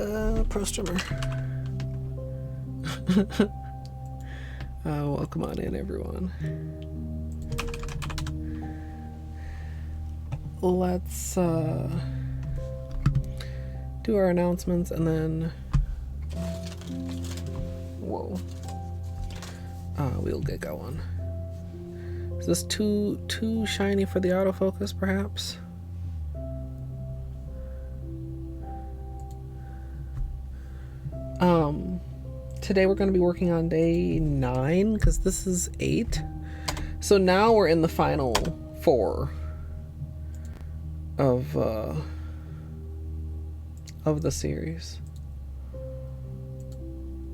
Pro streamer. Welcome on in, everyone. Let's do our announcements and then we'll get going. Is this too shiny for the autofocus, perhaps? Today we're going to be working on day 9 because this is 8. So now we're in the final 4 of the series.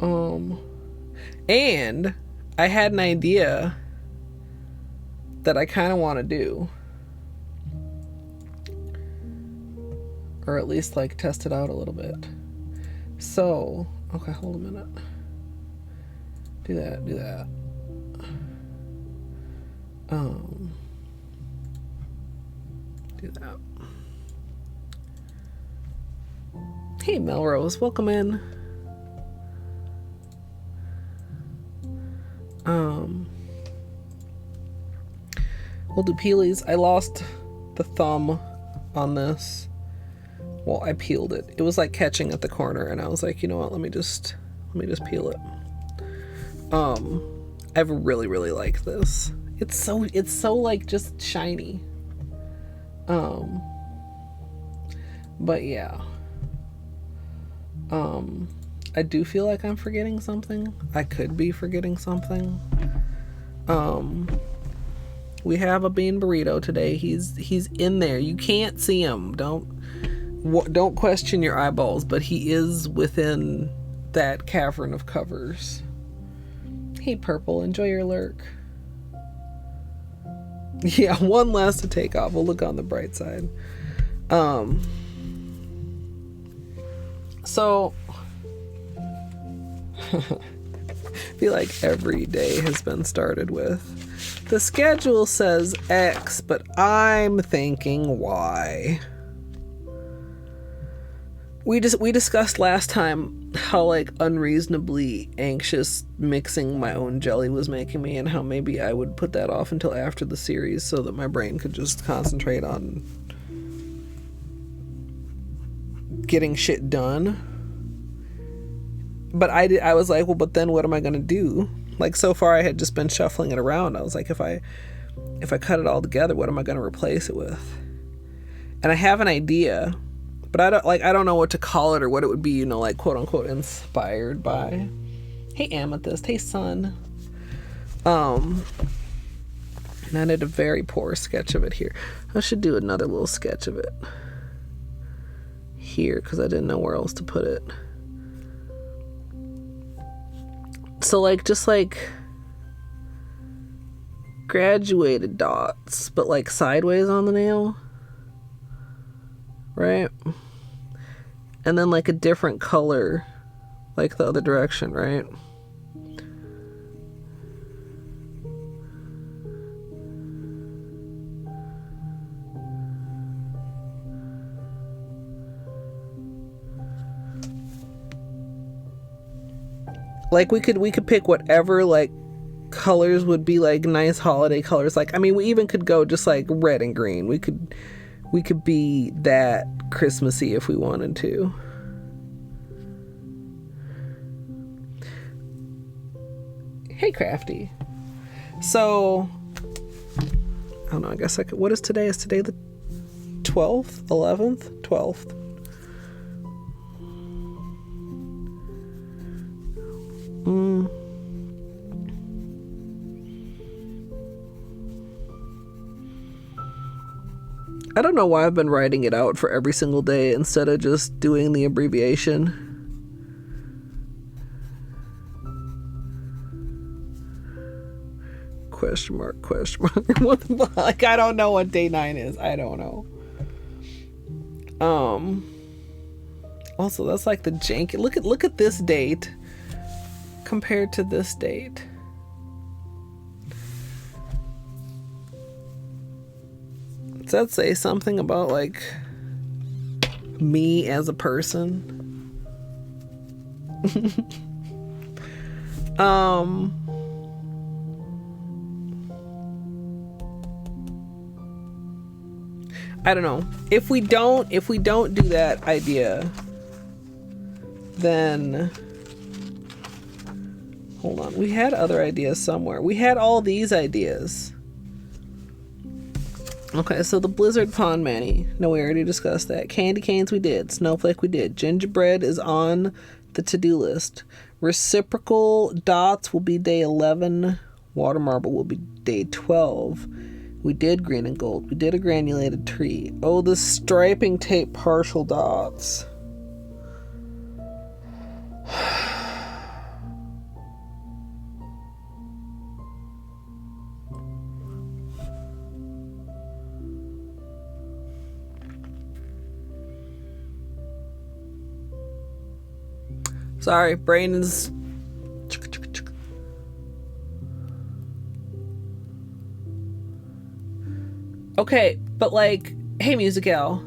And I had an idea that I kind of want to do, or at least like test it out a little bit. So, okay, hold a minute. Do that. Do that. Hey, Melrose, welcome in. We'll do peelies. I lost the thumb on this. Well, I peeled it. It was like catching at the corner, and I was like, you know what? Let me just peel it. I really like this. It's so like just shiny. But yeah. I do feel like I'm forgetting something. I could be forgetting something. We have a bean burrito today. He's in there. You can't see him. Don't question your eyeballs, but he is within that cavern of covers. Hey, Purple, enjoy your lurk. Yeah, one last to take off. We'll look on the bright side. So I feel like every day has been started with the schedule says X, but I'm thinking Y. We discussed last time how like unreasonably anxious mixing my own jelly was making me, and how maybe I would put that off until after the series so that my brain could just concentrate on getting shit done. But I was like, well, but then what am I gonna do? Like, so far I had just been shuffling it around. I was like, if I cut it all together, what am I gonna replace it with? And I have an idea, but I don't know what to call it or what it would be, you know, like quote unquote inspired by. Hey, Amethyst. Hey, Sun. And I did a very poor sketch of it here. I should do another little sketch of it here because I didn't know where else to put it. So like just like graduated dots, but like sideways on the nail, right? And then like a different color like the other direction, right? Like we could pick whatever like colors would be like nice holiday colors. Like, I mean, we even could go just like red and green. We could be that Christmassy if we wanted to. Hey, Crafty. So I don't know, I guess I could, what is today? Is today the 12th? 11th? 12th? I don't know why I've been writing it out for every single day instead of just doing the abbreviation. Question mark. What the, like, I don't know what day 9 is. I don't know. Also, that's like the janky. Look at this date compared to this date. Does that say something about like me as a person? I don't know. If we don't do that idea, then hold on. We had other ideas somewhere. We had all these ideas. Okay, so the Blizzard Pond Manny. No, we already discussed that. Candy canes we did. Snowflake we did. Gingerbread is on the to-do list. Reciprocal dots will be day 11. Water marble will be day 12. We did green and gold. We did a granulated tree. Oh, the striping tape partial dots. Sorry, brain is... Okay, but like, hey, Musical.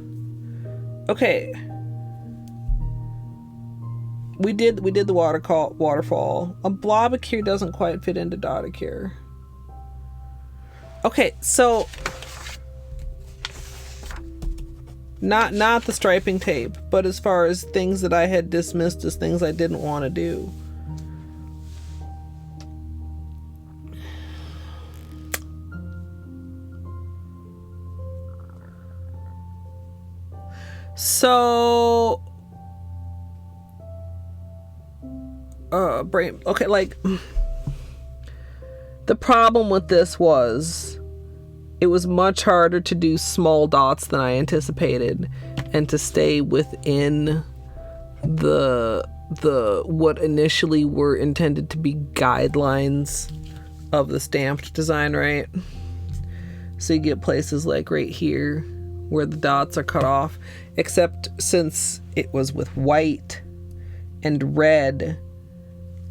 Okay. We did the waterfall. A Blobicure doesn't quite fit into Dotticure. Okay, so not the striping tape, but as far as things that I had dismissed as things I didn't want to do. So brain, okay, like the problem with this was it was much harder to do small dots than I anticipated and to stay within the what initially were intended to be guidelines of the stamped design, right? So you get places like right here where the dots are cut off, except since it was with white and red,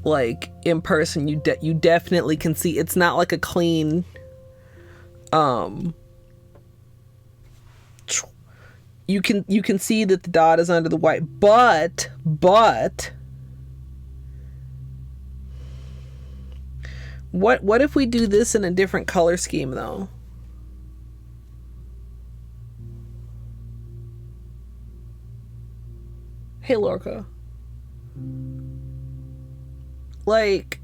like in person you definitely can see it's not like a clean you can see that the dot is under the white, but what if we do this in a different color scheme though? Hey Lorca. Like,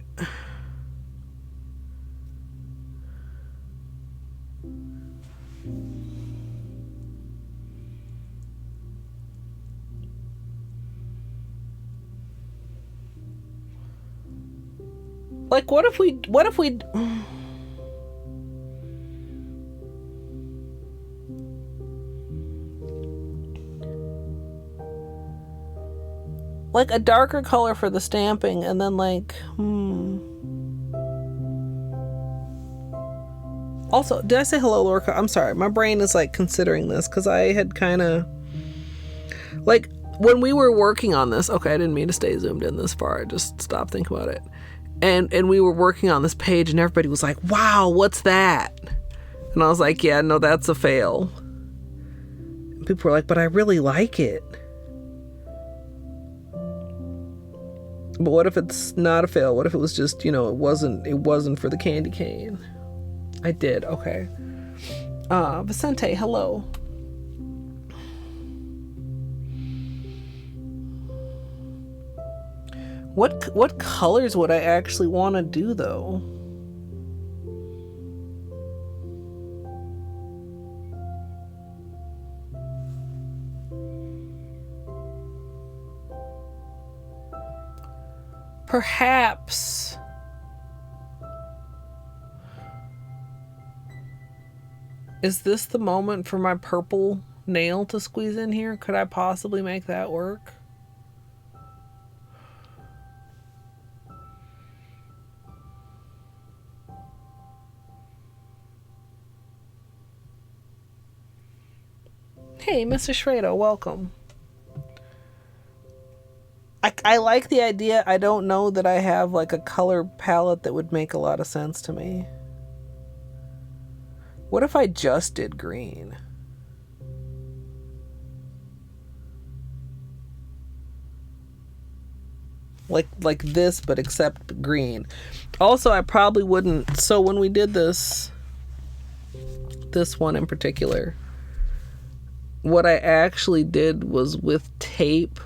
what if we like a darker color for the stamping, and then like also, did I say hello Lorca? I'm sorry, my brain is like considering this because I had kind of like when we were working on this, okay, I didn't mean to stay zoomed in this far, I just stopped thinking about it, and we were working on this page and everybody was like, wow, what's that? And I was like, yeah, no, that's a fail. And people were like, but I really like it. But what if it's not a fail? What if it was just, you know, it wasn't for the candy cane? I did, okay. Vicente, hello. What colors would I actually want to do though? Perhaps is this the moment for my purple nail to squeeze in here? Could I possibly make that work? Hey, Mr. Shredo, welcome. I like the idea. I don't know that I have like a color palette that would make a lot of sense to me. What if I just did green? like this, but except green. Also, I probably wouldn't, so when we did this one in particular, what I actually did was with tape,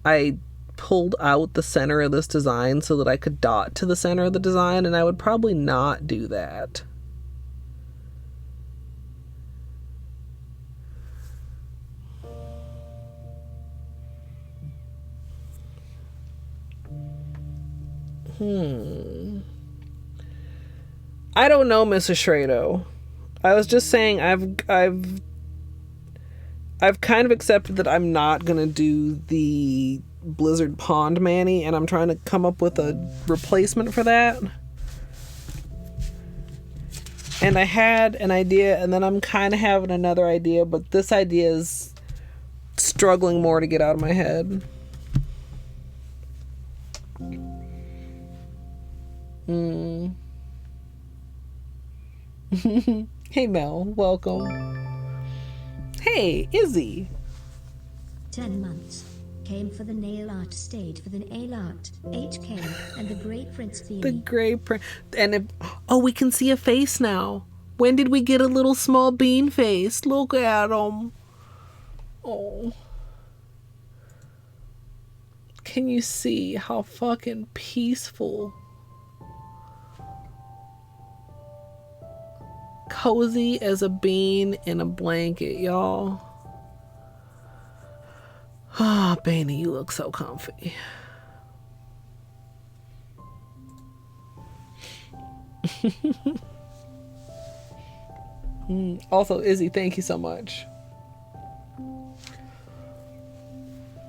I pulled out the center of this design so that I could dot to the center of the design, and I would probably not do that. I don't know, Mrs. Shrado. I was just saying I've kind of accepted that I'm not gonna do the Blizzard Pond Manny, and I'm trying to come up with a replacement for that. And I had an idea, and then I'm kind of having another idea, but this idea is struggling more to get out of my head. Hey Mel, welcome. Hey, Izzy. 10 months. Came for the nail art, stayed for the nail art. HK and the Grey Prince theme. The Grey Prince. And oh, we can see a face now. When did we get a little small bean face? Look at him. Oh. Can you see how fucking peaceful, cozy as a bean in a blanket, y'all? Ah, oh, Bainey, you look so comfy. Also, Izzy, thank you so much.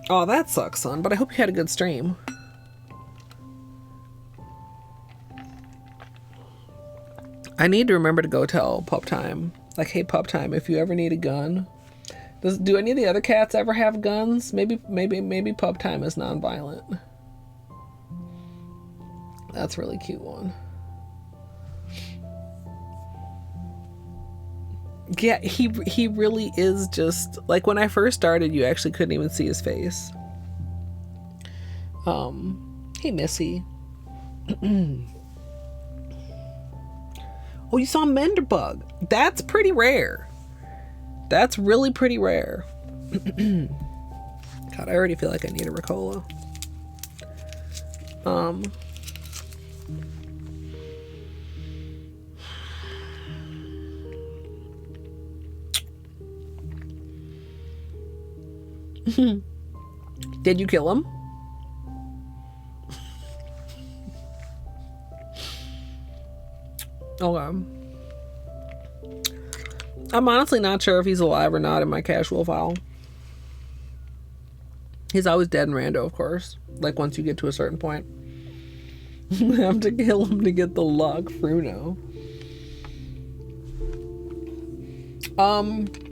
Oh, that sucks, son, but I hope you had a good stream. I need to remember to go tell Pup Time, like, hey, Pup Time, if you ever need a gun. Do any of the other cats ever have guns? Maybe Pup Time is non-violent. That's a really cute one. Yeah, he really is just, like, when I first started, you actually couldn't even see his face. Hey, Missy. Oh, you saw Menderbug. That's pretty rare. That's really pretty rare. God, I already feel like I need a Ricola. Did you kill him? Okay. I'm honestly not sure if he's alive or not in my casual file. He's always dead in rando, of course. Like, once you get to a certain point. I have to kill him to get the luck, Fruno.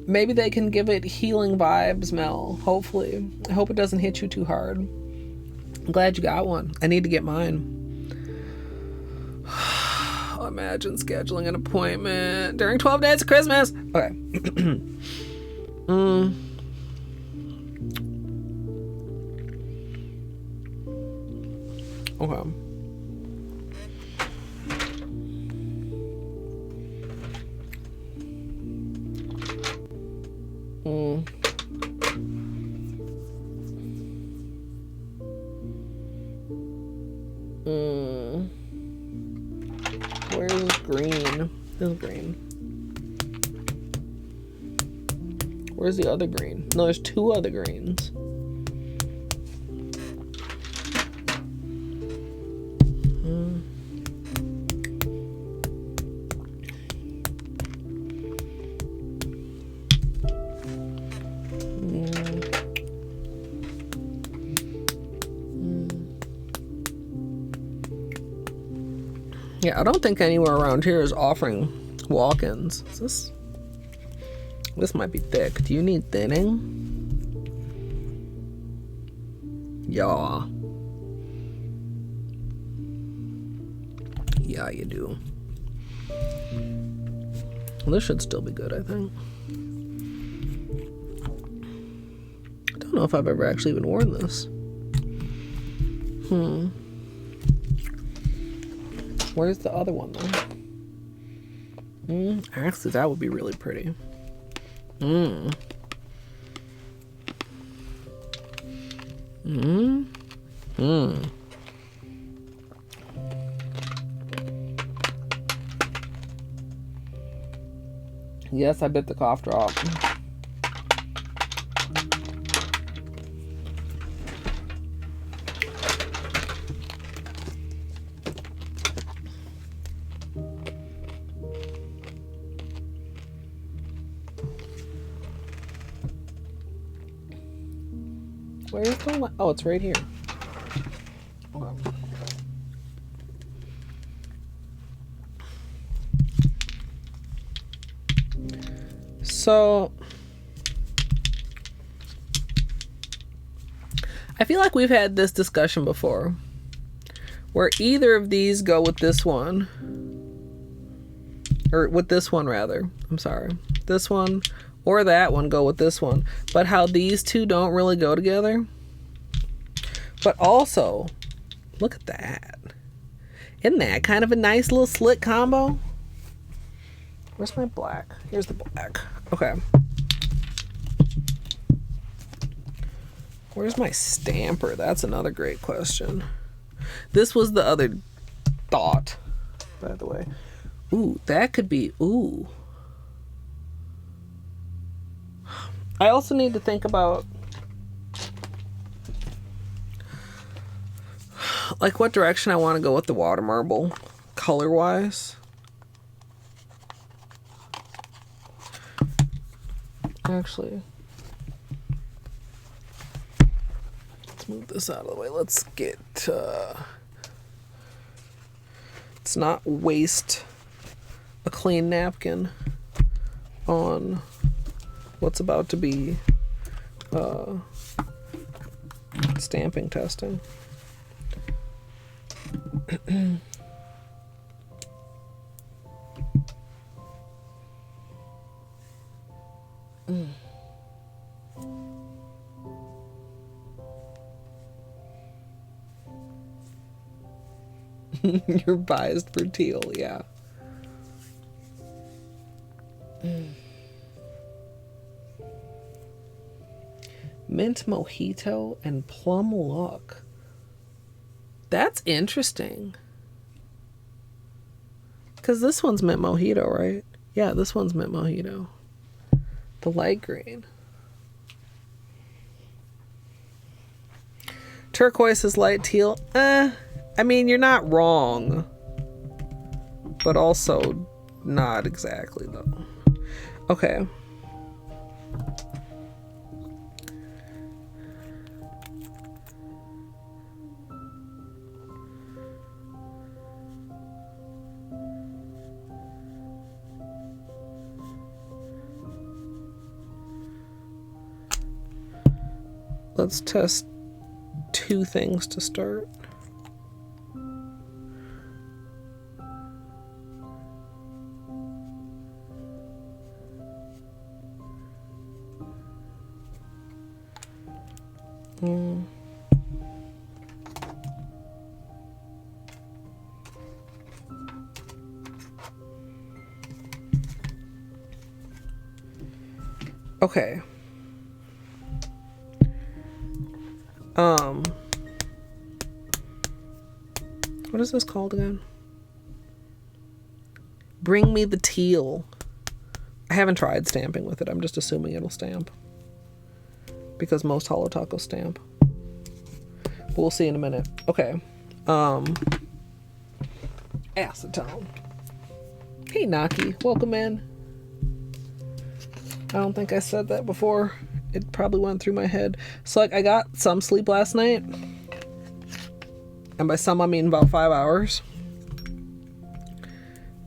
Maybe they can give it healing vibes, Mel. Hopefully. I hope it doesn't hit you too hard. I'm glad you got one. I need to get mine. Imagine scheduling an appointment during 12 days of Christmas. Okay. Okay. Where's green? This is green. Where's the other green? No, there's two other greens. Yeah, I don't think anywhere around here is offering walk-ins. This might be thick. Do you need thinning? Yeah. Yeah, you do. Well, this should still be good, I think. I don't know if I've ever actually even worn this. Where's the other one though? Actually, that would be really pretty. Yes, I bit the cough drop. Where's the one? Oh, it's right here. Okay. So I feel like we've had this discussion before where either of these go with this one, or with this one rather, I'm sorry, this one or that one go with this one, but how these two don't really go together. But also, look at that. Isn't that kind of a nice little slick combo? Where's my black? Here's the black. Okay. Where's my stamper? That's another great question. This was the other thought, by the way. Ooh, that could be, ooh. I also need to think about like what direction I want to go with the water marble color wise. Actually, let's move this out of the way. Let's get let's not waste a clean napkin on what's about to be stamping testing. You're biased for teal, yeah. Mint Mojito and Plum Luck. That's interesting. Because this one's Mint Mojito, right? Yeah, this one's Mint Mojito. The light green. Turquoise is light teal. I mean, you're not wrong. But also not exactly, though. Okay. Let's test two things to start. Okay. What is this called again? Bring me the teal. I haven't tried stamping with it. I'm just assuming it'll stamp. Because most Holo tacos stamp. But we'll see in a minute. Okay. Acetone. Hey, Naki. Welcome in. I don't think I said that before. It probably went through my head. So, like, I got some sleep last night. And by some, I mean about 5 hours.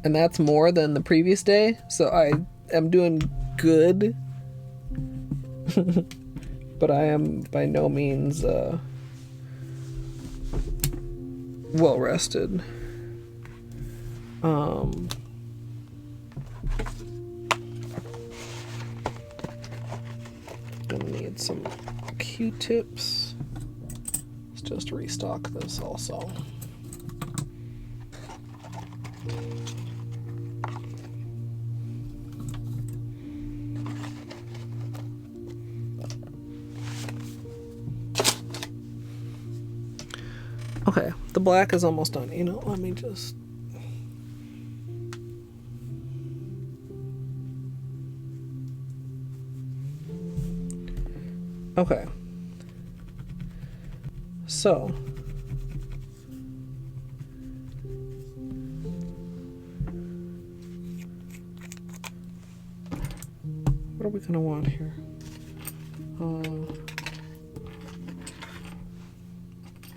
And that's more than the previous day. So I am doing good. But I am by no means well rested. Gonna need some Q-tips. Let's just restock this also. Okay, the black is almost done. You know, let me just... Okay. So... what are we gonna want here? Are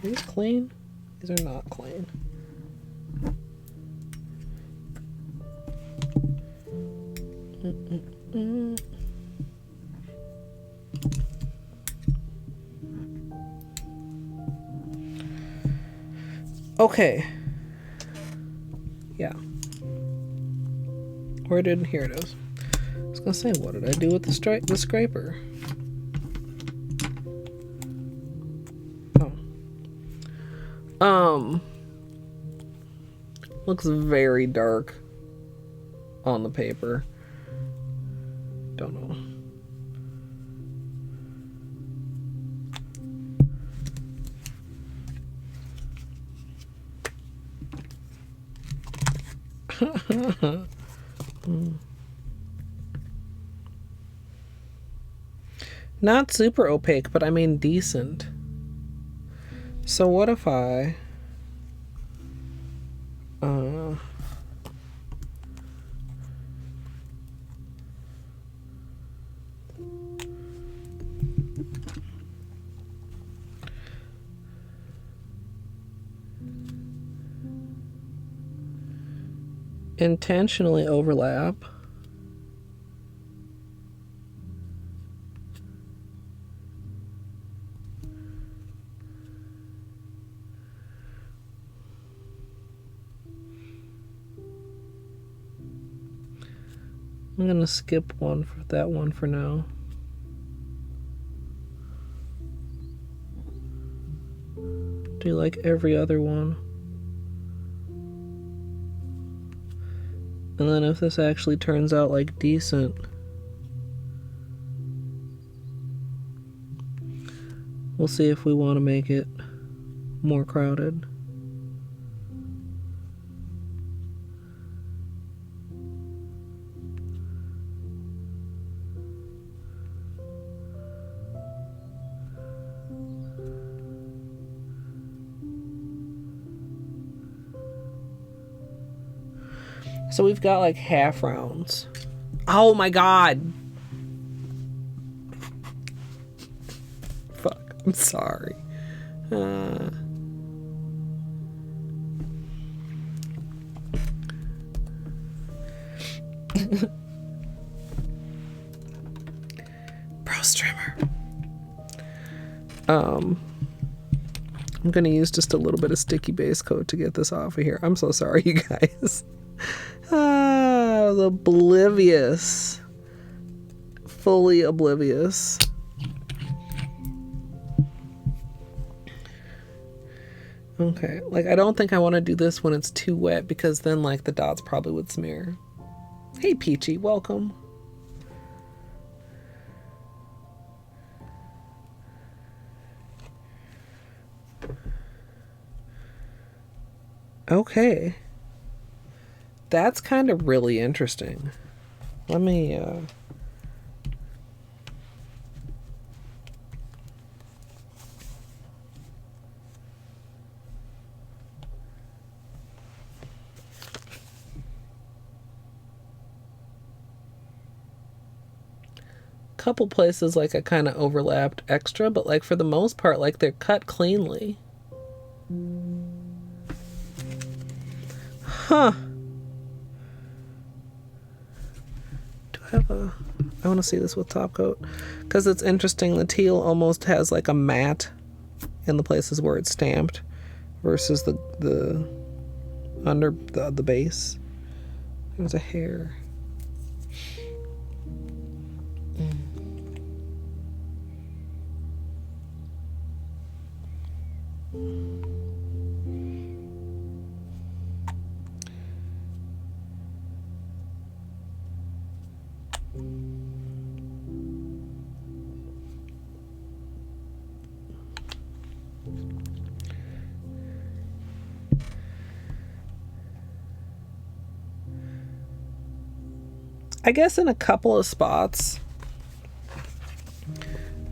these clean? These are not clean. Okay. Yeah. Here it is. I was gonna say, what did I do with the scraper? Looks very dark on the paper. Don't know. Not super opaque, but I mean decent. So what if I intentionally overlap I'm gonna skip that one for now. Do like every other one. And then if this actually turns out like decent, we'll see if we want to make it more crowded. So we've got like half rounds. Oh my god. Fuck, I'm sorry. Pro streamer. I'm gonna use just a little bit of sticky base coat to get this off of here. I'm so sorry, you guys. I was oblivious. Fully oblivious. Okay, like I don't think I want to do this when it's too wet because then like the dots probably would smear. Hey Peachy, welcome. Okay. That's kind of really interesting. Let me, couple places like I kind of overlapped extra, but like for the most part, like they're cut cleanly. Huh. I want to see this with top coat because it's interesting. The teal almost has like a matte in the places where it's stamped versus the under the base. There's a hair. I guess in a couple of spots,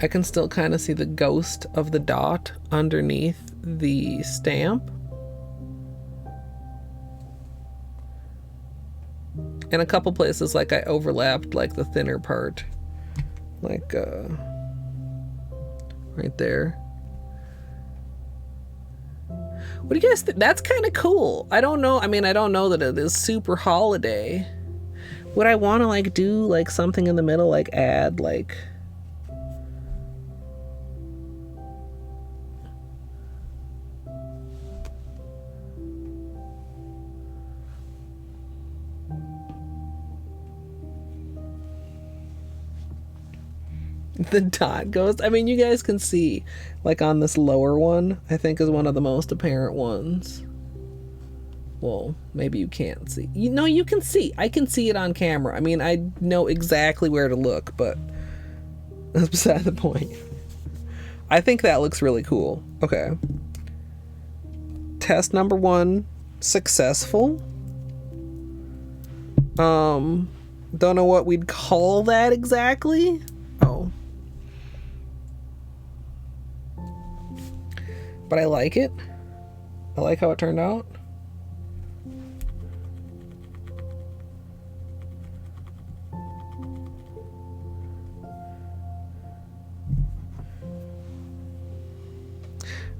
I can still kind of see the ghost of the dot underneath the stamp. In a couple places, like I overlapped like the thinner part, like right there. What do you guys think? That's kind of cool. I don't know. I mean, I don't know that it is super holiday. Would I want to like do like something in the middle, like add like the dot goes? I mean, you guys can see like on this lower one, I think is one of the most apparent ones. Well, maybe you can't see. You know, you can see. I can see it on camera. I mean, I know exactly where to look, but that's beside the point. I think that looks really cool. Okay. Test number 1, successful. Don't know what we'd call that exactly. Oh. But I like it. I like how it turned out.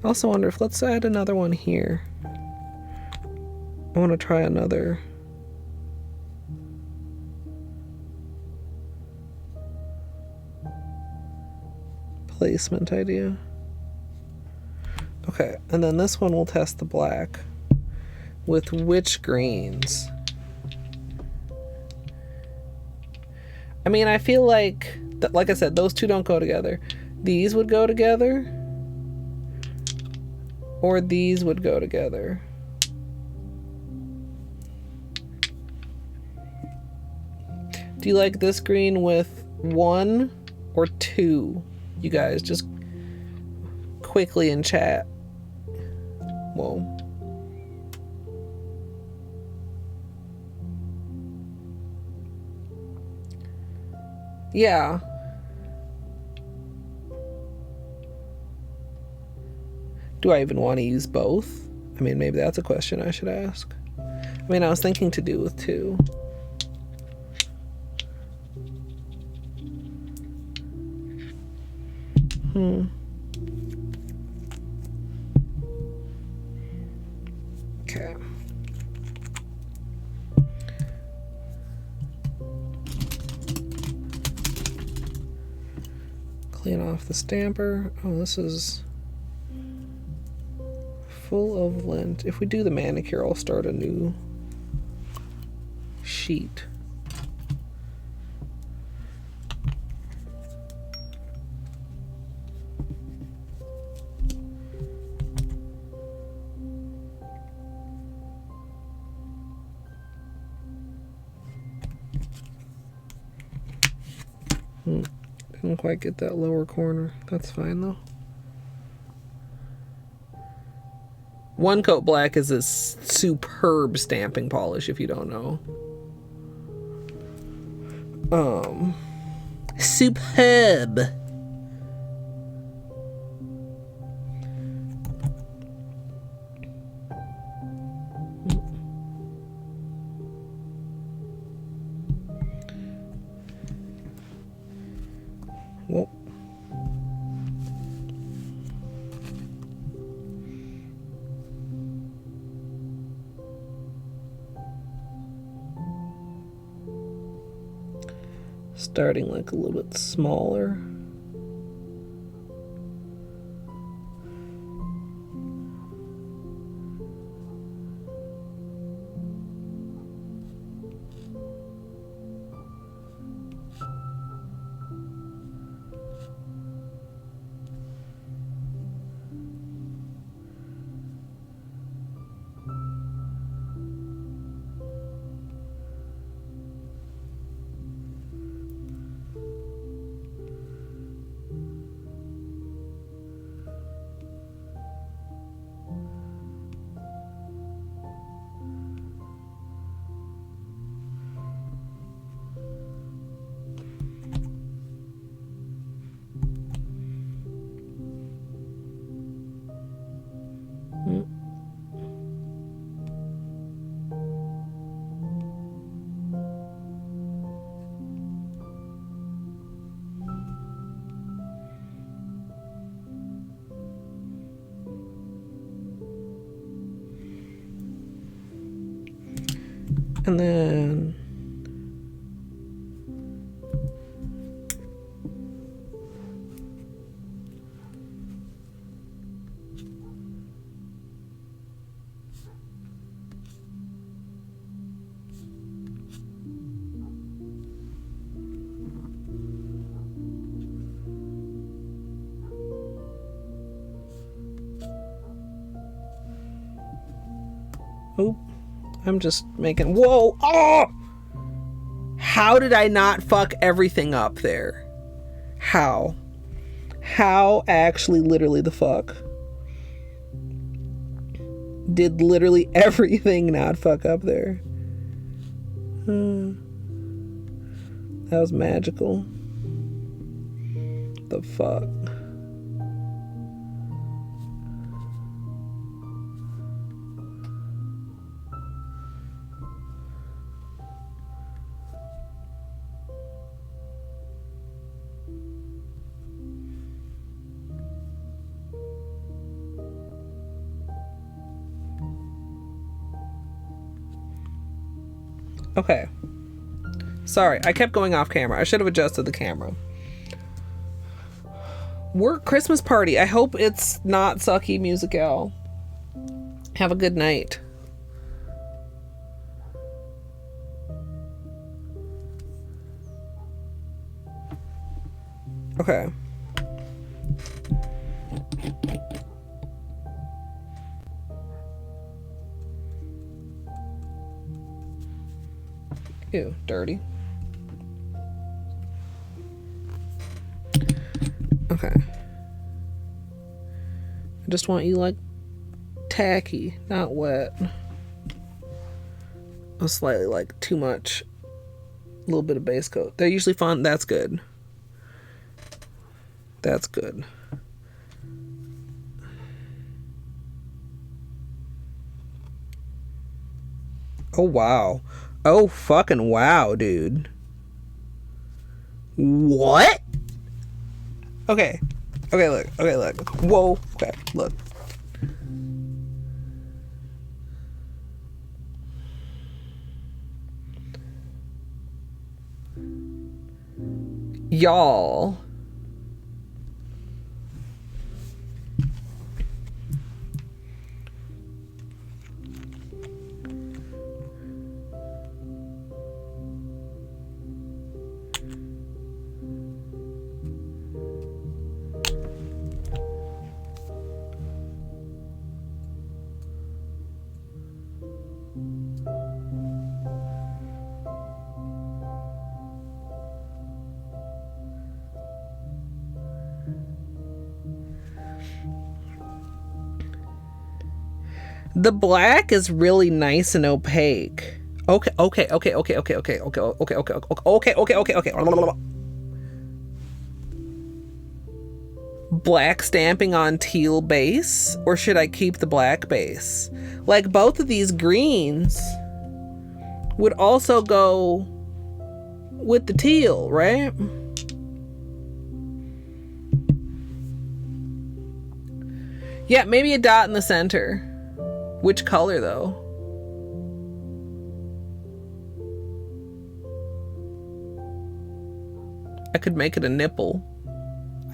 I also wonder if, let's add another one here. I want to try another. Placement idea. Okay, and then this one will test the black. With which greens? I mean, I feel like I said, those two don't go together. These would go together. Or these would go together. Do you like this green with 1 or 2? You guys just quickly in chat. Whoa. Yeah. Do I even want to use both? I mean, maybe that's a question I should ask. I mean, I was thinking to do with 2. Okay. Clean off the stamper. Oh, this is full of lint. If we do the manicure, I'll start a new sheet. Didn't quite get that lower corner. That's fine though. One Coat Black is a superb stamping polish if you don't know. Superb. Whoa. Starting like a little bit smaller. And then oh, I'm just making, whoa, oh! How did I not fuck everything up there? How? How actually literally the fuck? Did literally everything not fuck up there? That was magical. The fuck? Okay. Sorry, I kept going off camera. I should have adjusted the camera. Work Christmas party. I hope it's not sucky musicale. Have a good night. Okay. Ew, dirty. Okay. I just want you like tacky, not wet. Oh, slightly like too much. A little bit of base coat. They're usually fun. That's good. That's good. Oh, wow. Oh, fucking wow, dude. What? Okay. Okay, look. Okay, look. Whoa. Okay, look. Y'all. The black is really nice and opaque. Okay. Black stamping on teal base, or should I keep the black base? Like both of these greens would also go with the teal, right? Yeah, maybe a dot in the center. Which color though? I could make it a nipple.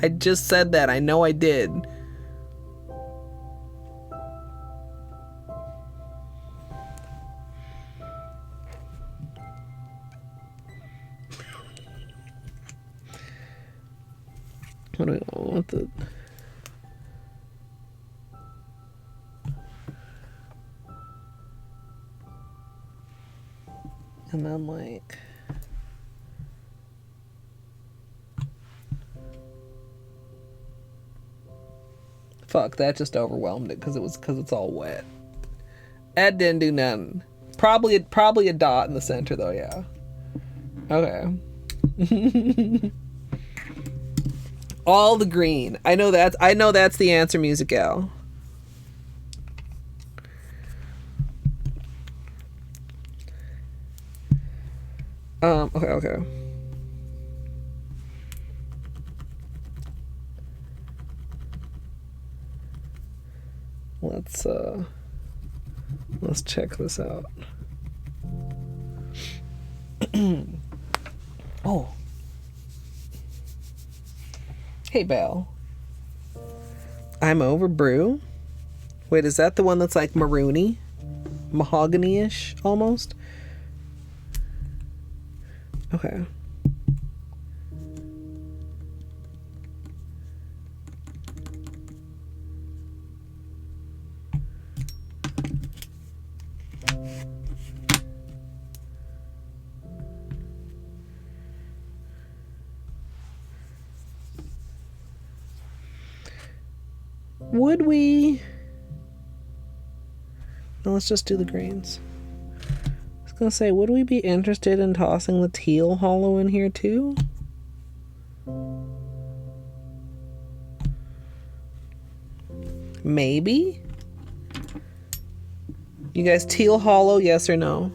I just said that. I know I did. What do I want the... And then like... Fuck, that just overwhelmed it because it's all wet. Ed didn't do nothing. Probably a dot in the center though, yeah. Okay. All the green. I know that's the answer, Musical. Okay. Let's check this out. Oh. Hey, Belle. I'm over brew. Wait, is that the one that's like maroony? Mahogany-ish, almost? Okay. Would we... No, let's just do the greens. I was gonna say, would we be interested in tossing the teal holo in here too? Maybe? You guys, teal holo, yes or no?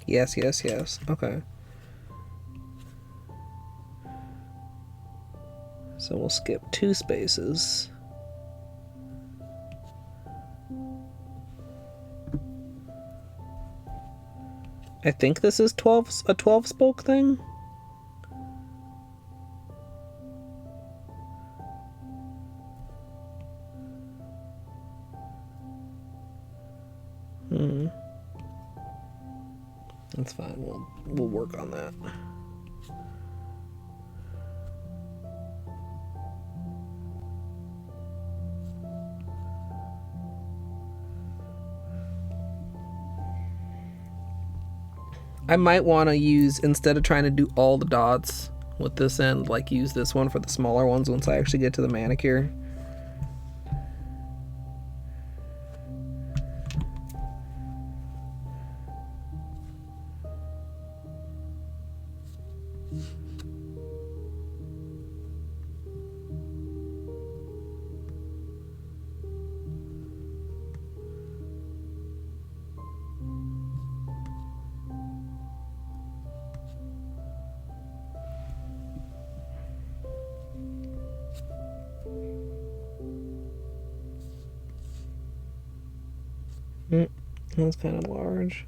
Yes, yes, yes. Okay. So we'll skip 2 spaces. I think this is a 12 spoke thing. That's fine. We'll work on that. I might want to use, instead of trying to do all the dots with this end, like use this one for the smaller ones once I actually get to the manicure. That's kind of large.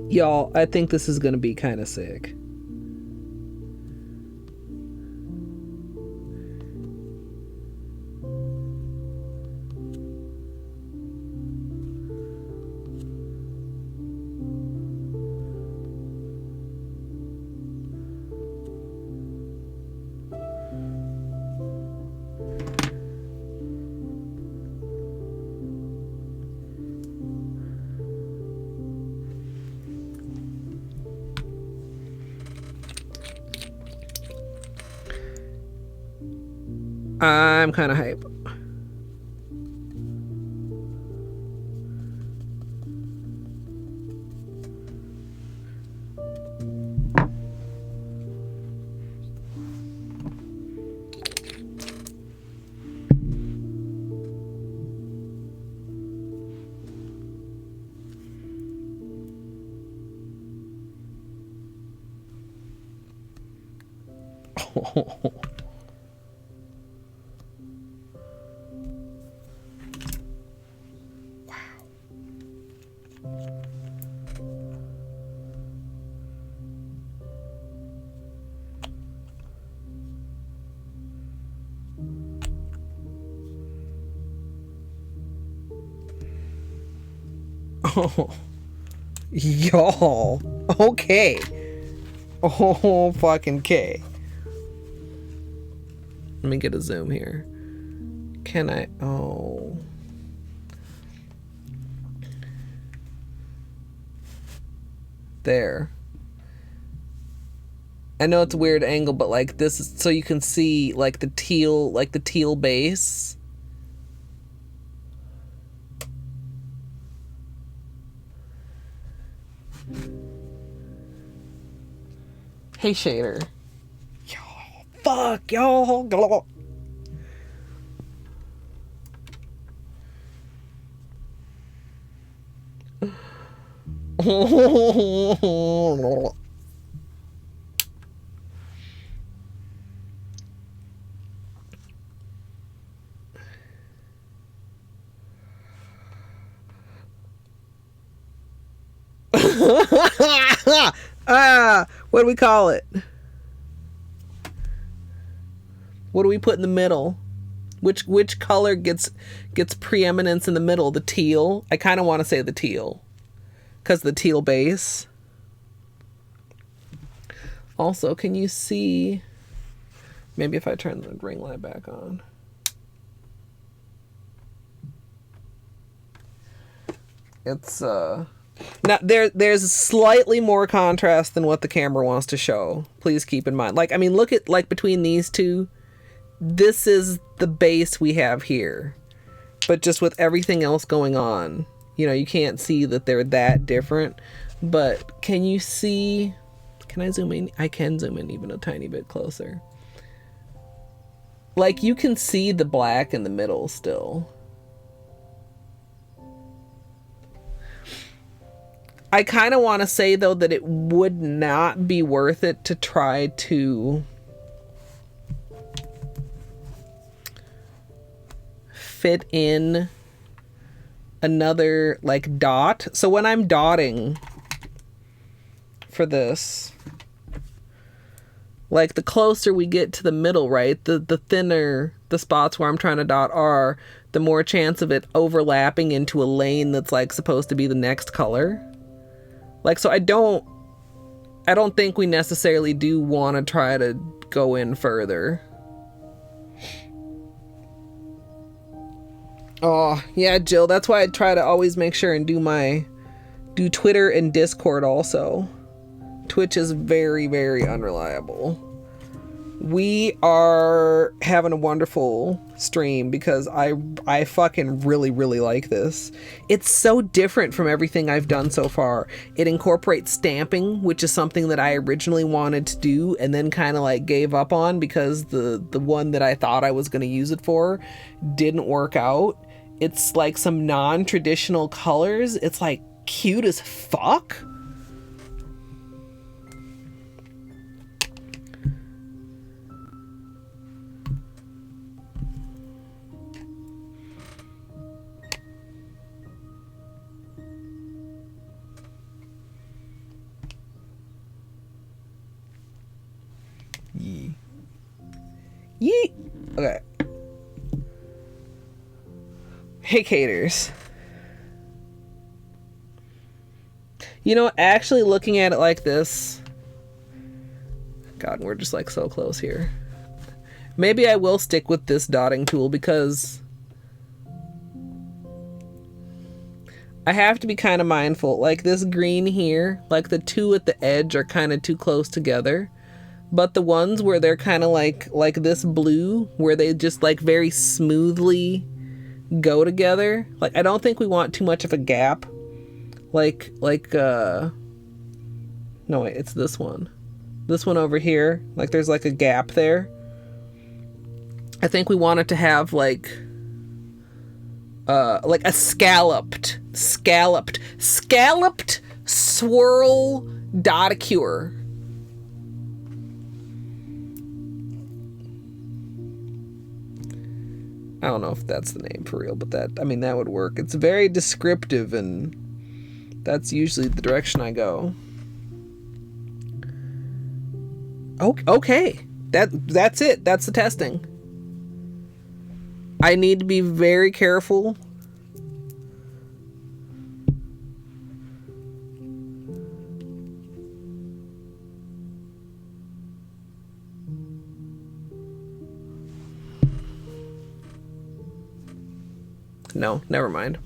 Y'all, I think this is gonna be kind of sick. I'm kind of hype. Oh, y'all. Okay. Oh, fucking K. Let me get a zoom here. Can I? Oh. There. I know it's a weird angle, but like this is so you can see like the teal base. Hey shader. Y'all, fuck y'all. What do we call it? What do we put in the middle? Which color gets preeminence in the middle? The teal? I kind of want to say the teal. Because the teal base. Also, can you see... Maybe if I turn the ring light back on. It's, Now, there's slightly more contrast than what the camera wants to show. Please keep in mind. Like, I mean, look at, like, between these two. This is the base we have here. But just with everything else going on, you know, you can't see that they're that different. But can you see... Can I zoom in? I can zoom in even a tiny bit closer. Like, you can see the black in the middle still. I kind of want to say, though, that it would not be worth it to try to fit in another, like, dot. So when I'm dotting for this, like, the closer we get to the middle, right, the thinner the spots where I'm trying to dot are, the more chance of it overlapping into a lane that's, like, supposed to be the next color. Like, so I don't think we necessarily do want to try to go in further. Oh, yeah, Jill, that's why I try to always make sure and do Twitter and Discord also. Twitch is very, very unreliable. We are having a wonderful stream because I fucking really, really like this. It's so different from everything I've done so far. It incorporates stamping, which is something that I originally wanted to do and then kind of like gave up on because the one that I thought I was going to use it for didn't work out. It's like some non-traditional colors. It's like cute as fuck. Yeet. Okay. Hey, caters. You know, actually looking at it like this... God, we're just like so close here. Maybe I will stick with this dotting tool because... I have to be kind of mindful. Like this green here, like the two at the edge are kind of too close together. But the ones where they're kind of like this blue, where they just like very smoothly go together. Like, I don't think we want too much of a gap. No, wait, it's this one. This one over here. Like, there's like a gap there. I think we want it to have like a scalloped swirl Dotticure. I don't know if that's the name for real, but that would work. It's very descriptive, and that's usually the direction I go. Okay. That's it. That's the testing. I need to be very careful No, never mind.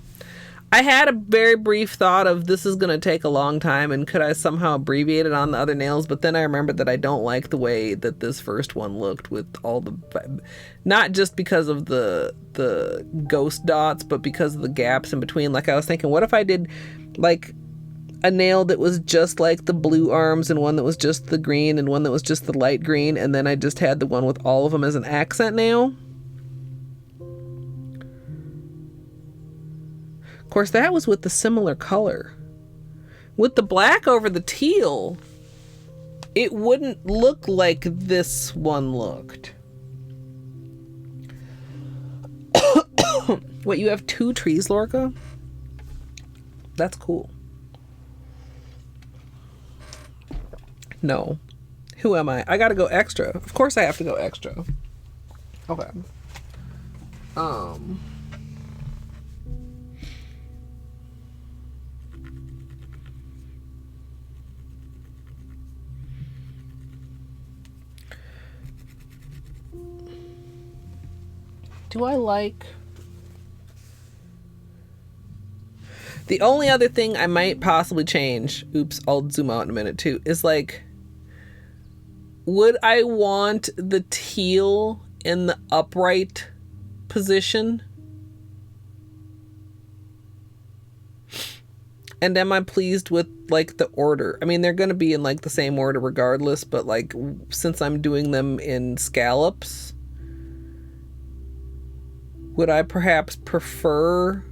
I had a very brief thought of this is going to take a long time and could I somehow abbreviate it on the other nails, but then I remembered that I don't like the way that this first one looked with all the, not just because of the ghost dots, but because of the gaps in between. Like I was thinking, what if I did like a nail that was just like the blue arms and one that was just the green and one that was just the light green, and then I just had the one with all of them as an accent nail? Of course, that was with the similar color. With the black over the teal, it wouldn't look like this one looked. What, you have 2 trees, Lorca? That's cool. No. Who am I? I gotta go extra. Of course I have to go extra. Okay. Do I like... The only other thing I might possibly change, oops, I'll zoom out in a minute too, is like, would I want the teal in the upright position? And am I pleased with like the order? I mean, they're going to be in like the same order regardless, but like since I'm doing them in scallops, would I perhaps prefer...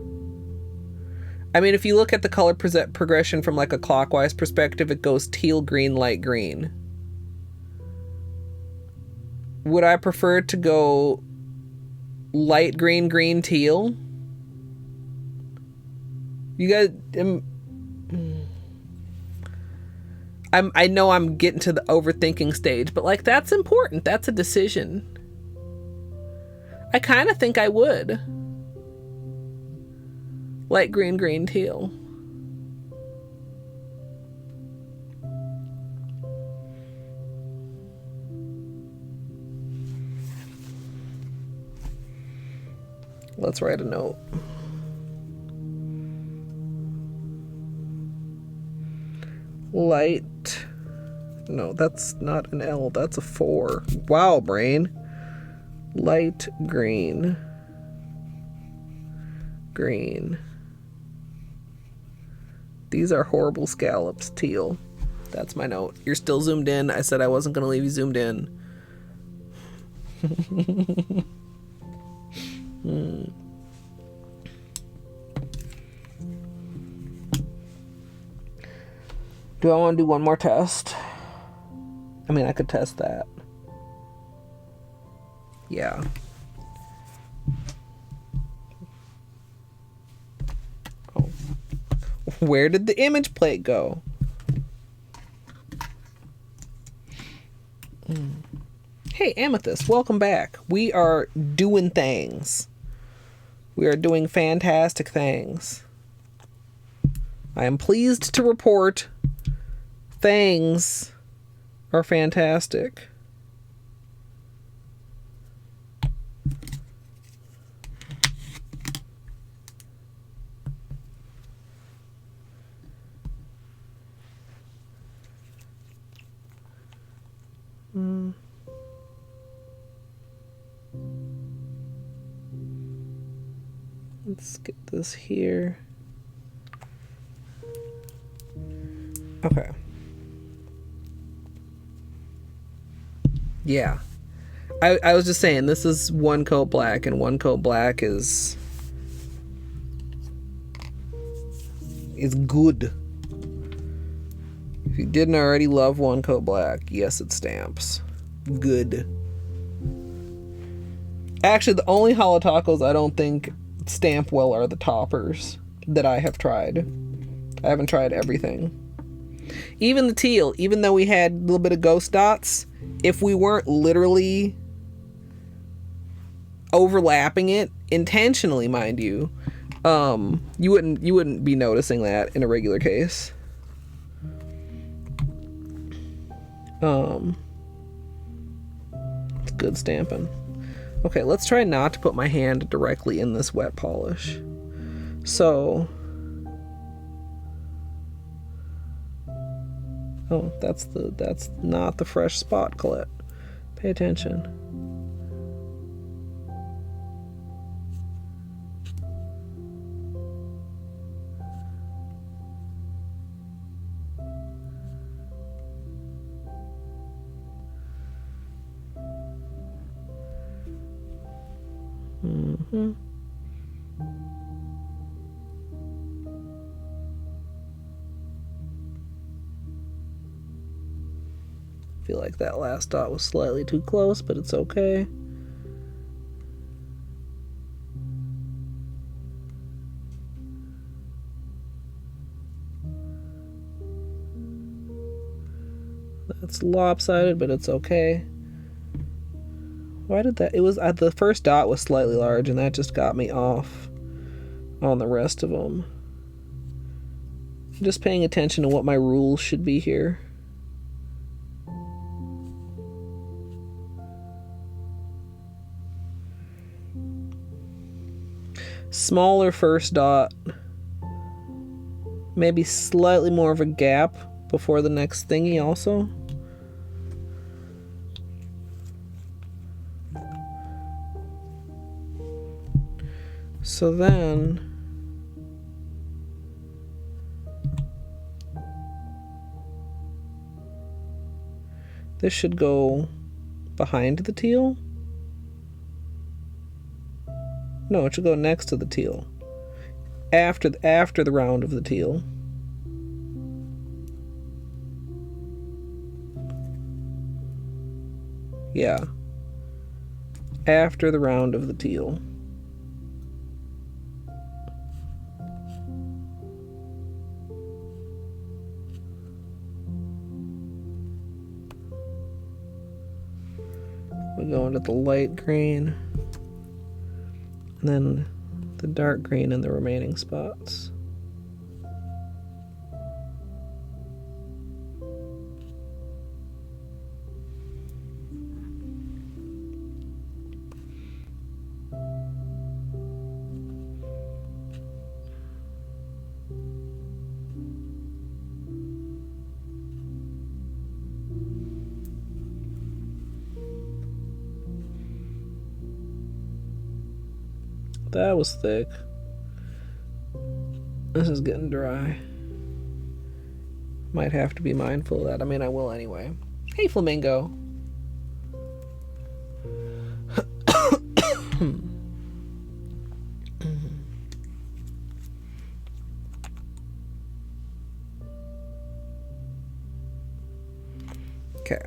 I mean, if you look at the color progression from like a clockwise perspective, it goes teal, green, light green. Would I prefer to go light green, green, teal? You guys... I know I'm getting to the overthinking stage, but like that's important. That's a decision. I kind of think I would. Light green, green, teal. Let's write a note. Light. No, that's not an L. That's a 4. Wow, brain. Light green. Green. These are horrible scallops, teal. That's my note. You're still zoomed in. I said I wasn't going to leave you zoomed in. Do I want to do one more test? I mean, I could test that. Yeah. Oh. Where did the image plate go? Hey, Amethyst, welcome back. We are doing things. We are doing fantastic things. I am pleased to report things are fantastic. Let's get this here. Okay. Yeah. I was just saying, this is one coat black, and one coat black is good. If you didn't already love one coat black, yes, it stamps. Good. Actually, the only Holo tacos I don't think stamp well are the toppers that I have tried. I haven't tried everything. Even the teal, even though we had a little bit of ghost dots, if we weren't literally overlapping it intentionally, mind you, you wouldn't be noticing that in a regular case. It's good stamping. Okay, let's try not to put my hand directly in this wet polish. So, oh, that's not the fresh spot, Colette. Pay attention. Mm-hmm. Feel like that last dot was slightly too close, but it's okay. That's lopsided, but it's okay. Why did that? It was the first dot was slightly large, and that just got me off on the rest of them. I'm just paying attention to what my rules should be here. Smaller first dot, maybe slightly more of a gap before the next thingy also. So then this should go behind the teal. No, it should go next to the teal. After the round of the teal. Yeah. After the round of the teal. We go into the light green. And then the dark green in the remaining spots. That was thick. This is getting dry. Might have to be mindful of that. I mean, I will anyway. Hey, Flamingo. Okay.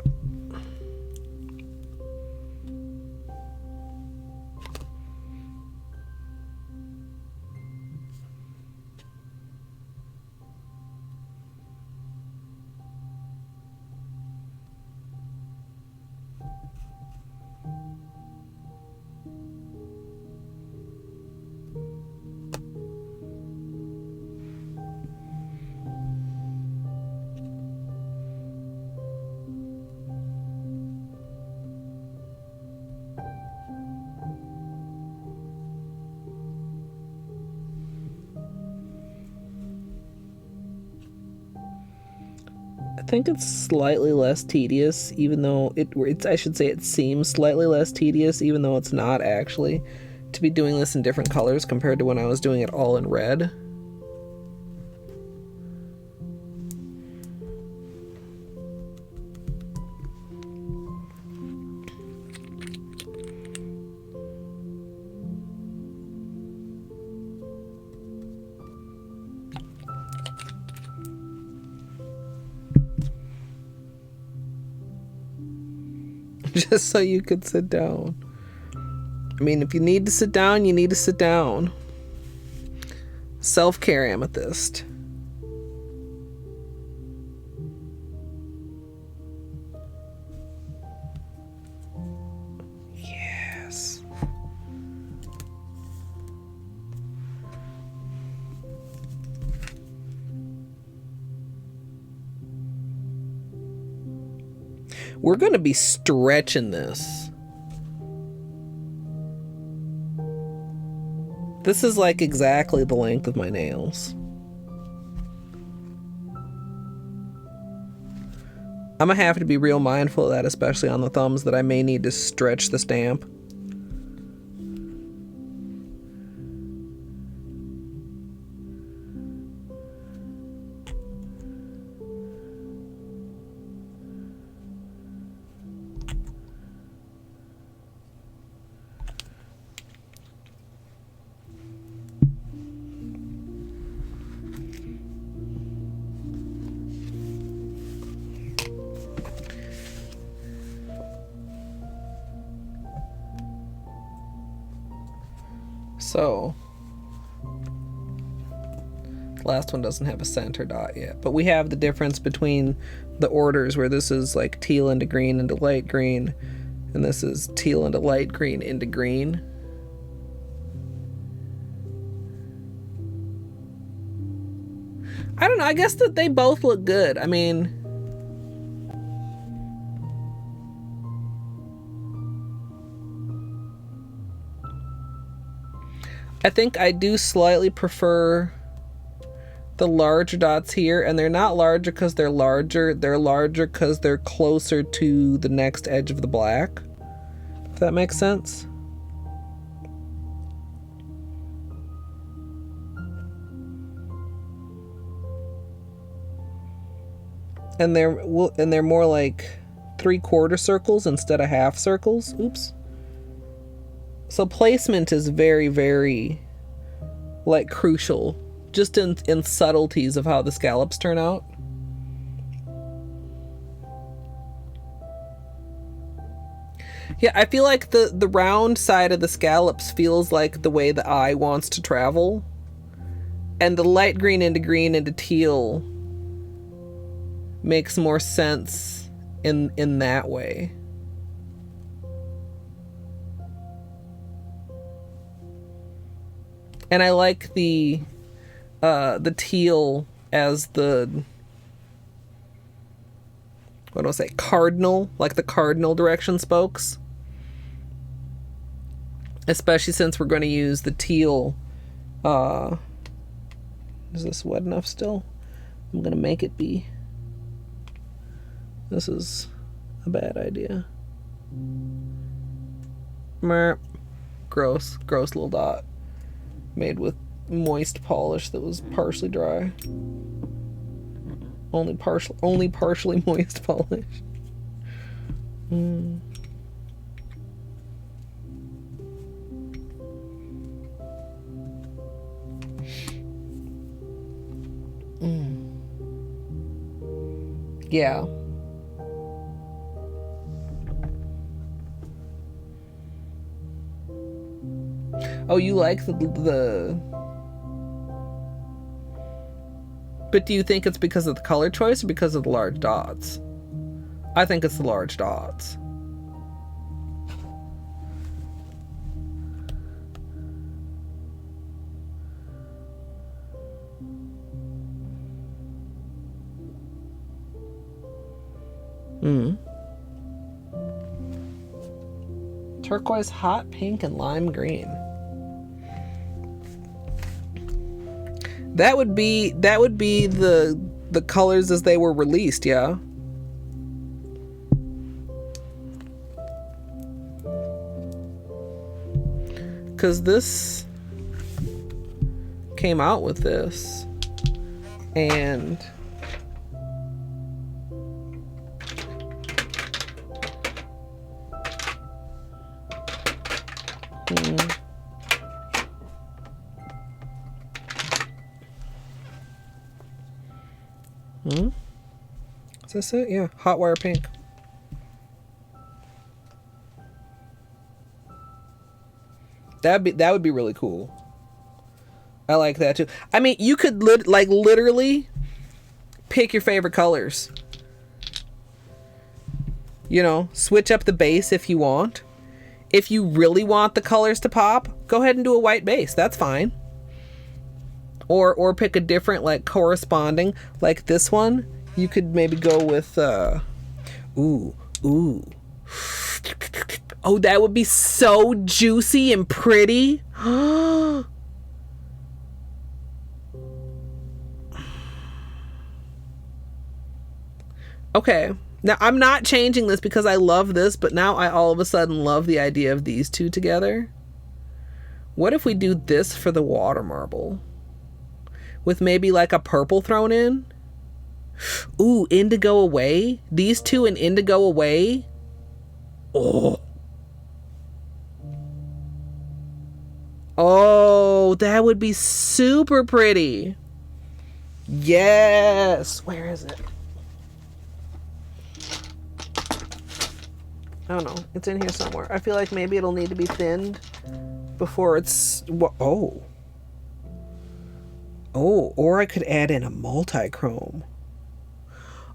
I think it's slightly less tedious, even though I should say it seems slightly less tedious, even though it's not actually, to be doing this in different colors compared to when I was doing it all in red. Just so you could sit down. I mean, if you need to sit down, you need to sit down. Self-care amethyst. Yes. We're gonna be stretching this. This is like exactly the length of my nails. I'm gonna have to be real mindful of that, especially on the thumbs, that I may need to stretch the stamp. So, the last one doesn't have a center dot yet, but we have the difference between the orders, where this is like teal into green into light green, and this is teal into light green into green. I don't know, I guess that they both look good. I mean, I think I do slightly prefer the larger dots here, and they're not larger because they're larger because they're closer to the next edge of the black, if that makes sense. And they're more like 3/4 circles instead of half circles. Oops. So placement is very, very, like, crucial, just in subtleties of how the scallops turn out. Yeah, I feel like the round side of the scallops feels like the way the eye wants to travel, and the light green into teal makes more sense in that way. And I like the teal as the, what do I say, cardinal, like the cardinal direction spokes. Especially since we're going to use the teal. Is this wet enough still? I'm going to make it be. This is a bad idea. Merp. Gross little dot. Made with moist polish that was partially dry. Only partially moist polish. Yeah. Oh, you like the... But do you think it's because of the color choice or because of the large dots? I think it's the large dots. Turquoise, hot pink, and lime green. That would be the colors as they were released, yeah. Cause this came out with this, and is this it? Yeah, hot wire pink. That would be really cool. I like that too. I mean, you could literally pick your favorite colors. You know, switch up the base if you want. If you really want the colors to pop, go ahead and do a white base. That's fine. Or pick a different, like, corresponding, like this one. You could maybe go with ooh. Oh, that would be so juicy and pretty. Okay. Now, I'm not changing this because I love this, but now I all of a sudden love the idea of these two together. What if we do this for the water marble? With maybe like a purple thrown in? Ooh, indigo away? These two and indigo away? Oh. Oh, that would be super pretty. Yes. Where is it? I don't know. It's in here somewhere. I feel like maybe it'll need to be thinned before it's... Oh. Oh, or I could add in a multi-chrome.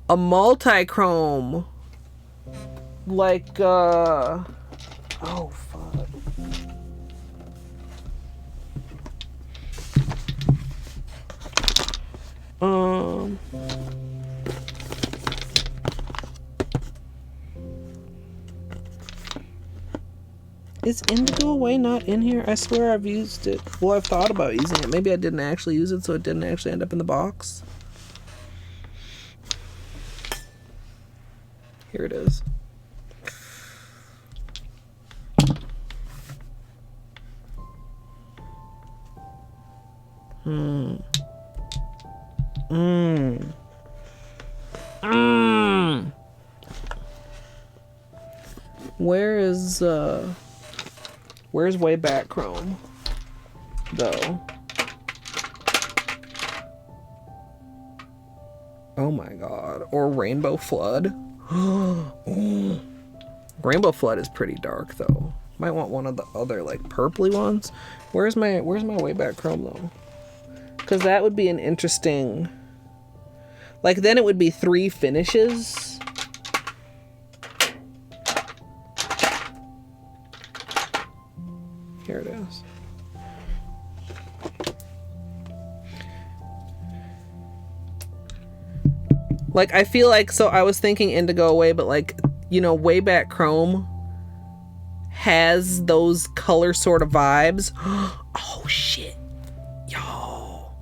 A multi-chrome. Like, oh, fuck. Is indigo away not in here? I swear I've used it. Well, I've thought about using it. Maybe I didn't actually use it, so it didn't actually end up in the box. Here it is. Where's way back chrome though? Oh my god. Or rainbow flood. Rainbow flood is pretty dark though. Might want one of the other like purpley ones. Where's my way back chrome though? Because that would be an interesting, like, then it would be 3 finishes. Here it is. Like, I feel like, so I was thinking indigo away, but like, you know, way back chrome has those color sort of vibes. Oh shit. Yo.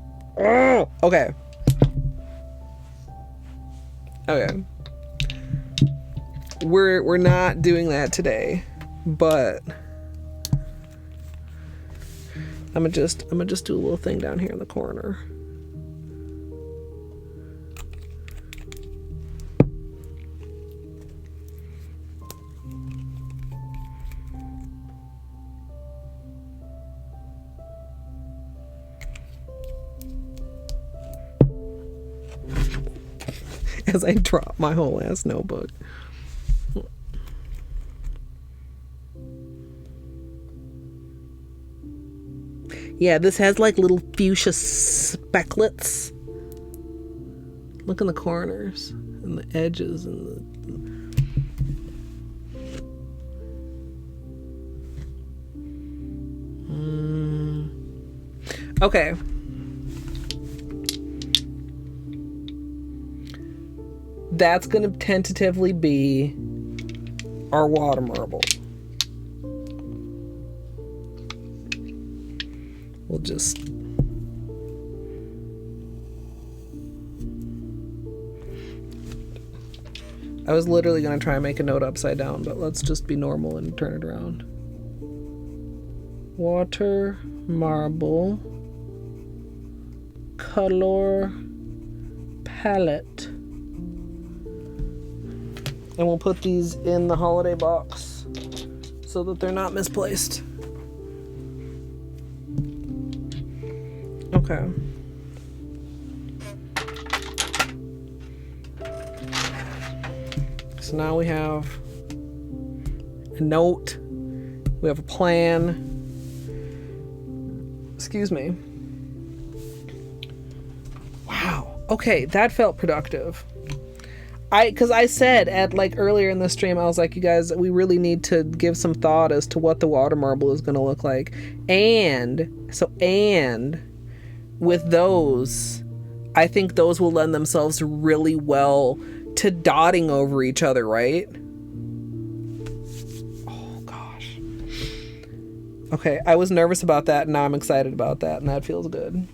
Oh, okay. Okay. We're not doing that today, but I'm gonna just do a little thing down here in the corner. As I drop my whole ass notebook. Yeah, this has like little fuchsia specklets. Look in the corners and the edges and the... Okay. That's going to tentatively be our water marble. We'll just... I was literally going to try and make a note upside down, but let's just be normal and turn it around. Water marble color palette. And we'll put these in the holiday box so that they're not misplaced. Okay. So now we have a note. We have a plan. Excuse me. Wow. Okay, that felt productive. Because I said at like earlier in the stream, I was like, you guys, we really need to give some thought as to what the water marble is going to look like. And with those, I think those will lend themselves really well to dotting over each other, right? Oh gosh. Okay, I was nervous about that, and now I'm excited about that, and that feels good.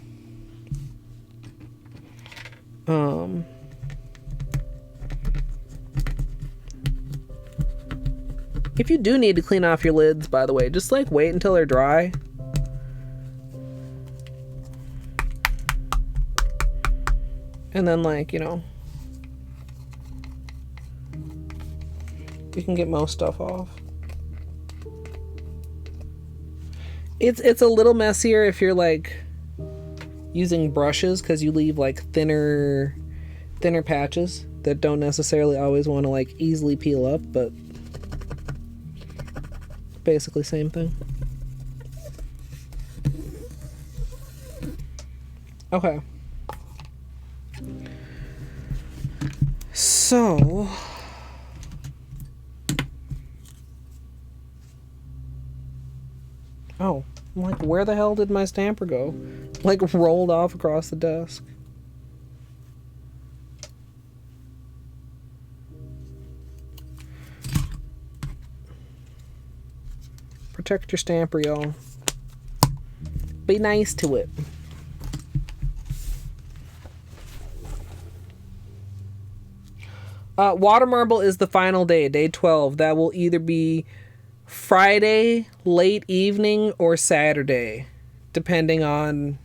If you do need to clean off your lids, by the way, just like wait until they're dry. And then, like, you know, you can get most stuff off. It's a little messier if you're like using brushes, because you leave like thinner patches that don't necessarily always want to like easily peel up, but basically same thing. Okay. So oh, I'm like, where the hell did my stamper go? Like rolled off across the desk. Protect your stamper, y'all. Be nice to it. Water marble is the final day, day 12. That will either be Friday, late evening, or Saturday, depending on...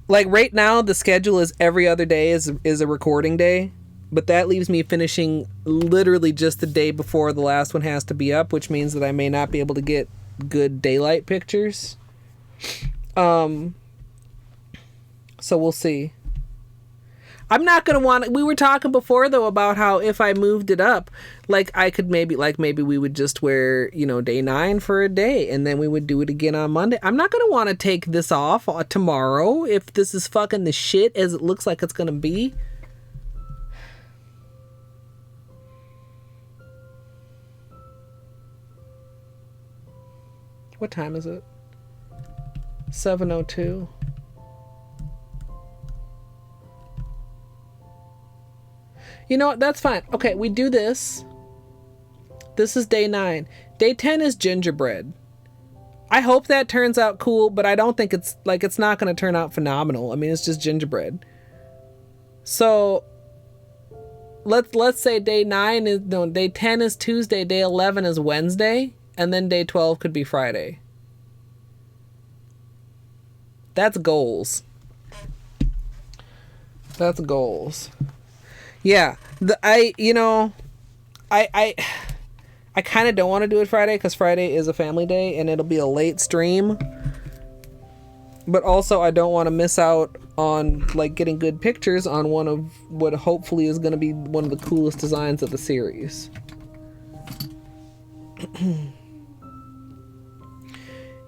Like, right now, the schedule is every other day is a recording day, but that leaves me finishing literally just the day before the last one has to be up, which means that I may not be able to get good daylight pictures. So we'll see. I'm not going to want... We were talking before, though, about how if I moved it up, like, I could maybe we would just wear, you know, day 9 for a day, and then we would do it again on Monday. I'm not going to want to take this off tomorrow if this is fucking the shit as it looks like it's going to be. What time is it? 7:02. You know what? That's fine. Okay, we do this. This is day 9. Day 10 is gingerbread. I hope that turns out cool, but I don't think it's not going to turn out phenomenal. I mean, it's just gingerbread. So let's say day 10 is Tuesday, day 11 is Wednesday, and then day 12 could be Friday. That's goals. That's goals. Yeah, I kind of don't want to do it Friday because Friday is a family day and it'll be a late stream. But also I don't want to miss out on like getting good pictures on one of what hopefully is going to be one of the coolest designs of the series.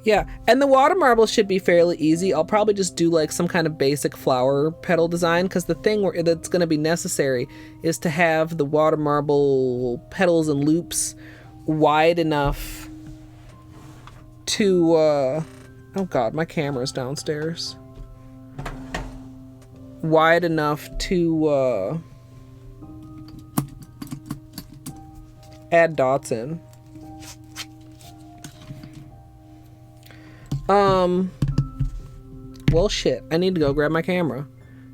Yeah, and the water marble should be fairly easy. I'll probably just do like some kind of basic flower petal design, because the thing that's going to be necessary is to have the water marble petals and loops wide enough to oh god, my camera's downstairs. Wide enough to add dots in. Well, shit. I need to go grab my camera.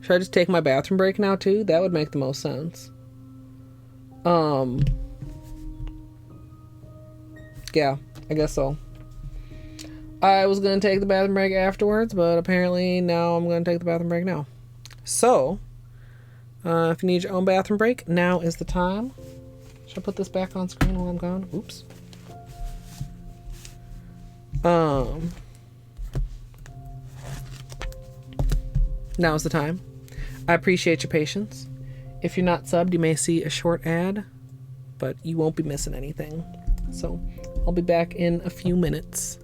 Should I just take my bathroom break now, too? That would make the most sense. Yeah, I guess so. I was going to take the bathroom break afterwards, but apparently now I'm going to take the bathroom break now. So, if you need your own bathroom break, now is the time. Should I put this back on screen while I'm gone? Oops. Now's the time. I appreciate your patience. If you're not subbed, you may see a short ad, but you won't be missing anything. So I'll be back in a few minutes.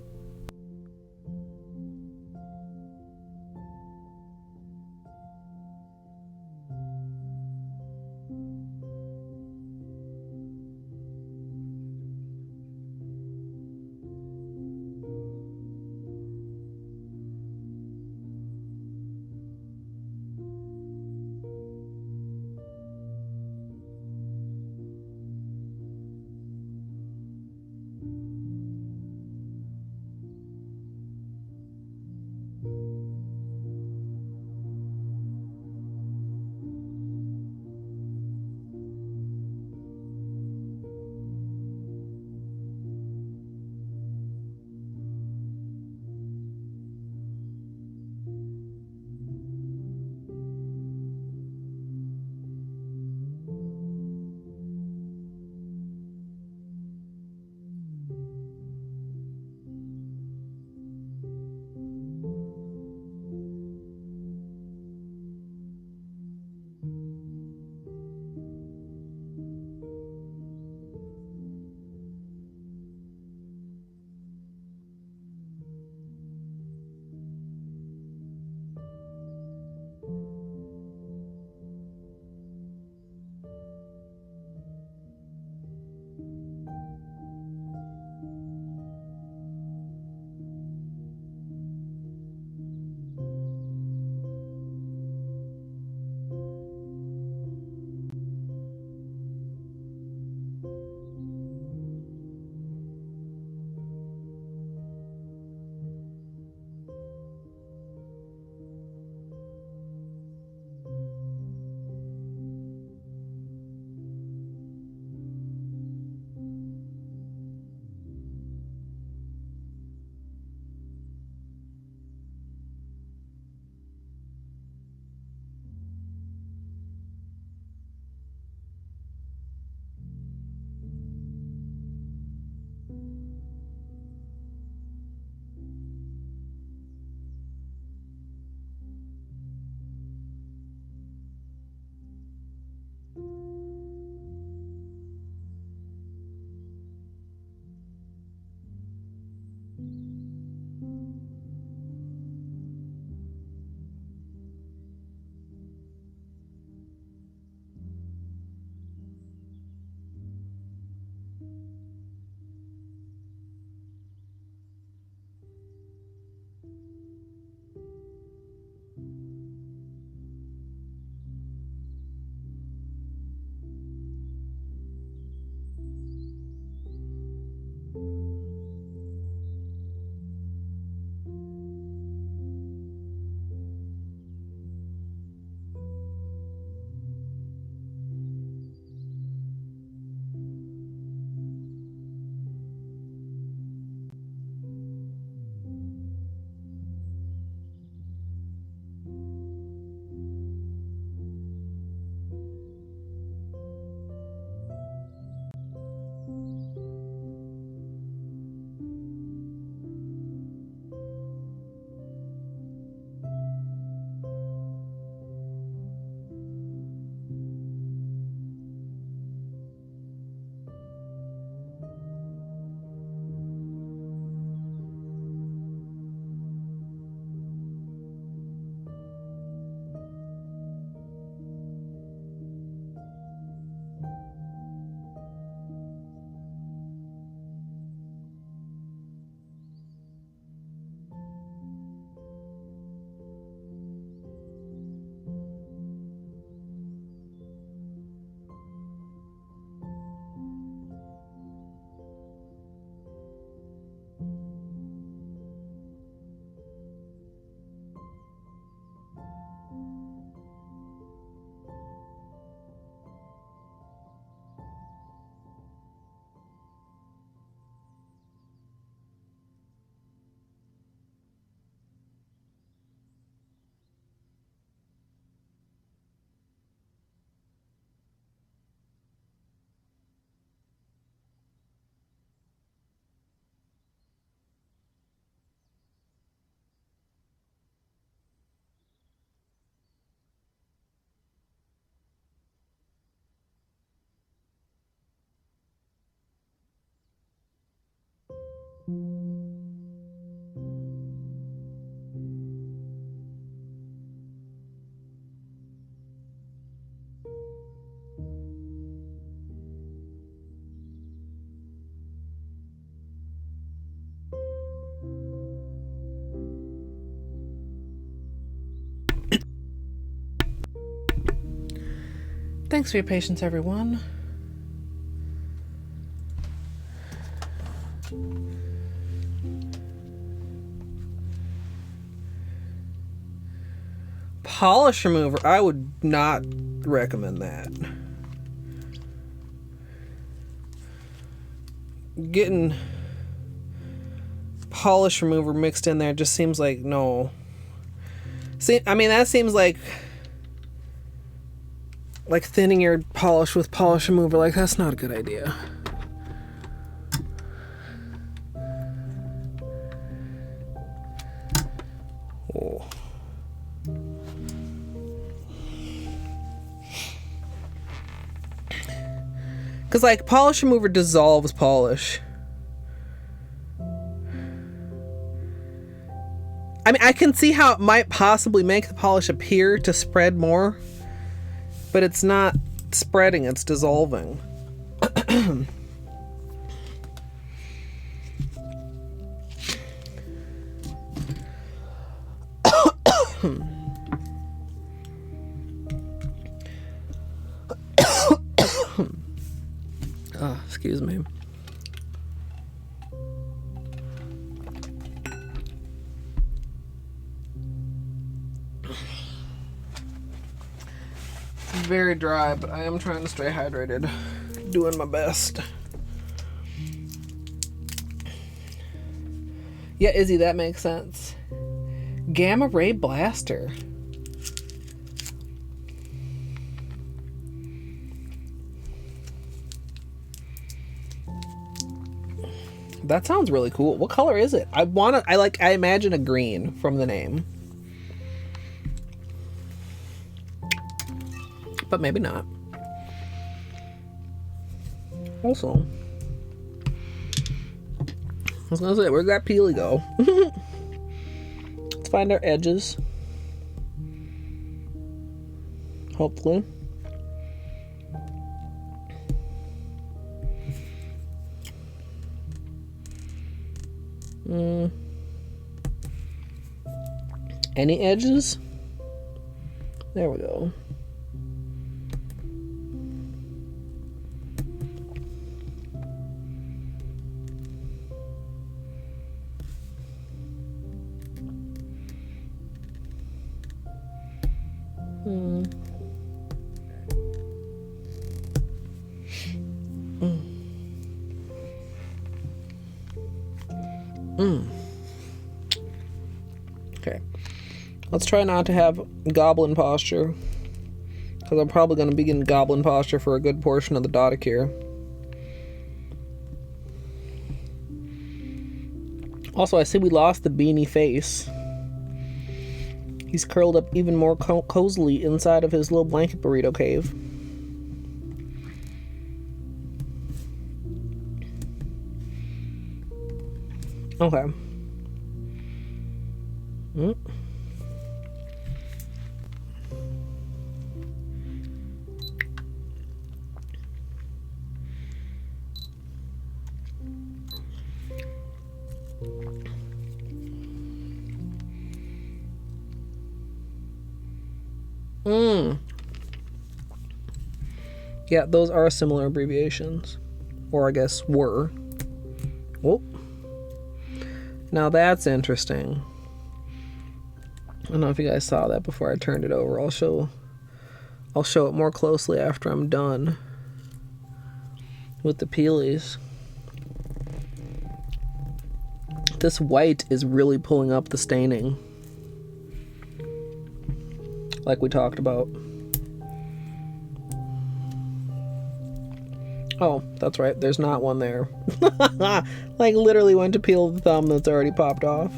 Thanks for your patience, everyone. Polish remover. I would not recommend that. Getting polish remover mixed in there just seems like no. See, I mean, that seems like thinning your polish with polish remover. Like, that's not a good idea. Oh. Because, like, polish remover dissolves polish. I mean, I can see how it might possibly make the polish appear to spread more, but it's not spreading, it's dissolving. Oh, excuse me. It's very dry, but I am trying to stay hydrated. Doing my best. Yeah, Izzy, that makes sense. Gamma ray blaster. That sounds really cool. What color is it? I imagine a green from the name. But maybe not. Also, I was gonna say, where'd that peely go? Let's find our edges. Hopefully. Any edges? There we go. Okay. Let's try not to have goblin posture, because I'm probably going to be in goblin posture for a good portion of the Dotticure. Also, I see we lost the beanie face. He's curled up even more cozily inside of his little blanket burrito cave. Okay. Yeah, those are similar abbreviations. Or I guess were. Oh. Now that's interesting. I don't know if you guys saw that before I turned it over. I'll show it more closely after I'm done with the peelies. This white is really pulling up the staining, like we talked about. Oh, that's right, there's not one there. Like, literally went to peel the thumb that's already popped off.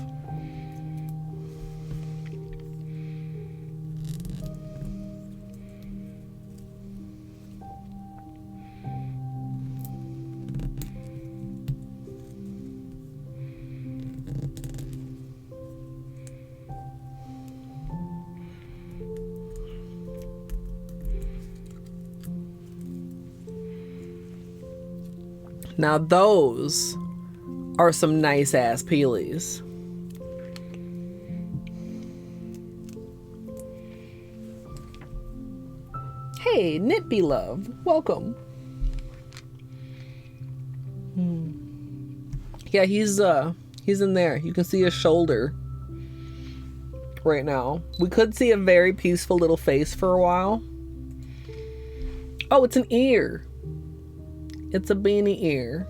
Now those are some nice ass peelies. Hey Hey, Knitby Love, welcome. Yeah, he's in there. You can see his shoulder right now. We could see a very peaceful little face for a while. Oh, it's an ear. It's a beanie ear.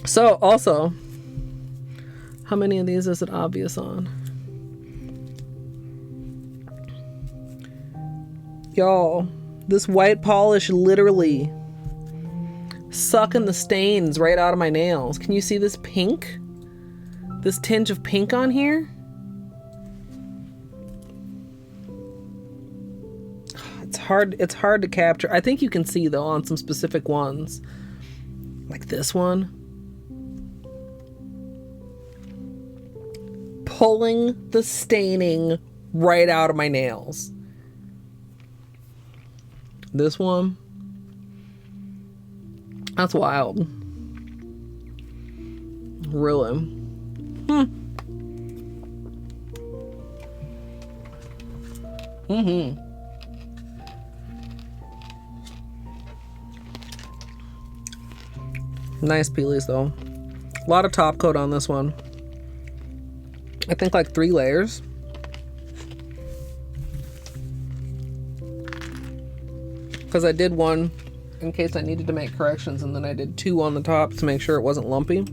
So, also, how many of these is it obvious on? Y'all, this white polish literally sucking the stains right out of my nails. Can you see this pink? This tinge of pink on here? It's hard to capture. I think you can see though on some specific ones. Like this one. Pulling the staining right out of my nails. This one. That's wild. Really. Nice peelies though. A lot of top coat on this one. I think like 3 layers. Because I did one in case I needed to make corrections, and then I did 2 on the top to make sure it wasn't lumpy.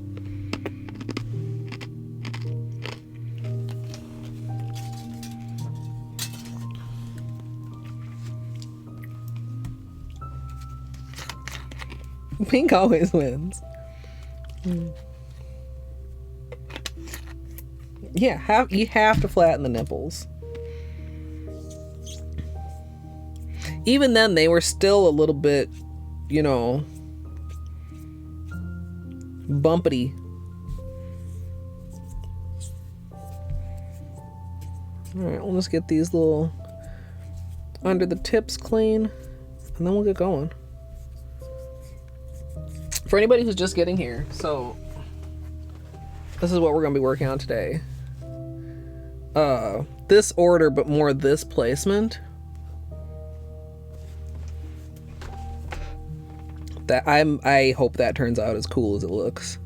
Pink always wins. Yeah, you have to flatten the nipples. Even then, they were still a little bit, you know, bumpity. Alright, we'll just get these little under the tips clean, and then we'll get going. For anybody who's just getting here, so this is what we're going to be working on today. This order, but more this placement. I hope that turns out as cool as it looks.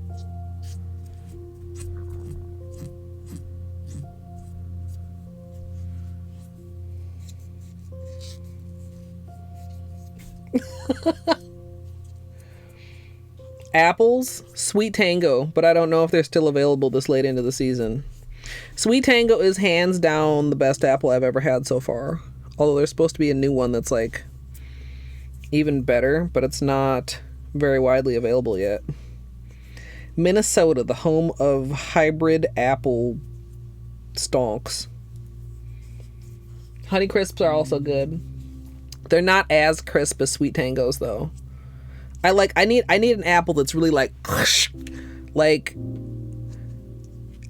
Apples, Sweet Tango, but I don't know if they're still available this late into the season. Sweet Tango is hands down the best apple I've ever had so far. Although there's supposed to be a new one that's like even better, but it's not very widely available yet. Minnesota, the home of hybrid apple stonks. Honey Crisps are also good. They're not as crisp as Sweet Tangos though. I need an apple that's really like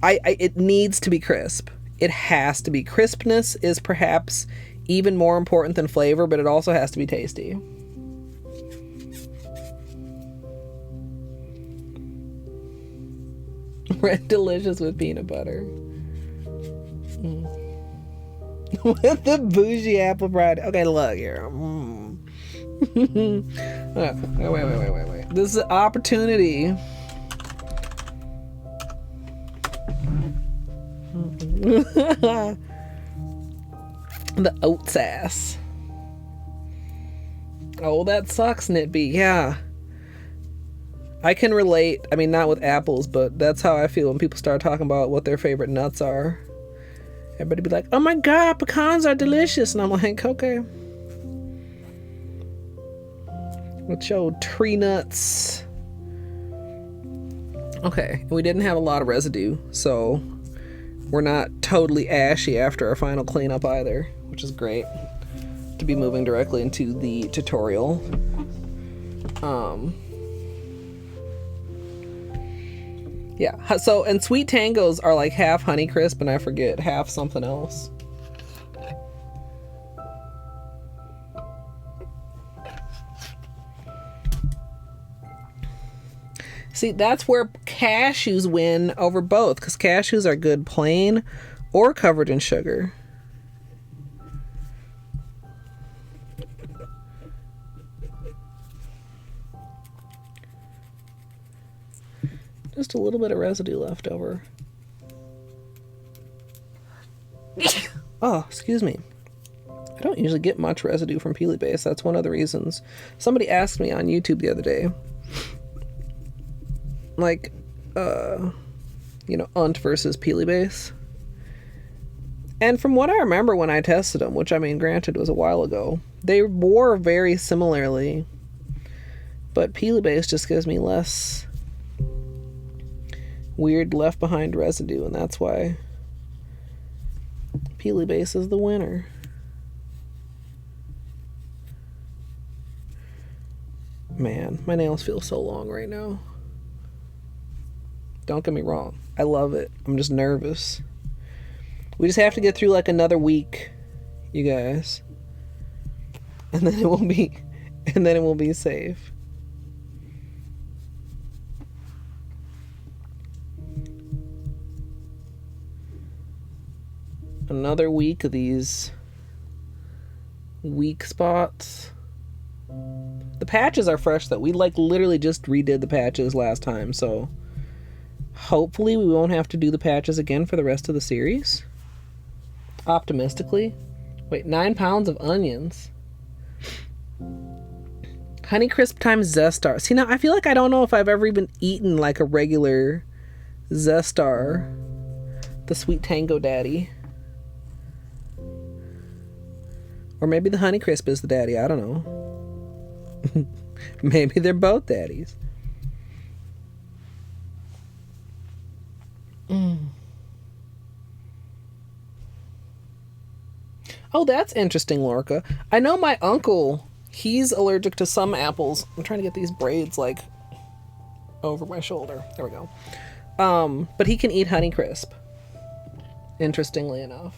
it needs to be crisp. It has to be. Crispness is perhaps even more important than flavor, but it also has to be tasty. Red delicious with peanut butter. With the bougie apple bread. Okay, look here. Wait. This is an opportunity. The oat sass. Oh, that sucks, Knitby. Yeah. I can relate. I mean, not with apples, but that's how I feel when people start talking about what their favorite nuts are. Everybody be like, oh my god, pecans are delicious. And I'm like, okay. With your tree nuts. Okay, we didn't have a lot of residue, so we're not totally ashy after our final cleanup either, which is great to be moving directly into the tutorial. Yeah, so, and Sweet Tangos are like half Honey Crisp, and I forget, half something else. See, that's where cashews win over both, because cashews are good plain or covered in sugar. Just a little bit of residue left over. Oh, excuse me. I don't usually get much residue from Peely Base. That's one of the reasons. Somebody asked me on YouTube the other day, like, you know, Unt versus Peely Base. And from what I remember when I tested them, which I mean, granted, was a while ago, they wore very similarly. But Peely Base just gives me less weird left behind residue, and that's why Peely Base is the winner. Man, my nails feel so long right now. Don't get me wrong, I love it. I'm just nervous. We just have to get through like another week, you guys, and then it will be safe. Another week of these weak spots. The patches are fresh though. We like literally just redid the patches last time, so hopefully we won't have to do the patches again for the rest of the series. Optimistically. Wait, 9 pounds of onions. Honeycrisp times Zestar. See, now I feel like I don't know if I've ever even eaten like a regular Zestar. The Sweet Tango Daddy. Or maybe the Honeycrisp is the daddy. I don't know. Maybe they're both daddies. Oh, that's interesting, Lorca. I know my uncle, he's allergic to some apples. I'm trying to get these braids, like, over my shoulder. There we go. But he can eat Honeycrisp. Interestingly enough.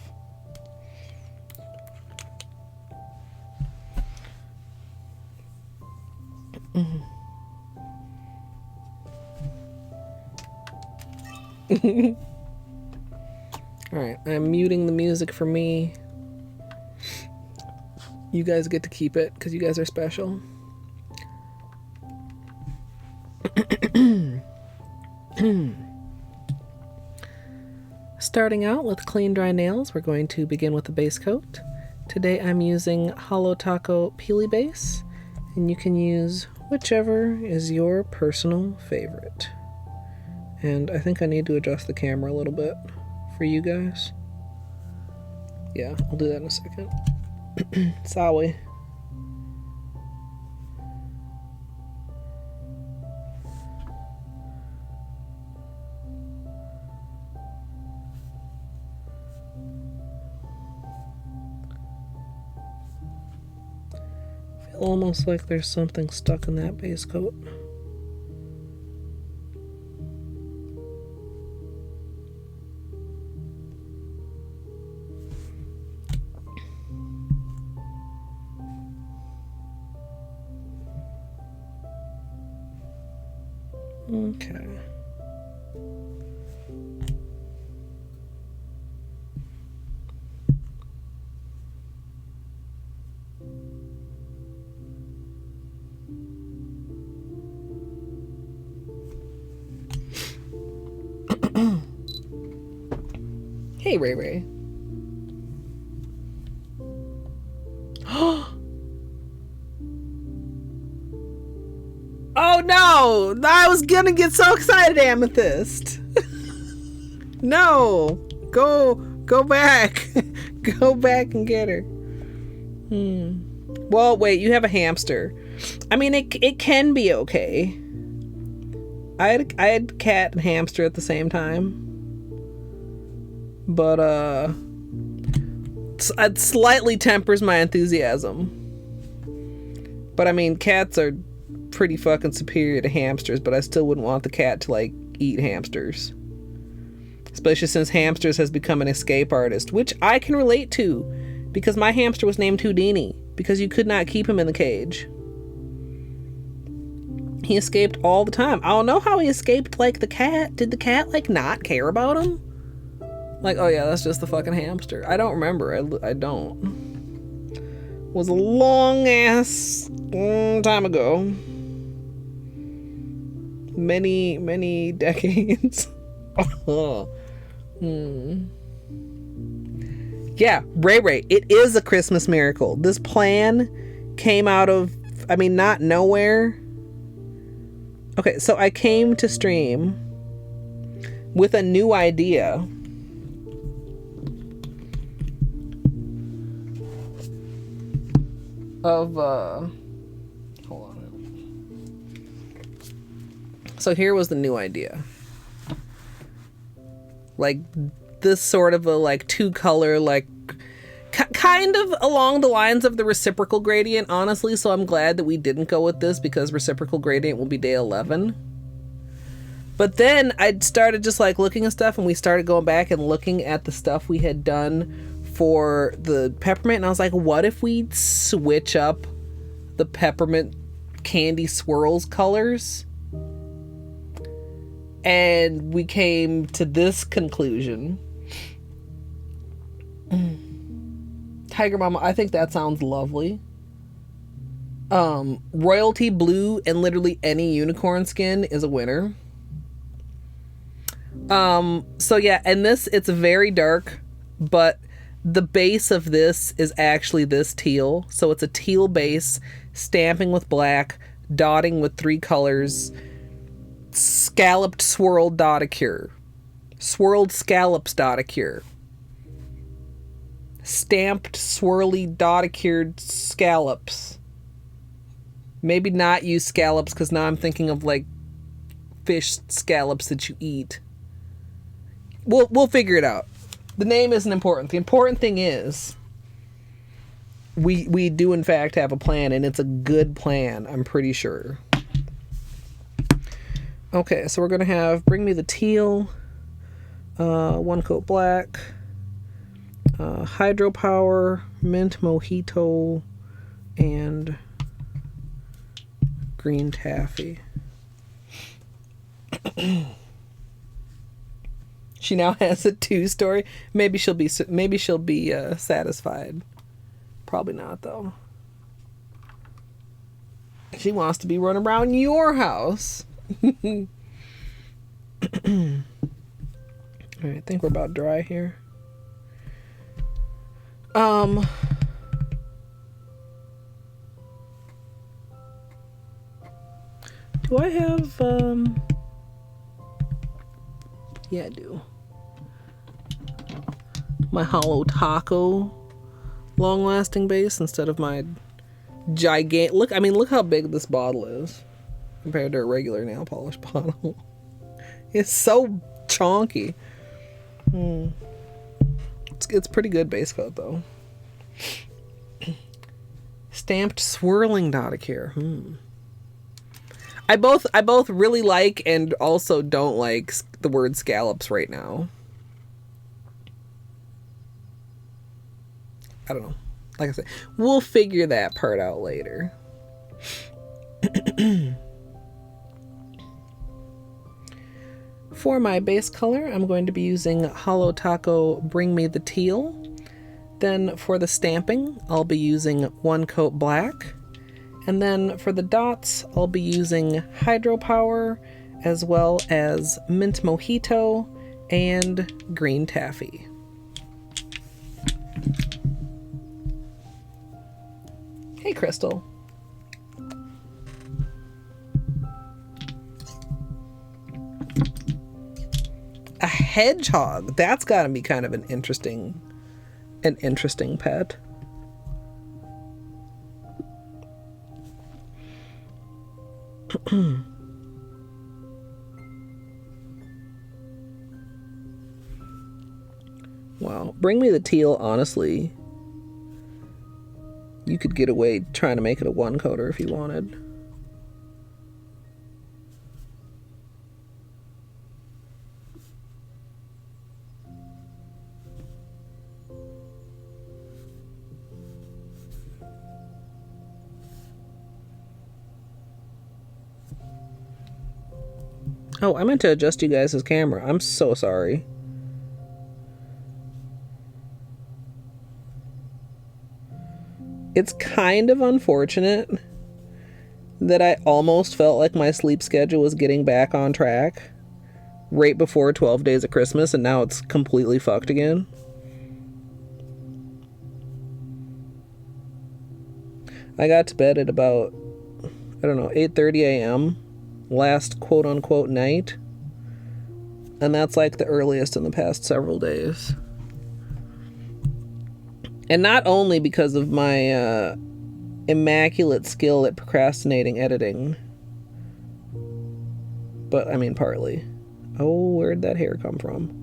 Alright, I'm muting the music for me. You guys get to keep it because you guys are special. Starting out with clean dry nails, we're going to begin with the base coat. Today I'm using Holo Taco Peely Base, and you can use whichever is your personal favorite. And I think I need to adjust the camera a little bit for you guys. Yeah, I'll do that in a second. Sorry. Feel almost like there's something stuck in that base coat. Okay. Hey, Ray Ray. Oh no! I was gonna get so excited, Amethyst. No, go back, go back and get her. Well, wait, you have a hamster. I mean, it can be okay. I had cat and hamster at the same time, but it slightly tempers my enthusiasm. But I mean, cats are pretty fucking superior to hamsters, but I still wouldn't want the cat to like eat hamsters, especially since hamsters has become an escape artist, which I can relate to because my hamster was named Houdini because you could not keep him in the cage. He escaped all the time. I don't know how he escaped like the cat. Did the cat like not care about him? Like, oh yeah, that's just the fucking hamster. I don't remember. I don't. It was a long ass time ago. Many decades. Yeah, Ray, it is a Christmas miracle. This plan came out of, I mean, not nowhere. Okay, so I came to stream with a new idea. Of, hold on. So here was the new idea. Like, this sort of a, like, two-color, like, kind of along the lines of the reciprocal gradient, honestly, so I'm glad that we didn't go with this, because reciprocal gradient will be day 11. But then I started just, like, looking at stuff, and we started going back and looking at the stuff we had done for the peppermint, and I was like, what if we switch up the peppermint candy swirls colors? And we came to this conclusion. Tiger Mama, I think that sounds lovely. Royalty blue and literally any unicorn skin is a winner. So yeah, and this, it's very dark, but the base of this is actually this teal. So it's a teal base, stamping with black, dotting with 3 colors, scalloped swirled Dotticure, swirled scallops Dotticure, stamped swirly Dotticured scallops. Maybe not use scallops, because now I'm thinking of like fish scallops that you eat. We'll figure it out. The name isn't important. The important thing is we do in fact have a plan, and it's a good plan, I'm pretty sure. Okay, so we're gonna have bring me the teal, 1 coat black, Hydropower, mint Mojito, and green Taffy. She now has a 2-story. Maybe she'll be satisfied. Probably not, though. She wants to be running around your house. All right, I think we're about dry here. Do I have yeah, I do. My Holo Taco long-lasting base instead of my gigantic. Look how big this bottle is compared to a regular nail polish bottle. It's so chonky. It's pretty good base coat though. Stamped swirling Dotticure. I both really like and also don't like the word scallops right now. I don't know. Like I said, we'll figure that part out later. For my base color, I'm going to be using Holo Taco Bring Me the Teal. Then for the stamping, I'll be using 1 coat black. And then for the dots, I'll be using Hydropower, as well as mint Mojito and green Taffy. Hey, Crystal. A hedgehog. That's got to be kind of an interesting pet. Wow. Bring Me the Teal, honestly. You could get away trying to make it a 1-coater if you wanted. Oh, I meant to adjust you guys' camera. I'm so sorry. It's kind of unfortunate that I almost felt like my sleep schedule was getting back on track right before 12 Days of Christmas, and now it's completely fucked again. I got to bed at about, I don't know, 8:30 a.m. last quote-unquote night, and that's like the earliest in the past several days. And not only because of my immaculate skill at procrastinating editing, but I mean partly. Oh, where'd that hair come from?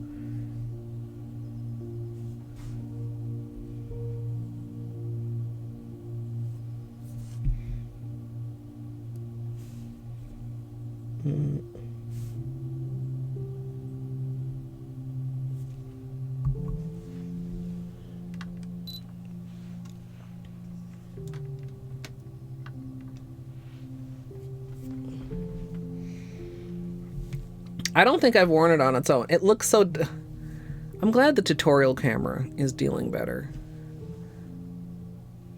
I don't think I've worn it on its own. It looks so... I'm glad the tutorial camera is dealing better.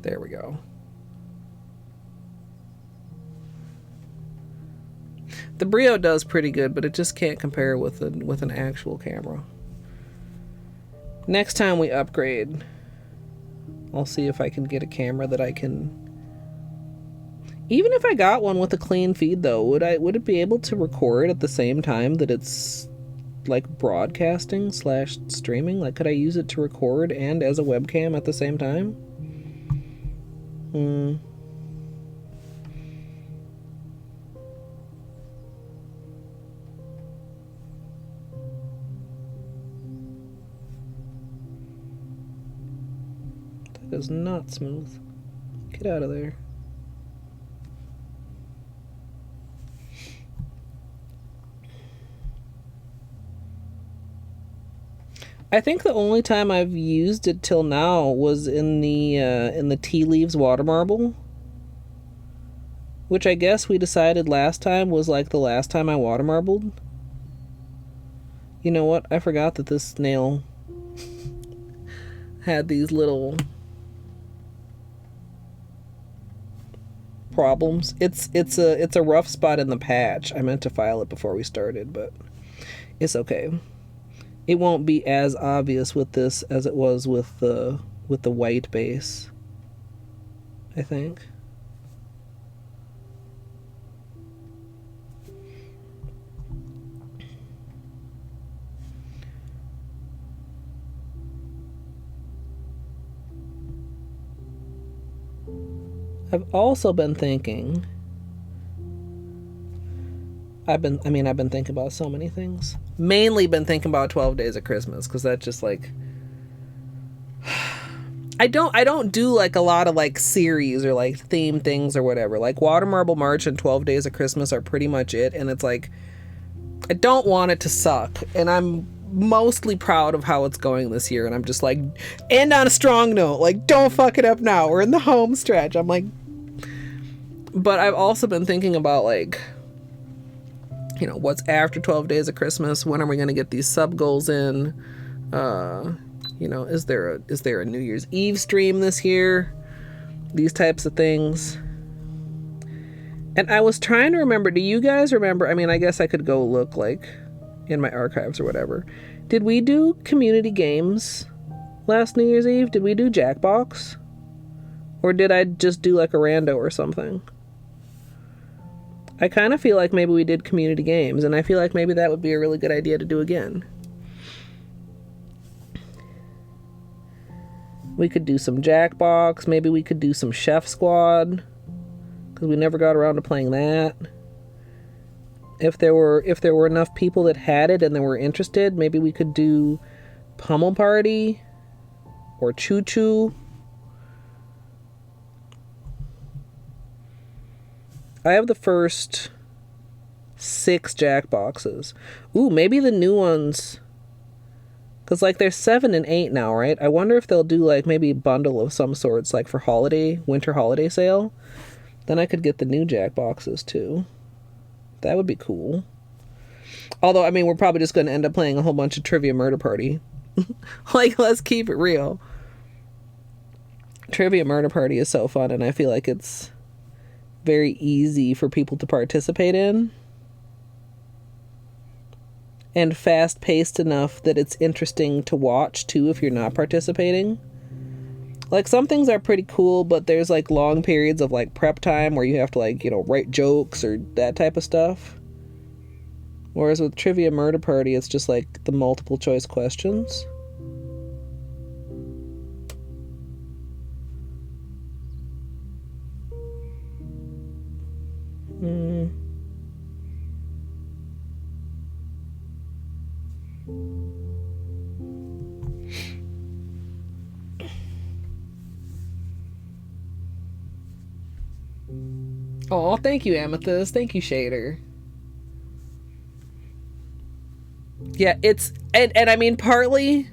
There we go. The Brio does pretty good, but it just can't compare with an actual camera. Next time we upgrade, I'll see if I can get a camera that I can... Even if I got one with a clean feed, though, would it be able to record at the same time that it's like broadcasting / streaming? Like, could I use it to record and as a webcam at the same time? That is not smooth. Get out of there. I think the only time I've used it till now was in the tea leaves water marble, which I guess we decided last time was like the last time I water marbled. You know what? I forgot that this nail had these little problems. It's a rough spot in the patch. I meant to file it before we started, but it's okay. It won't be as obvious with this as it was with the white base, I think. I've also been thinking... I've been thinking about so many things. Mainly been thinking about 12 Days of Christmas, because that's just like... I don't do like a lot of like series or like theme things or whatever. Like Water Marble March and 12 Days of Christmas are pretty much it, and it's like... I don't want it to suck, and I'm mostly proud of how it's going this year, and I'm just like, end on a strong note. Like, don't fuck it up now. We're in the home stretch. I'm like... But I've also been thinking about like... You know, what's after 12 Days of Christmas? When are we going to get these sub goals in? You know, is there a New Year's Eve stream this year? These types of things. And I was trying to remember, do you guys remember? I mean, I guess I could go look like in my archives or whatever. Did we do community games last New Year's Eve? Did we do Jackbox? Or did I just do like a rando or something? I kind of feel like maybe we did community games, and I feel like maybe that would be a really good idea to do again. We could do some Jackbox. Maybe we could do some Chef Squad, because we never got around to playing that. If there were enough people that had it and they were interested, maybe we could do Pummel Party or Choo Choo. I have the first 6 Jackboxes. Ooh, maybe the new ones... Because, like, there's 7 and 8 now, right? I wonder if they'll do, like, maybe a bundle of some sorts, like, for winter holiday sale. Then I could get the new Jackboxes, too. That would be cool. Although, I mean, we're probably just going to end up playing a whole bunch of Trivia Murder Party. Like, let's keep it real. Trivia Murder Party is so fun, and I feel like it's very easy for people to participate in. And fast-paced enough that it's interesting to watch, too, if you're not participating. Like, some things are pretty cool, but there's, like, long periods of, like, prep time where you have to, like, you know, write jokes or that type of stuff. Whereas with Trivia Murder Party, it's just, like, the multiple choice questions. Oh, thank you, Amethyst. Thank you, Shader. Yeah, it's... And I mean, partly,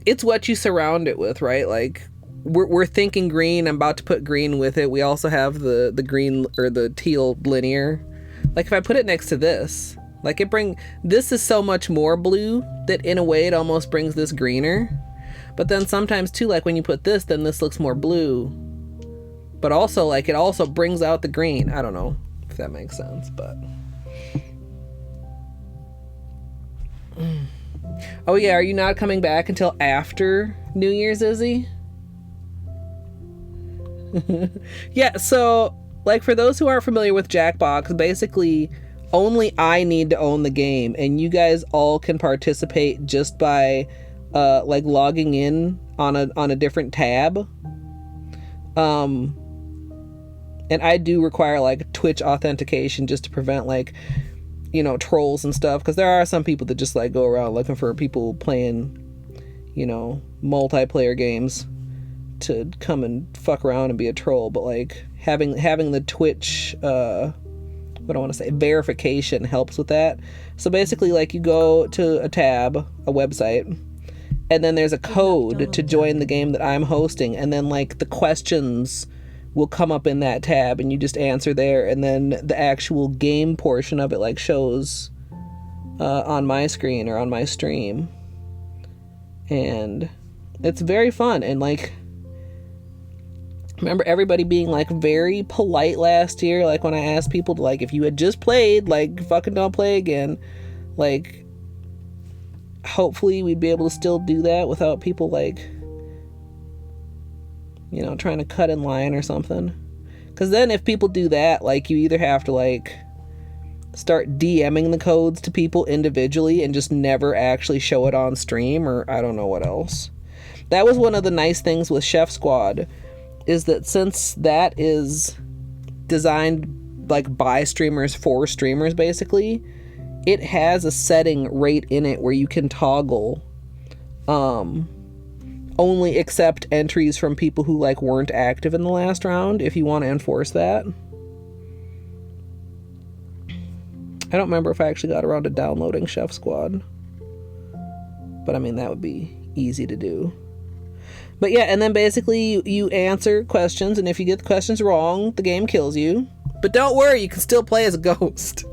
it's what you surround it with, right? Like, we're thinking green. I'm about to put green with it. We also have the green, or the teal linear. Like, if I put it next to this, like, this is so much more blue that, in a way, it almost brings this greener. But then sometimes, too, like, when you put this, then this looks more blue. But also, like, it also brings out the green. I don't know if that makes sense, but... Oh, yeah, are you not coming back until after New Year's, Izzy? Yeah, so, like, for those who aren't familiar with Jackbox, basically, only I need to own the game, and you guys all can participate just by, like, logging in on a different tab. And I do require, like, Twitch authentication just to prevent, like, you know, trolls and stuff. Because there are some people that just, like, go around looking for people playing, you know, multiplayer games to come and fuck around and be a troll. But, like, having the Twitch, what I want to say, verification helps with that. So basically, like, you go to a tab, a website, and then there's a code to join the game that I'm hosting. And then, like, the questions will come up in that tab and you just answer there, and then the actual game portion of it, like, shows on my screen or on my stream. And it's very fun. And, like, remember everybody being, like, very polite last year, like, when I asked people to, like, if you had just played, like, fucking don't play again. Like, hopefully we'd be able to still do that without people, like, you know, trying to cut in line or something. Because then if people do that, like, you either have to, like, start DMing the codes to people individually and just never actually show it on stream, or I don't know what else. That was one of the nice things with Chef Squad, is that since that is designed, like, by streamers for streamers, basically, it has a setting right in it where you can toggle only accept entries from people who, like, weren't active in the last round, if you want to enforce that. I don't remember if I actually got around to downloading Chef Squad, but I mean, that would be easy to do. But yeah, and then basically you answer questions, and if you get the questions wrong, the game kills you. But don't worry, you can still play as a ghost.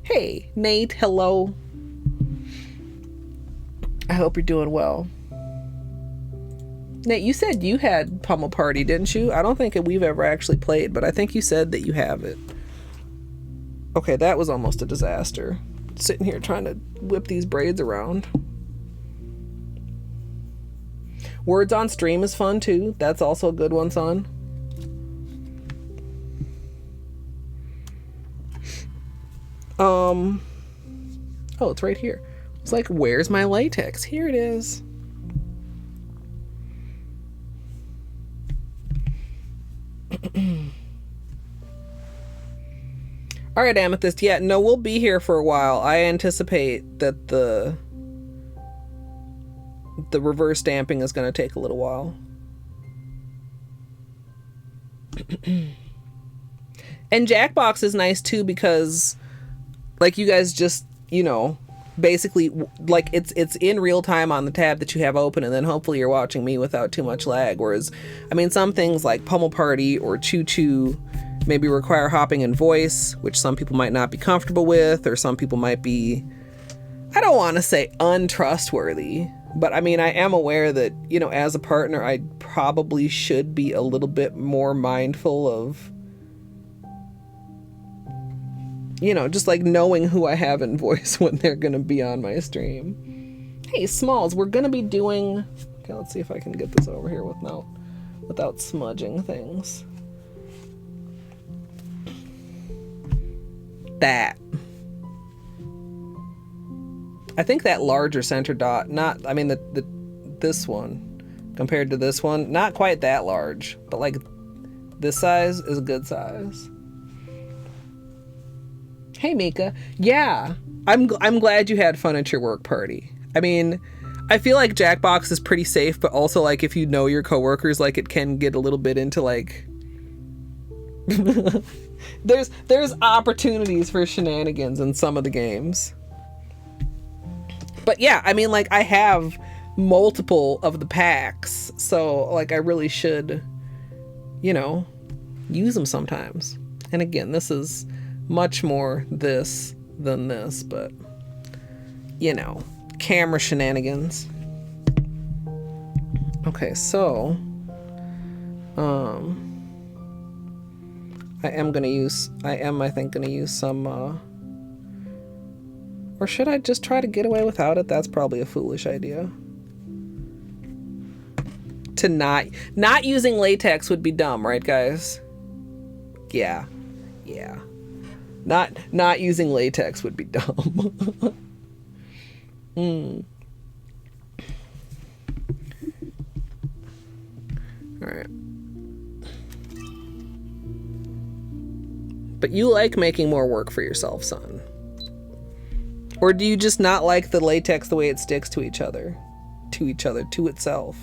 Hey, Nate, hello. I hope you're doing well. Nate, you said you had Pummel Party, didn't you? I don't think we've ever actually played, but I think you said that you have it. Okay, that was almost a disaster. Sitting here trying to whip these braids around. Words on Stream is fun, too. That's also a good one, son. Oh, it's right here. It's like, where's my latex? Here it is. All right, Amethyst. Yeah, no, we'll be here for a while. I anticipate that the reverse stamping is going to take a little while. And Jackbox is nice too, because, like, you guys just, you know, basically, like, it's in real time on the tab that you have open, and then hopefully you're watching me without too much lag. Whereas, I mean, some things like Pummel Party or Choo Choo, maybe require hopping in voice, which some people might not be comfortable with, or some people might be, I don't want to say untrustworthy, but I mean, I am aware that, you know, as a partner, I probably should be a little bit more mindful of, you know, just like knowing who I have in voice when they're going to be on my stream. Hey, Smalls, we're going to be doing, okay, let's see if I can get this over here without smudging things. That. I think that larger center dot, not, I mean, this one compared to this one, not quite that large, but like this size is a good size. Hey, Mika. Yeah, I'm glad you had fun at your work party. I mean, I feel like Jackbox is pretty safe, but also like if you know your coworkers, like it can get a little bit into like there's opportunities for shenanigans in some of the games. But yeah, I mean, like I have multiple of the packs, so like I really should, you know, use them sometimes. And again, this is much more this than this, but you know, camera shenanigans. Okay, so I think gonna use some or should I just try to get away without it? That's probably a foolish idea. To not using latex would be dumb, right, guys? Yeah. Not using latex would be dumb. All right. But you like making more work for yourself, son. Or do you just not like the latex the way it sticks to itself?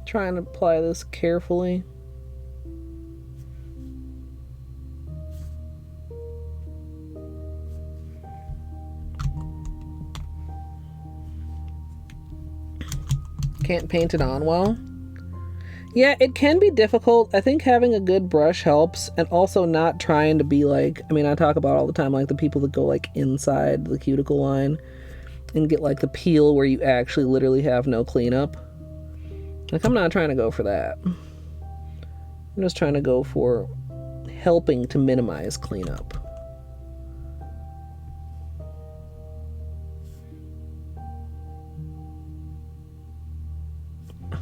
Trying to apply this carefully. Can't paint it on well. Yeah, it can be difficult. I think having a good brush helps, and also not trying to be like, I mean, I talk about all the time, like the people that go like inside the cuticle line and get like the peel where you actually literally have no cleanup. Like, I'm not trying to go for that. I'm just trying to go for helping to minimize cleanup.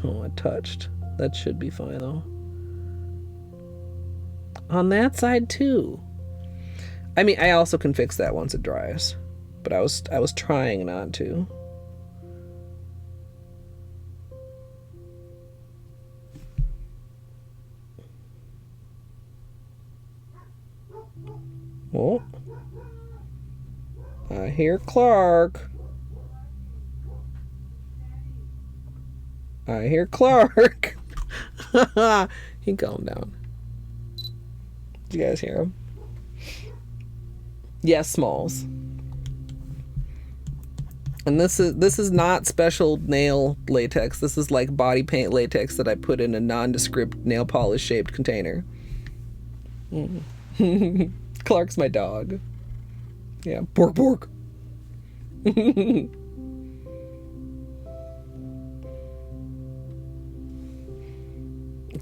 Oh, I touched. That should be fine, though. On that side, too. I mean, I also can fix that once it dries. But I was trying not to. Oh, I hear Clark. I hear Clark. He calmed down. Did you guys hear him? Yes, Smalls. And this is not special nail latex. This is like body paint latex that I put in a nondescript nail polish shaped container. Clark's my dog. Yeah, bork bork.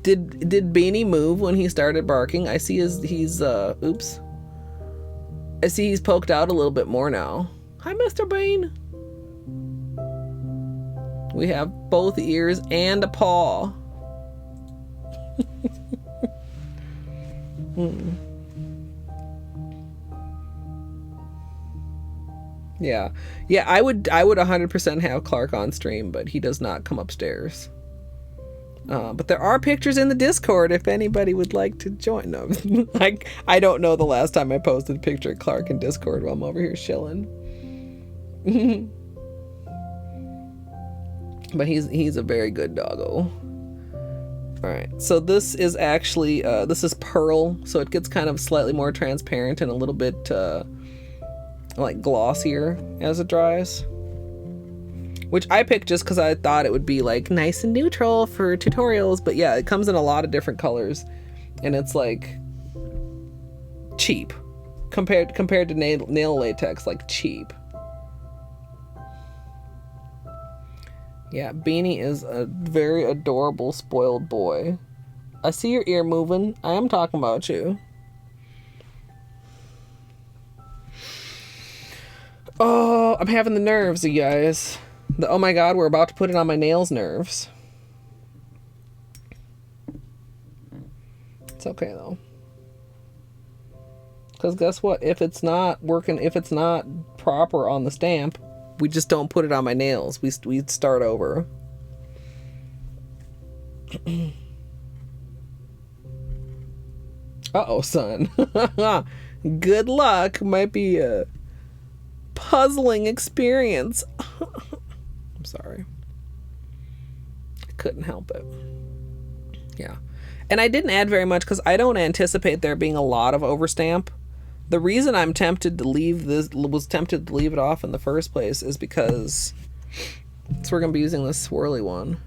Did Beanie move when he started barking? I see he's oops. I see he's poked out a little bit more now. Hi, Mr. Bean. We have both ears and a paw. Yeah, I would 100% have Clark on stream, but he does not come upstairs. But there are pictures in the Discord if anybody would like to join. No, I don't know the last time I posted a picture of Clark in Discord while I'm over here shilling. But he's a very good doggo. Alright, so this is actually, this is Pearl, so it gets kind of slightly more transparent and a little bit, like, glossier as it dries. Which I picked just because I thought it would be, like, nice and neutral for tutorials, but yeah, it comes in a lot of different colors, and it's, like, cheap. Compared to nail latex, like, cheap. Yeah, Beanie is a very adorable, spoiled boy. I see your ear moving. I am talking about you. Oh, I'm having the nerves, you guys. Oh my god, we're about to put it on my nails nerves. It's okay, though. Because guess what? If it's not working, if it's not proper on the stamp, we just don't put it on my nails. We start over. Uh-oh, son. Good luck. Might be a puzzling experience. I'm sorry. I couldn't help it. Yeah. And I didn't add very much because I don't anticipate there being a lot of overstamp. The reason I'm tempted to leave this, was tempted to leave it off in the first place, is because we're going to be using this swirly one.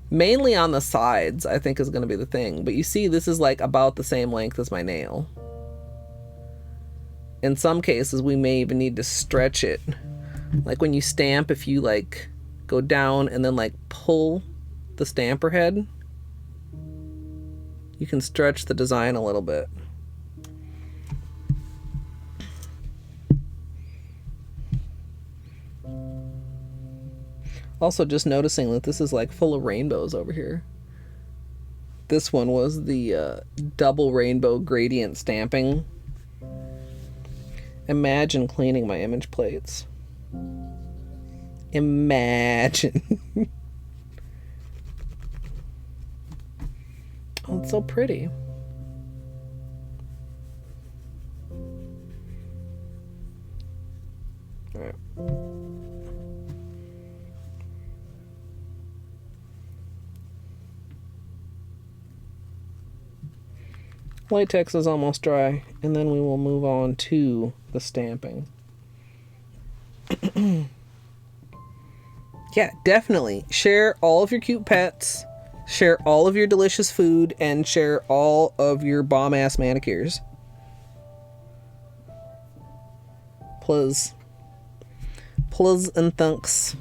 Mainly on the sides, I think, is going to be the thing. But you see, this is like about the same length as my nail. In some cases, we may even need to stretch it. Like when you stamp, if you like go down and then like pull the stamper head, you can stretch the design a little bit. Also, just noticing that this is like full of rainbows over here. This one was the double rainbow gradient stamping. Imagine cleaning my image plates. Imagine. Oh, it's so pretty. All right. Latex is almost dry, and then we will move on to the stamping. Yeah, definitely. Share all of your cute pets, share all of your delicious food, and share all of your bomb-ass manicures. Please. Please and thanks.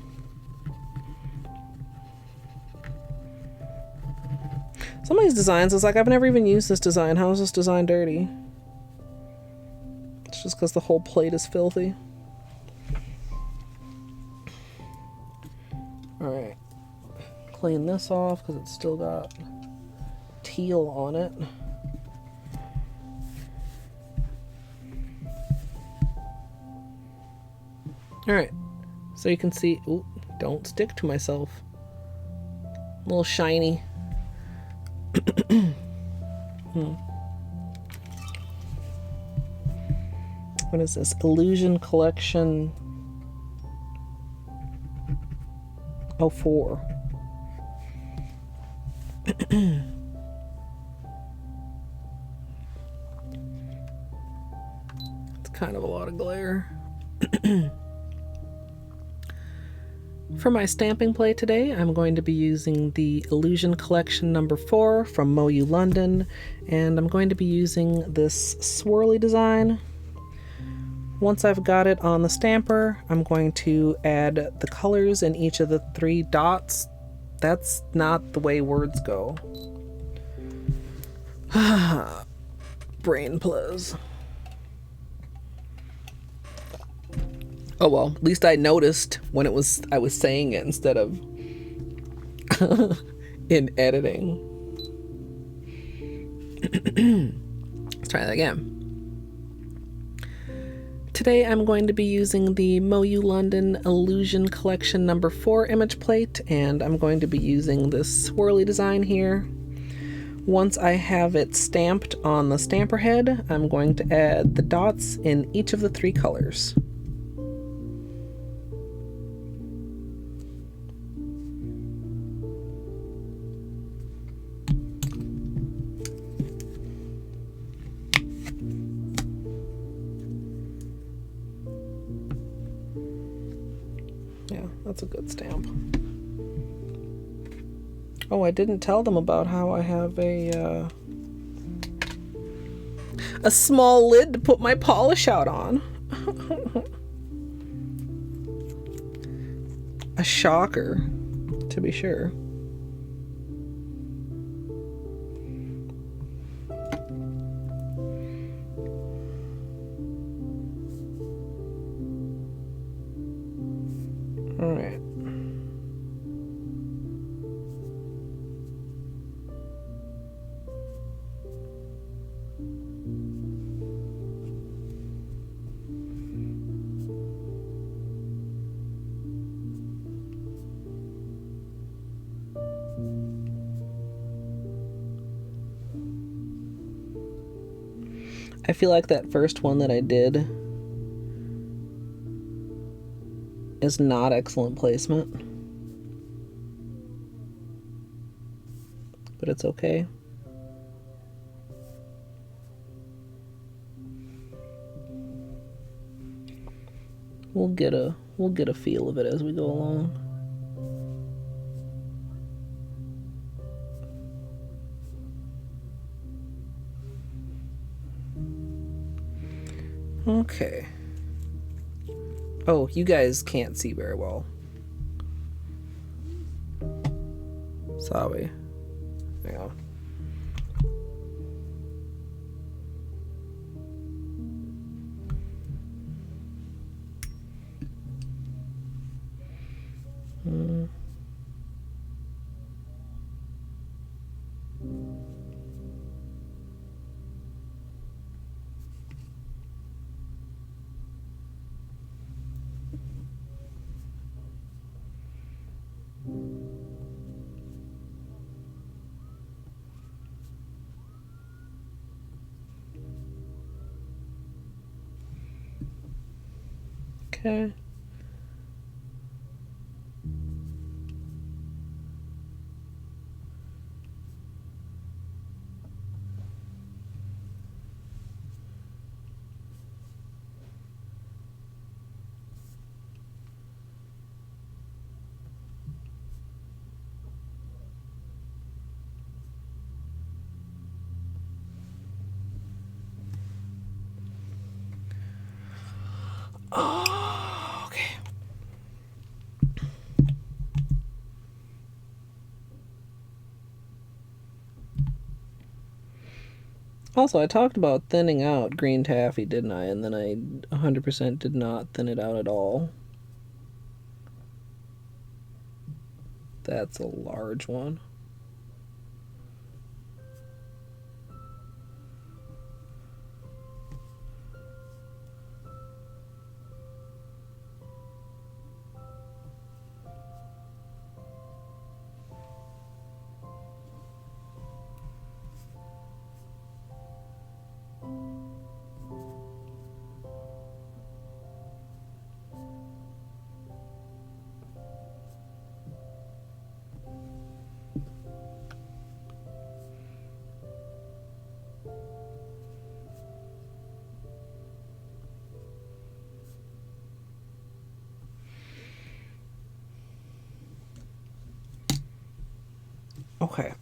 Some of these designs, it's like, I've never even used this design. How is this design dirty? It's just because the whole plate is filthy. Alright. Clean this off because it's still got teal on it. Alright. So you can see... Ooh, don't stick to myself. A little shiny. What is this? Illusion Collection 04. It's kind of a lot of glare. For my stamping plate today, I'm going to be using the Illusion Collection number 4 from MoYou London, and I'm going to be using this swirly design. Once I've got it on the stamper, I'm going to add the colors in each of the 3 dots. That's not the way words go. Brain please. Oh well, at least I noticed when I was saying it instead of in editing. Let's try that again. Today I'm going to be using the MoYou London Illusion Collection number 4 image plate, and I'm going to be using this swirly design here. Once I have it stamped on the stamper head, I'm going to add the dots in each of the 3 colors. Yeah, that's a good stamp. Oh, I didn't tell them about how I have a small lid to put my polish out on. A shocker, to be sure. All right. I feel like that first one that I did is not excellent placement, but it's okay. We'll get a feel of it as we go along. Okay. Oh, you guys can't see very well. Sorry. Yeah. Okay. Oh, okay. Also, I talked about thinning out green taffy, didn't I? And then I 100% did not thin it out at all. That's a large one. Okay.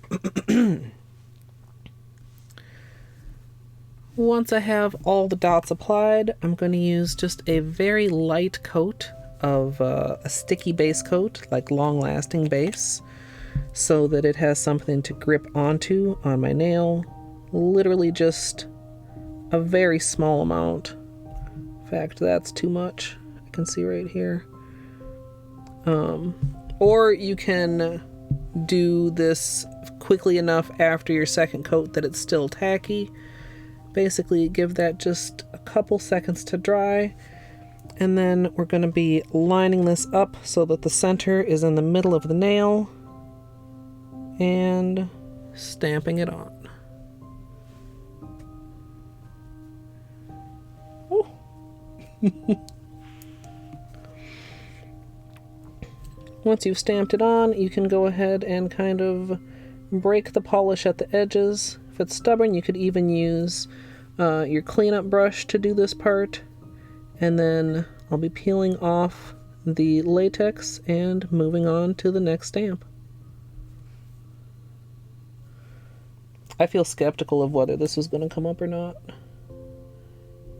Once I have all the dots applied, I'm going to use just a very light coat of a sticky base coat, like long-lasting base, so that it has something to grip onto on my nail. Literally just a very small amount. In fact, that's too much. I can see right here. Or you can do this quickly enough after your second coat that it's still tacky, basically give that just a couple seconds to dry, and then we're going to be lining this up so that the center is in the middle of the nail and stamping it on. Once you've stamped it on, you can go ahead and kind of break the polish at the edges. If it's stubborn, you could even use your cleanup brush to do this part. And then I'll be peeling off the latex and moving on to the next stamp. I feel skeptical of whether this is going to come up or not.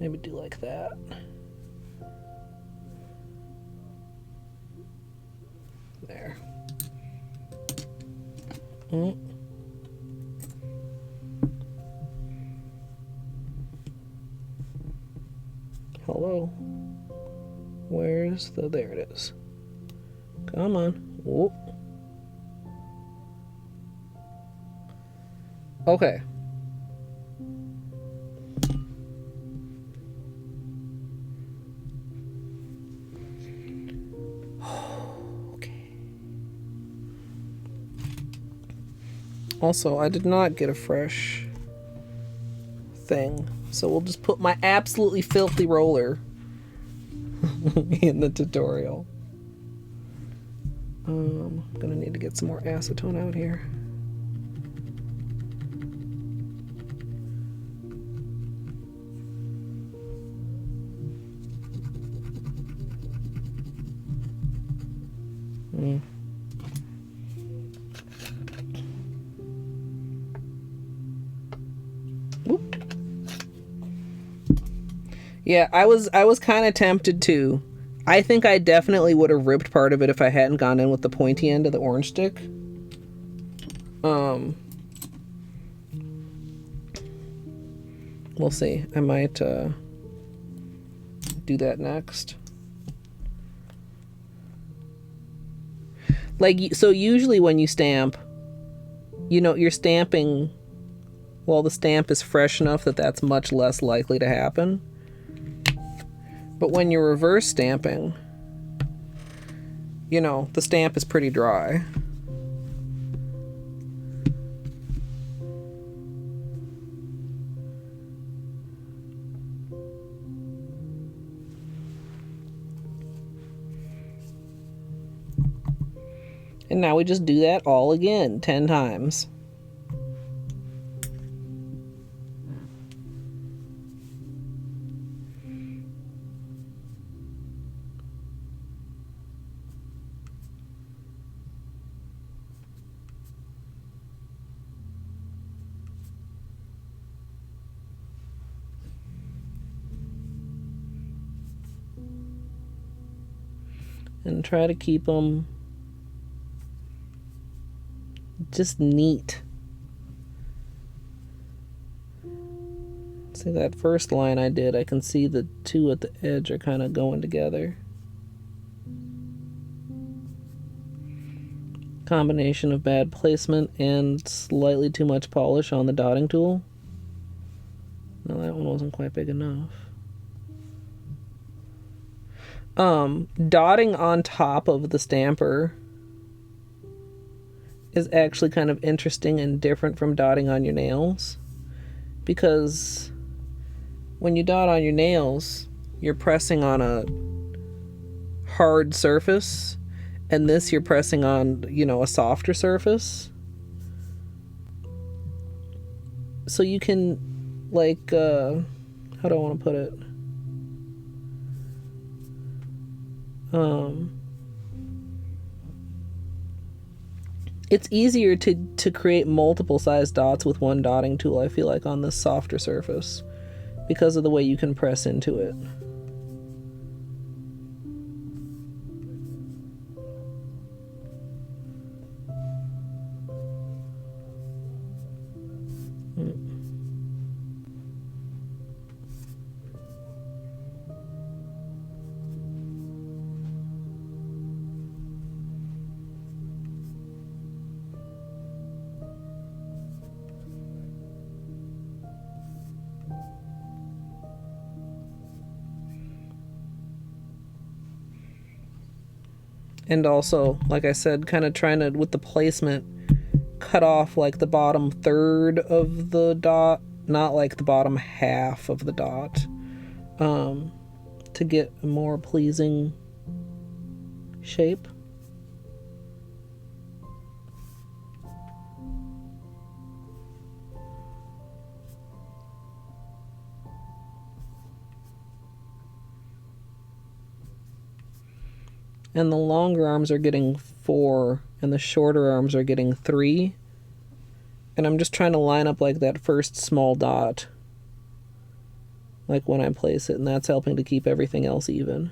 Maybe do like that. There. Hello. Where's the... There it is. Come on. Whoop. Okay. Also, I did not get a fresh thing, so we'll just put my absolutely filthy roller in the tutorial. I'm gonna need to get some more acetone out here. Yeah, I was kind of tempted to. I think I definitely would have ripped part of it if I hadn't gone in with the pointy end of the orange stick. We'll see. I might do that next. Like, so usually when you stamp, you know, you're stamping while the stamp is fresh enough that that's much less likely to happen. But when you're reverse stamping, you know, the stamp is pretty dry. And now we just do that all again, 10 times. And try to keep them just neat. See that first line I did, I can see the two at the edge are kind of going together. Combination of bad placement and slightly too much polish on the dotting tool. No, that one wasn't quite big enough. Dotting on top of the stamper is actually kind of interesting and different from dotting on your nails, because when you dot on your nails, you're pressing on a hard surface, and this you're pressing on, you know, a softer surface. So you can, like, how do I want to put it? It's easier to create multiple size dots with one dotting tool, I feel like, on this softer surface, because of the way you can press into it. And also, like I said, kind of trying to, with the placement, cut off like the bottom third of the dot, not like the bottom half of the dot, to get a more pleasing shape. And the longer arms are getting 4 and the shorter arms are getting 3. And I'm just trying to line up like that first small dot, like when I place it, and that's helping to keep everything else even.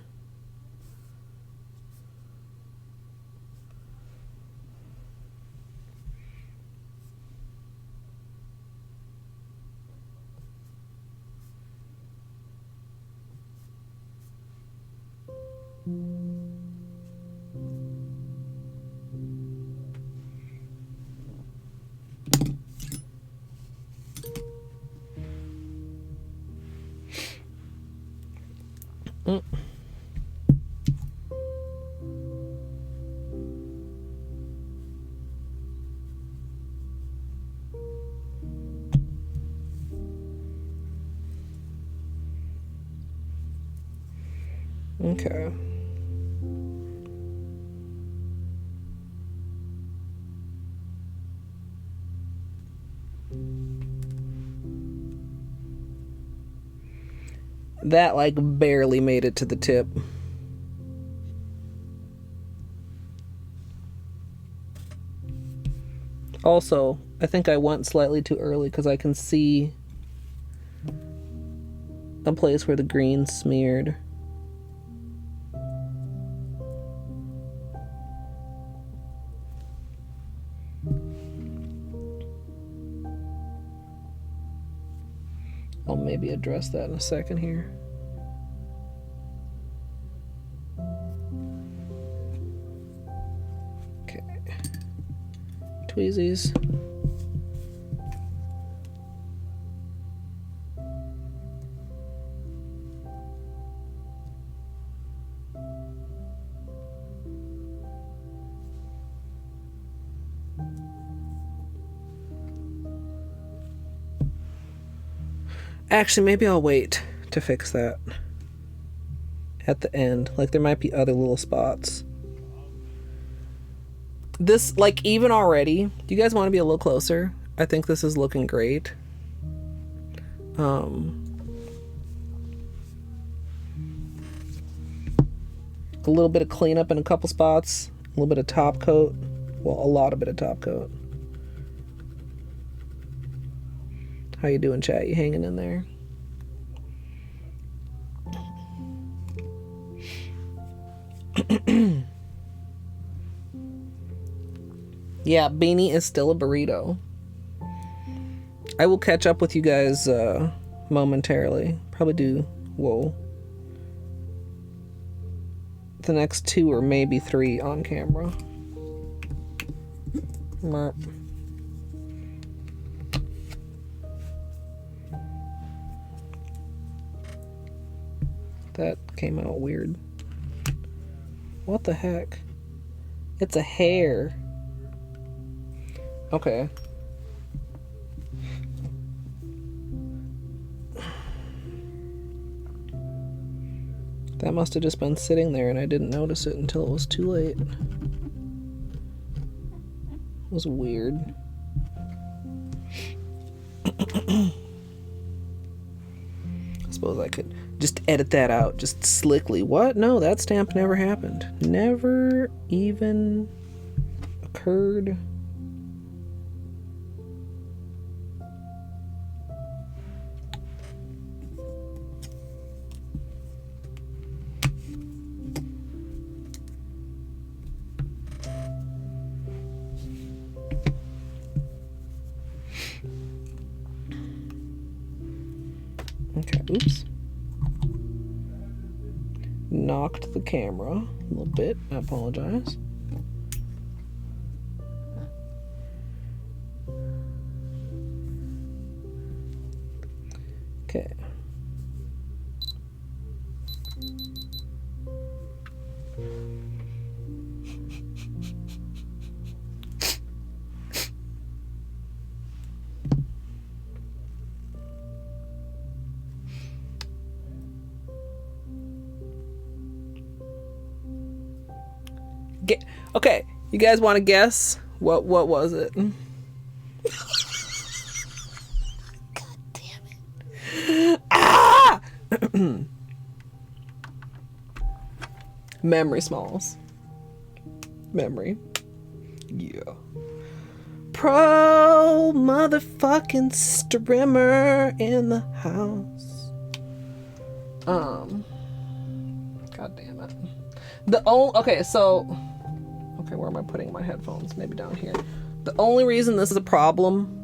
Okay. That like barely made it to the tip. Also, I think I went slightly too early because I can see a place where the green smeared. I'll maybe address that in a second here. Okay. Tweezies. Actually, maybe I'll wait to fix that at the end. Like, there might be other little spots. This, like, even already, do you guys want to be a little closer? I think this is looking great. A little bit of cleanup in a couple spots. A little bit of top coat. Well, a lot of bit of top coat. How you doing, chat? You hanging in there? Yeah, Beanie is still a burrito. I will catch up with you guys momentarily. Probably do, whoa, the next 2 or maybe 3 on camera. Merp. That came out weird. What the heck? It's a hair. Okay. That must have just been sitting there and I didn't notice it until it was too late. It was weird. I suppose I could just edit that out just slickly. What? No, that stamp never happened. Never even occurred. Okay, oops. Knocked the camera a little bit. I apologize. Okay. Okay, you guys want to guess? What was it? God damn it. Ah! Memory Smalls. Memory. Yeah. Pro motherfucking streamer in the house. God damn it. Okay, where am I putting my headphones? Maybe down here. The only reason this is a problem,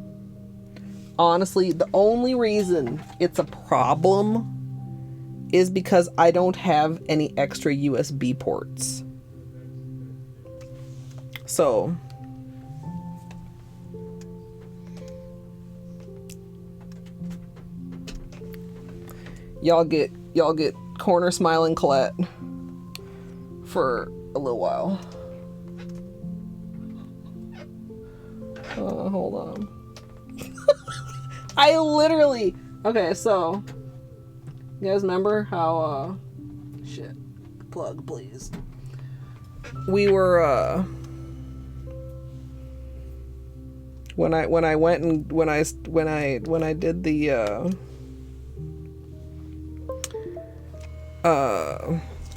honestly, the only reason it's a problem is because I don't have any extra USB ports. So y'all get corner smiling Colette for a little while. Hold on. I literally... Okay, so... You guys remember how, shit. Plug, please. We were, when I did the,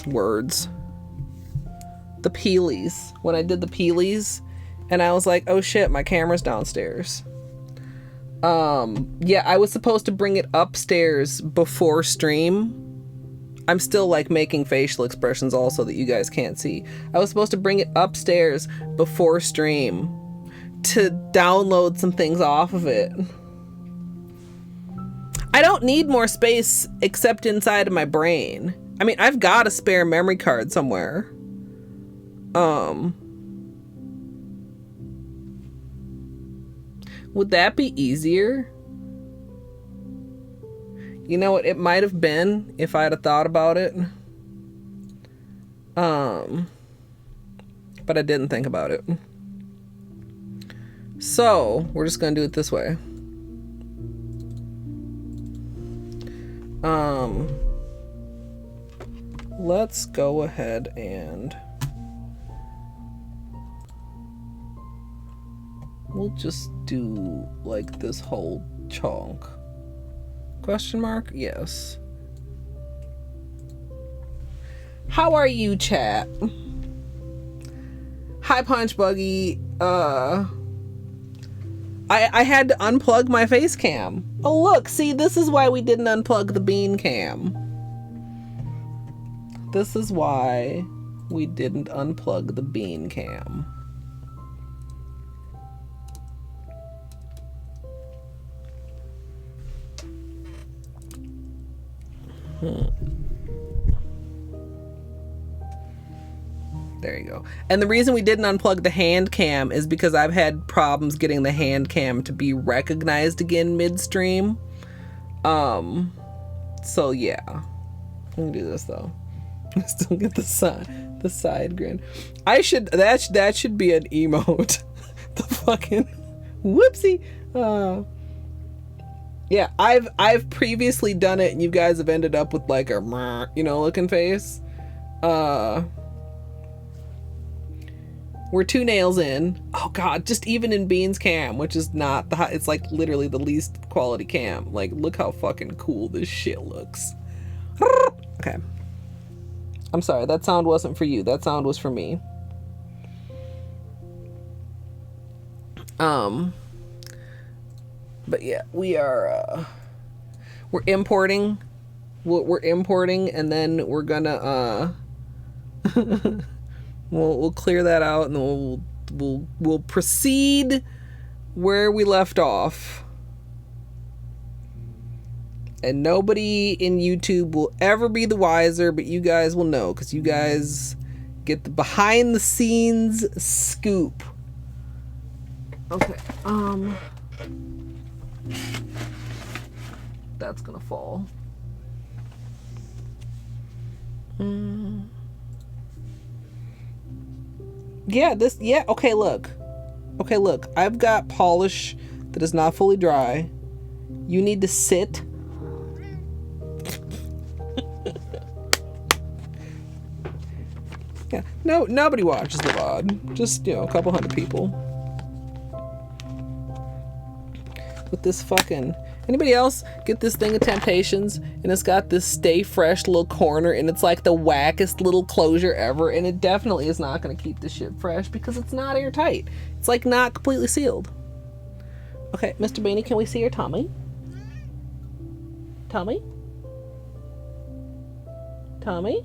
words. The peelies. When I did the peelies, and I was like, oh shit, my camera's downstairs. Yeah, I was supposed to bring it upstairs before stream. I'm still like making facial expressions also that you guys can't see. I was supposed to bring it upstairs before stream to download some things off of it. I don't need more space except inside of my brain. I mean, I've got a spare memory card somewhere. Would that be easier? You know what? It might have been if I'd have thought about it. But I didn't think about it. So, we're just gonna do it this way. Let's go ahead and we'll just do like this whole chunk. Question mark? Yes. How are you, chat? Hi, Punch Buggy. I had to unplug my face cam. Oh, look, see, this is why we didn't unplug the bean cam. This is why we didn't unplug the bean cam. There you go. And the reason we didn't unplug the hand cam is because I've had problems getting the hand cam to be recognized again midstream. So yeah. I'm gonna do this though. Still get the side grin. That should be an emote. The fucking whoopsie. Yeah, I've previously done it and you guys have ended up with like a looking face. We're 2 nails in. Oh god, just even in Bean's cam, which is not it's like literally the least quality cam. Like, look how fucking cool this shit looks. Okay. I'm sorry, that sound wasn't for you. That sound was for me. But yeah, we're importing. We're importing, and then we're gonna we'll clear that out, and then we'll proceed where we left off. And nobody in YouTube will ever be the wiser, but you guys will know, because you guys get the behind the scenes scoop. Okay, that's gonna fall. Yeah, okay, look. I've got polish that is not fully dry. You need to sit. Yeah, no, nobody watches the VOD. Just, you know, a couple hundred people. With this fucking... Anybody else get this thing of Temptations and it's got this stay fresh little corner and it's like the wackest little closure ever, and it definitely is not going to keep the shit fresh because it's not airtight. It's like not completely sealed. Okay, Mr. Beanie, can we see your tummy? Tummy? Tummy?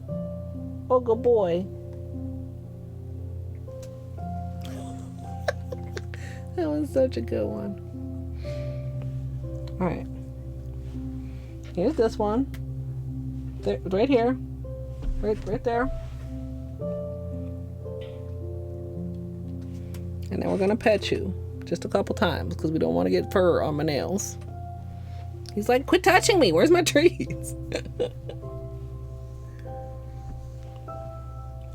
Oh, good boy. That was such a good one. Alright. Here's this one. There, right here. Right there. And then we're gonna pet you. Just a couple times, because we don't want to get fur on my nails. He's like, quit touching me. Where's my trees?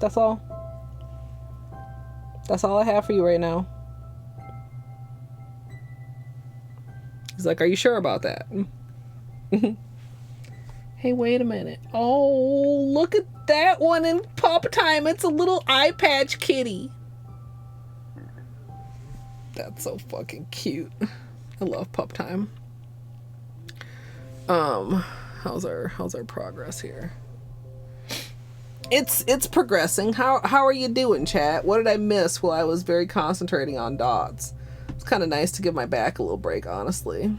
That's all. That's all I have for you right now. He's like, are you sure about that? Hey, wait a minute. Oh, look at that one in pup time. It's a little eye patch kitty. That's so fucking cute. I love pup time. How's our progress here? It's progressing. How are you doing, chat? What did I miss while I was very concentrating on dots? It's kind of nice to give my back a little break, honestly.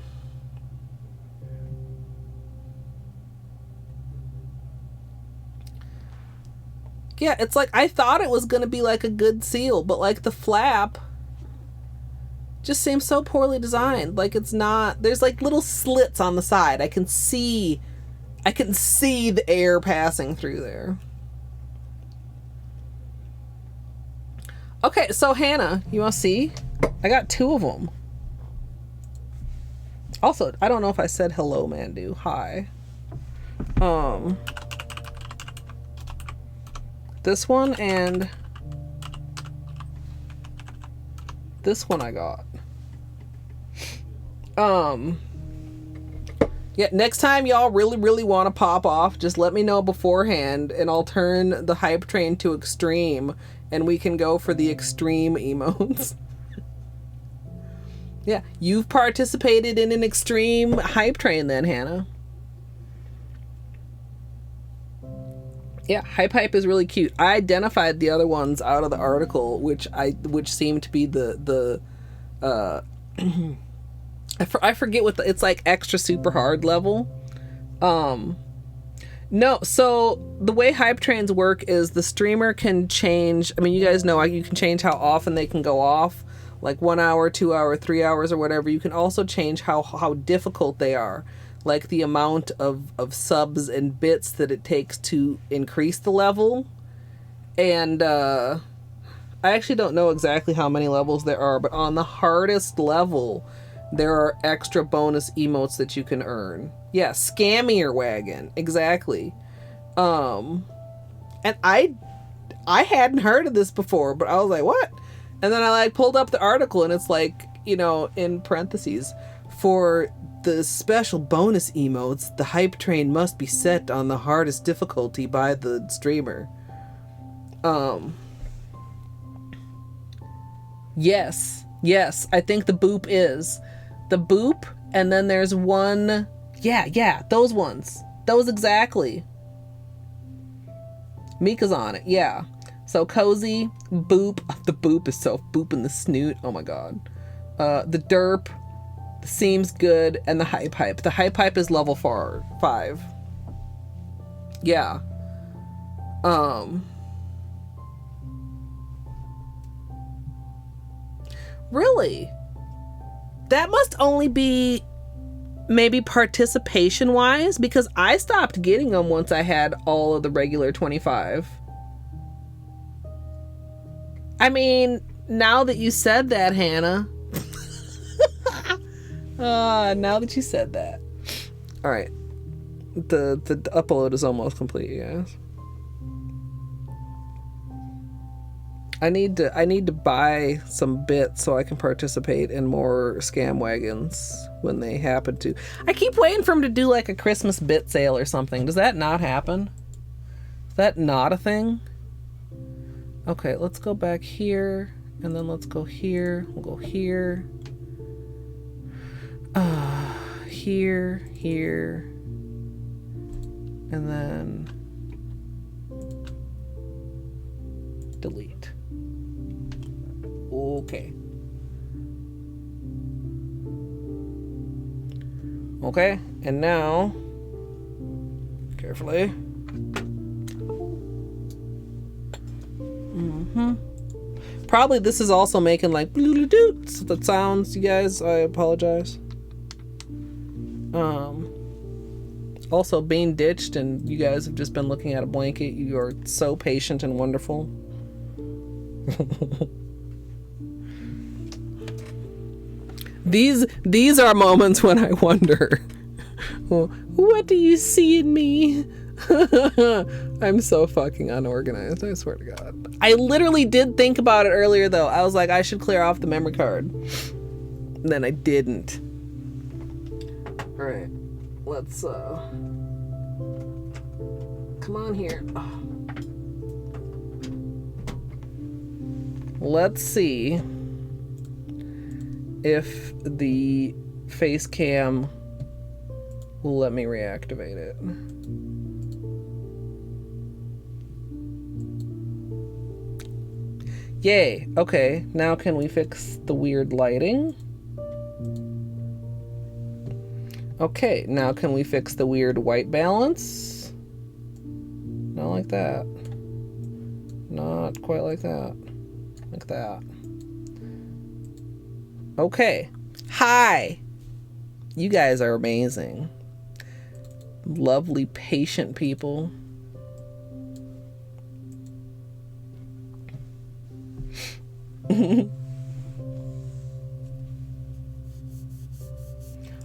Yeah, it's like I thought it was gonna be like a good seal, but like the flap just seems so poorly designed. Like it's not, there's like little slits on the side. I can see the air passing through there. Okay, so Hannah, you want to see? I got 2 of them. Also, I don't know if I said hello, Mandu. Hi. This one and this one I got. Yeah, next time y'all really want to pop off, just let me know beforehand and I'll turn the hype train to extreme and we can go for the extreme emotes. Yeah, you've participated in an extreme hype train then, Hannah. Yeah, hype is really cute. I identified the other ones out of the article, which seemed to be the I forget what it's like, extra super hard level. No, so the way hype trains work is the streamer can change. I mean, you guys know you can change how often they can go off, like 1 hour, 2 hour, 3 hours, or whatever. You can also change how difficult they are, like the amount of subs and bits that it takes to increase the level. And I actually don't know exactly how many levels there are, but on the hardest level, there are extra bonus emotes that you can earn. Yeah, Scammier Wagon, exactly. And I hadn't heard of this before, but I was like, what? And then I like pulled up the article and it's like, you know, in parentheses, for the special bonus emotes, the hype train must be set on the hardest difficulty by the streamer. Yes, I think the boop is. The boop, and then there's one... Yeah, those ones. Those exactly. Mika's on it, yeah. So Cozy, boop. The boop is so booping the snoot. Oh my god. The derp, the seems good, and the hype. The hype is level 5. Yeah. Really? That must only be maybe participation wise, because I stopped getting them once I had all of the regular 25. I mean, now that you said that, Hannah. Now that you said that. All right. The upload is almost complete, you guys. I need to buy some bits so I can participate in more scam wagons when they happen to. I keep waiting for them to do like a Christmas bit sale or something. Does that not happen? Is that not a thing? Okay, let's go back here, and then let's go here. We'll go here. Here, here, and then delete. Okay. Okay, and now, carefully. Probably this is also making like blue-doo-doo, so that sounds, you guys, I apologize. Also being ditched and you guys have just been looking at a blanket. You are so patient and wonderful. These are moments when I wonder, what do you see in me? I'm so fucking unorganized, I swear to God. I literally did think about it earlier though. I was like, I should clear off the memory card. And then I didn't. Alright. Let's come on here. Oh. Let's see if the face cam will let me reactivate it. Yay. Okay, now can we fix the weird lighting? Okay, now can we fix the weird white balance? Not like that. Not quite like that. Like that. Okay. Hi! You guys are amazing. Lovely, patient people.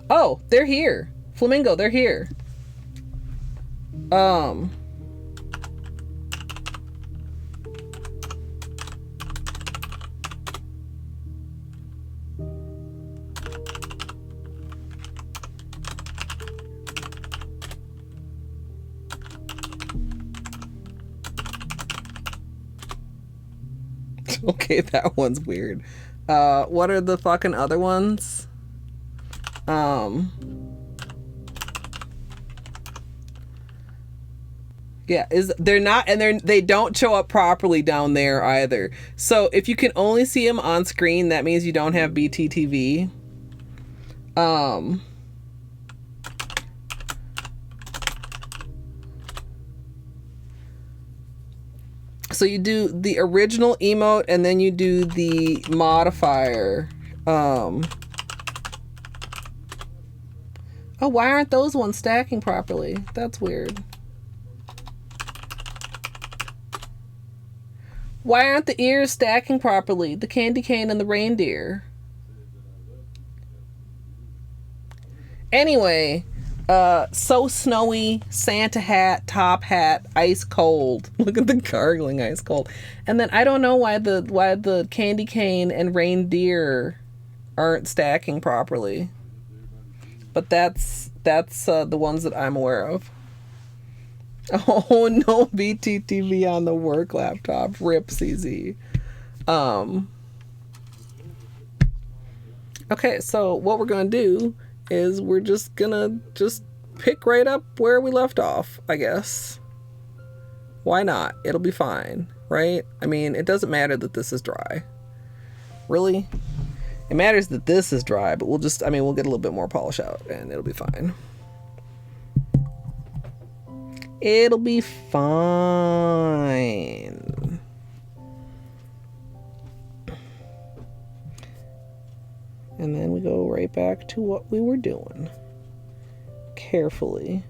Oh, they're here. Flamingo, they're here. Okay, that one's weird. What are the fucking other ones? Yeah, they're not, and they don't show up properly down there either. So if you can only see them on screen, that means you don't have BTTV. So you do the original emote and then you do the modifier. Oh, why aren't those ones stacking properly? That's weird. Why aren't the ears stacking properly? The candy cane and the reindeer. Anyway, so snowy, Santa hat, top hat, ice cold. Look at the gargling, ice cold. And then I don't know why the candy cane and reindeer aren't stacking properly. But that's the ones that I'm aware of. Oh, no BTTV on the work laptop. Rip CZ. Okay, so what we're gonna do is we're just gonna pick right up where we left off, I guess. Why not? It'll be fine, right? I mean, it doesn't matter that this is dry. Really? It matters that this is dry, but we'll get a little bit more polish out and it'll be fine. It'll be fine. And then we go right back to what we were doing. Carefully.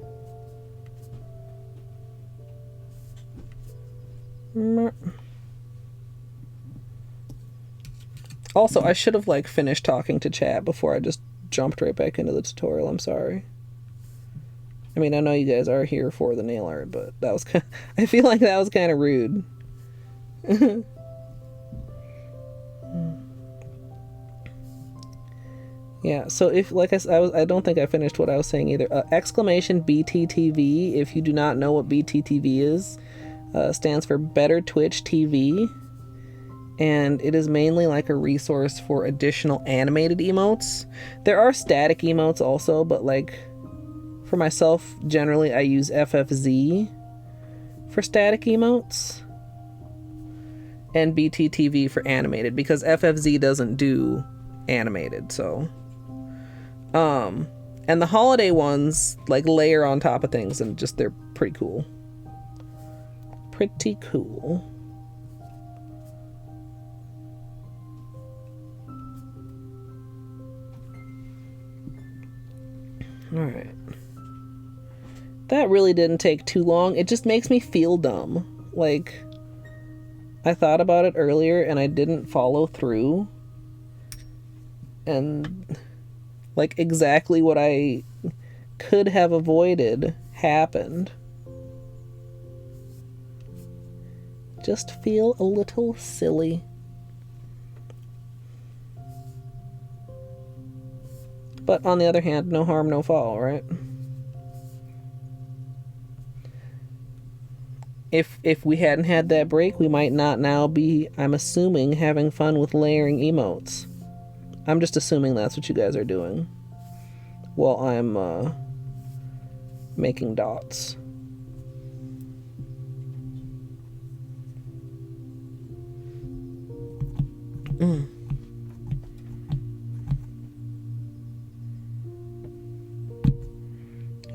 Also, I should have finished talking to chat before I just jumped right back into the tutorial. I'm sorry. I mean, I know you guys are here for the nail art, but that was I feel like that was kind of rude. Yeah, so if, like I said, I don't think I finished what I was saying either. Exclamation BTTV, if you do not know what BTTV is, Stands for Better Twitch TV. And it is mainly like a resource for additional animated emotes. There are static emotes also, but like for myself, generally I use FFZ for static emotes and BTTV for animated, because FFZ doesn't do animated. So and the holiday ones like layer on top of things, and just they're pretty cool. Pretty cool. Alright. That really didn't take too long. It just makes me feel dumb. Like, I thought about it earlier and I didn't follow through. And, like, exactly what I could have avoided happened. Just feel a little silly. But on the other hand, no harm, no foul, right? If we hadn't had that break, we might not now be, I'm assuming, having fun with layering emotes. I'm just assuming that's what you guys are doing while I'm making dots.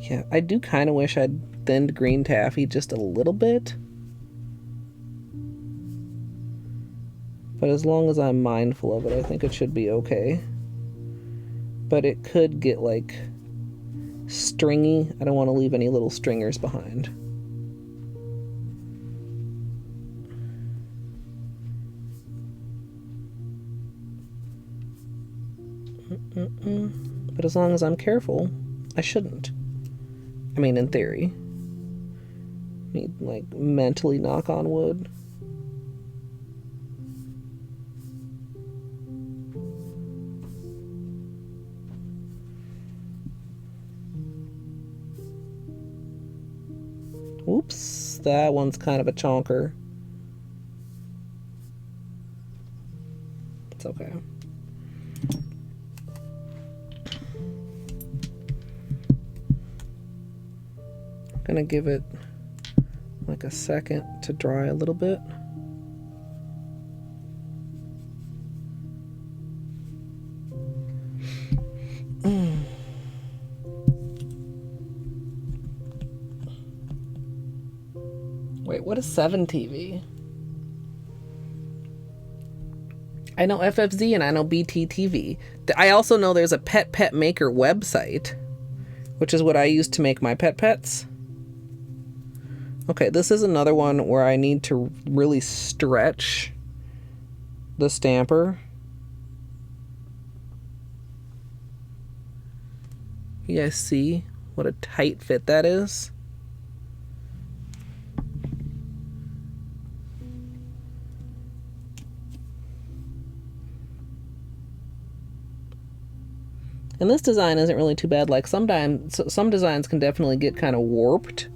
Yeah, I do kind of wish I'd thinned green taffy just a little bit. But as long as I'm mindful of it, I think it should be okay. But it could get, like, stringy. I don't want to leave any little stringers behind. But as long as I'm careful, I shouldn't. I mean, in theory. Need, like, mentally knock on wood. Oops, that one's kind of a chonker. It's okay. Gonna give it like a second to dry a little bit. Wait, what is 7TV? I know FFZ and I know BTTV. I also know there's a pet maker website, which is what I use to make my pets. Okay, this is another one where I need to really stretch the stamper. You guys see what a tight fit that is? And this design isn't really too bad. Like some designs can definitely get kind of warped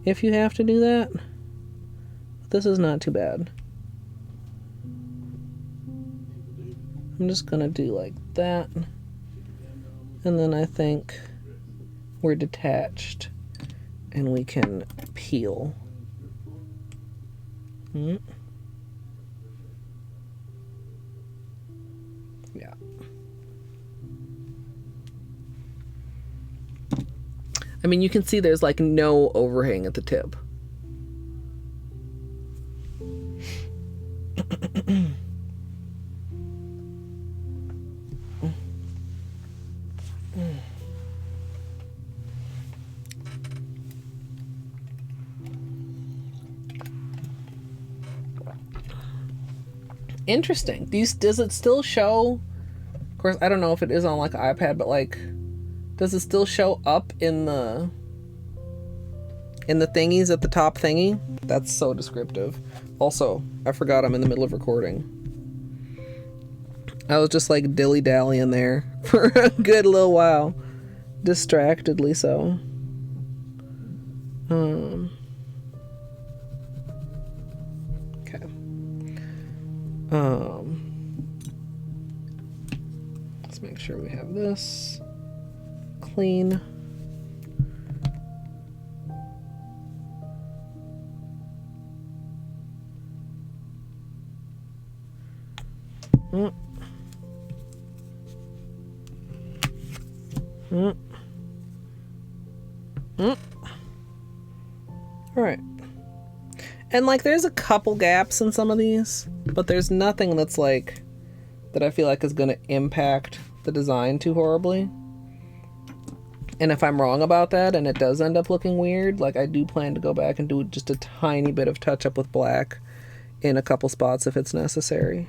if you have to do that. But this is not too bad. I'm just gonna do like that. And then I think we're detached and we can peel. Yeah. I mean, you can see there's like no overhang at the tip. Interesting. Does it still show? Of course, I don't know if it is on like an iPad, but like, does it still show up in the thingies at the top thingy? That's so descriptive. Also, I forgot I'm in the middle of recording. I was just like dilly-dallying there for a good little while. Distractedly so. Let's make sure we have this clean. All right. And like there's a couple gaps in some of these, but there's nothing that's like that I feel like is going to impact the design too horribly. And if I'm wrong about that and it does end up looking weird, like I do plan to go back and do just a tiny bit of touch up with black in a couple spots if it's necessary.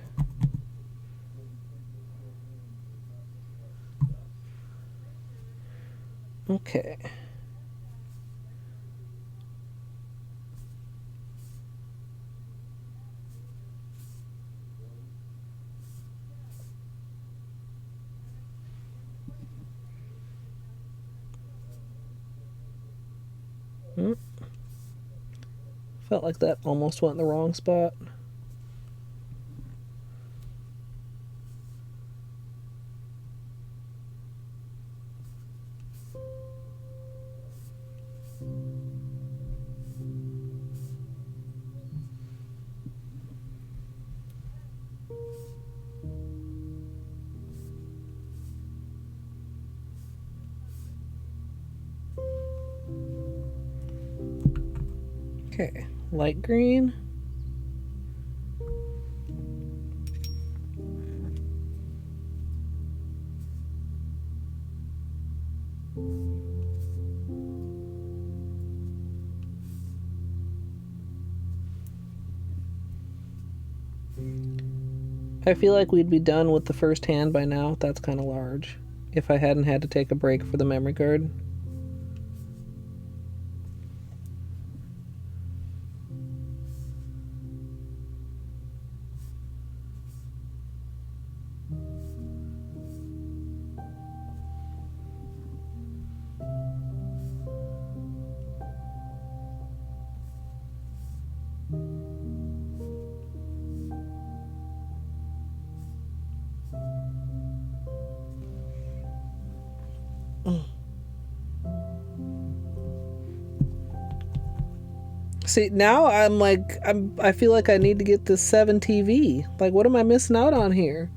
Okay. Felt like that almost went in the wrong spot. Okay, light green. I feel like we'd be done with the first hand by now. That's kind of large. If I hadn't had to take a break for the memory card. See, now I'm like, I feel like I need to get this 7 TV. Like, what am I missing out on here?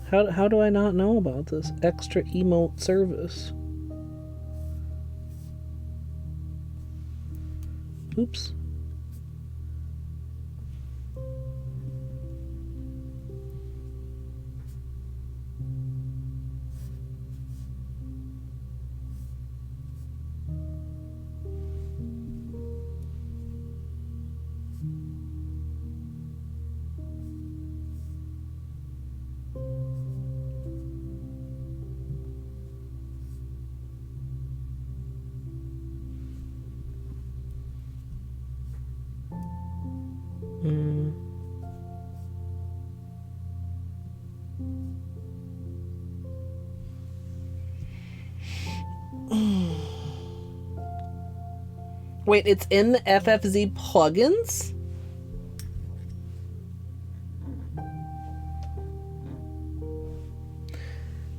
How do I not know about this extra emote service? Oops. Wait, it's in the FFZ plugins?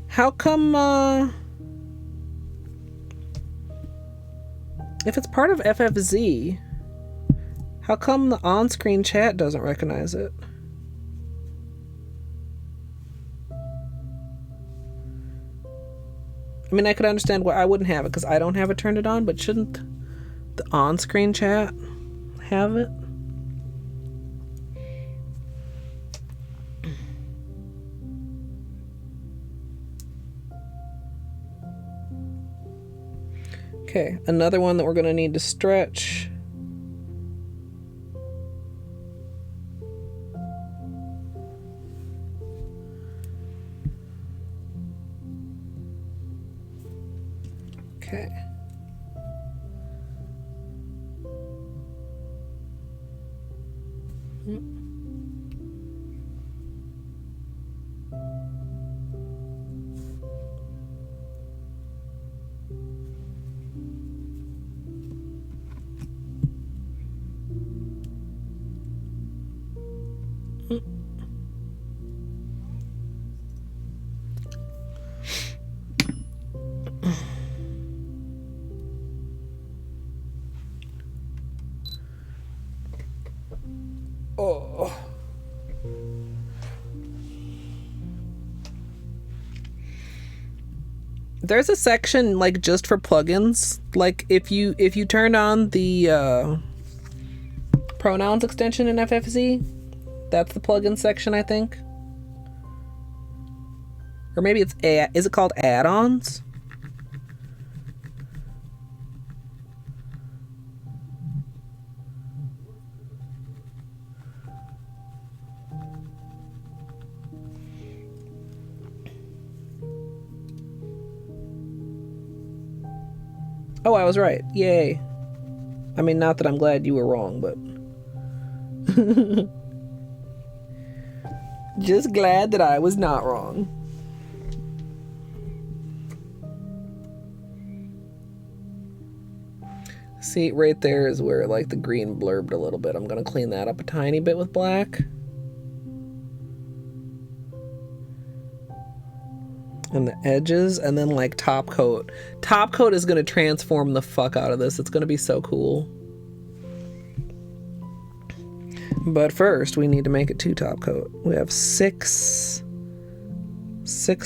How come, if it's part of FFZ, how come the on-screen chat doesn't recognize it? I mean, I could understand why I wouldn't have it because I don't have it turned on, but shouldn't the on-screen chat have it? Okay, another one that we're going to need to stretch. Okay. Oh. There's a section like just for plugins. Like if you turn on the pronouns extension in FFZ, that's the plugin section, I think. Or maybe it's is it called add-ons? Oh, I was right. Yay. I mean, not that I'm glad you were wrong, but just glad that I was not wrong. See, right there is where like the green blurbed a little bit. I'm gonna clean that up a tiny bit with black. And the edges, and then like top coat. Top coat is gonna transform the fuck out of this. It's gonna be so cool. But first, we need to make it 2 top coat. We have 6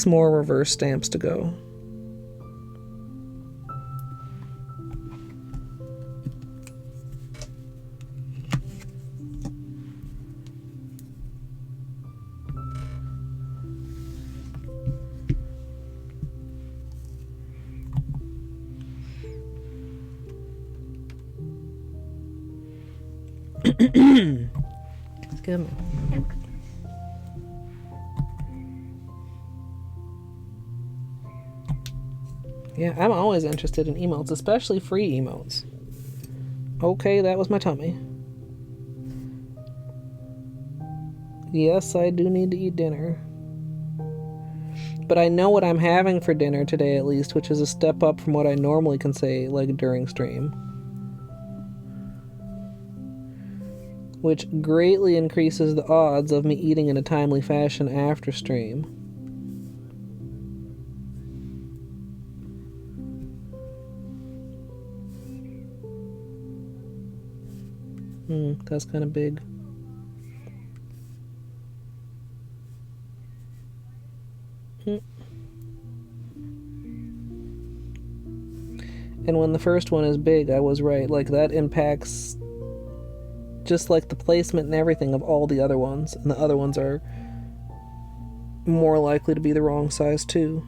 more reverse stamps to go. Excuse me. Yeah, I'm always interested in emotes, especially free emotes. Okay, that was my tummy. Yes, I do need to eat dinner. But I know what I'm having for dinner today, at least, which is a step up from what I normally can say, like, during stream. Which greatly increases the odds of me eating in a timely fashion after stream. That's kind of big. And when the first one is big, I was right. Like, that impacts just like the placement and everything of all the other ones. And the other ones are more likely to be the wrong size too.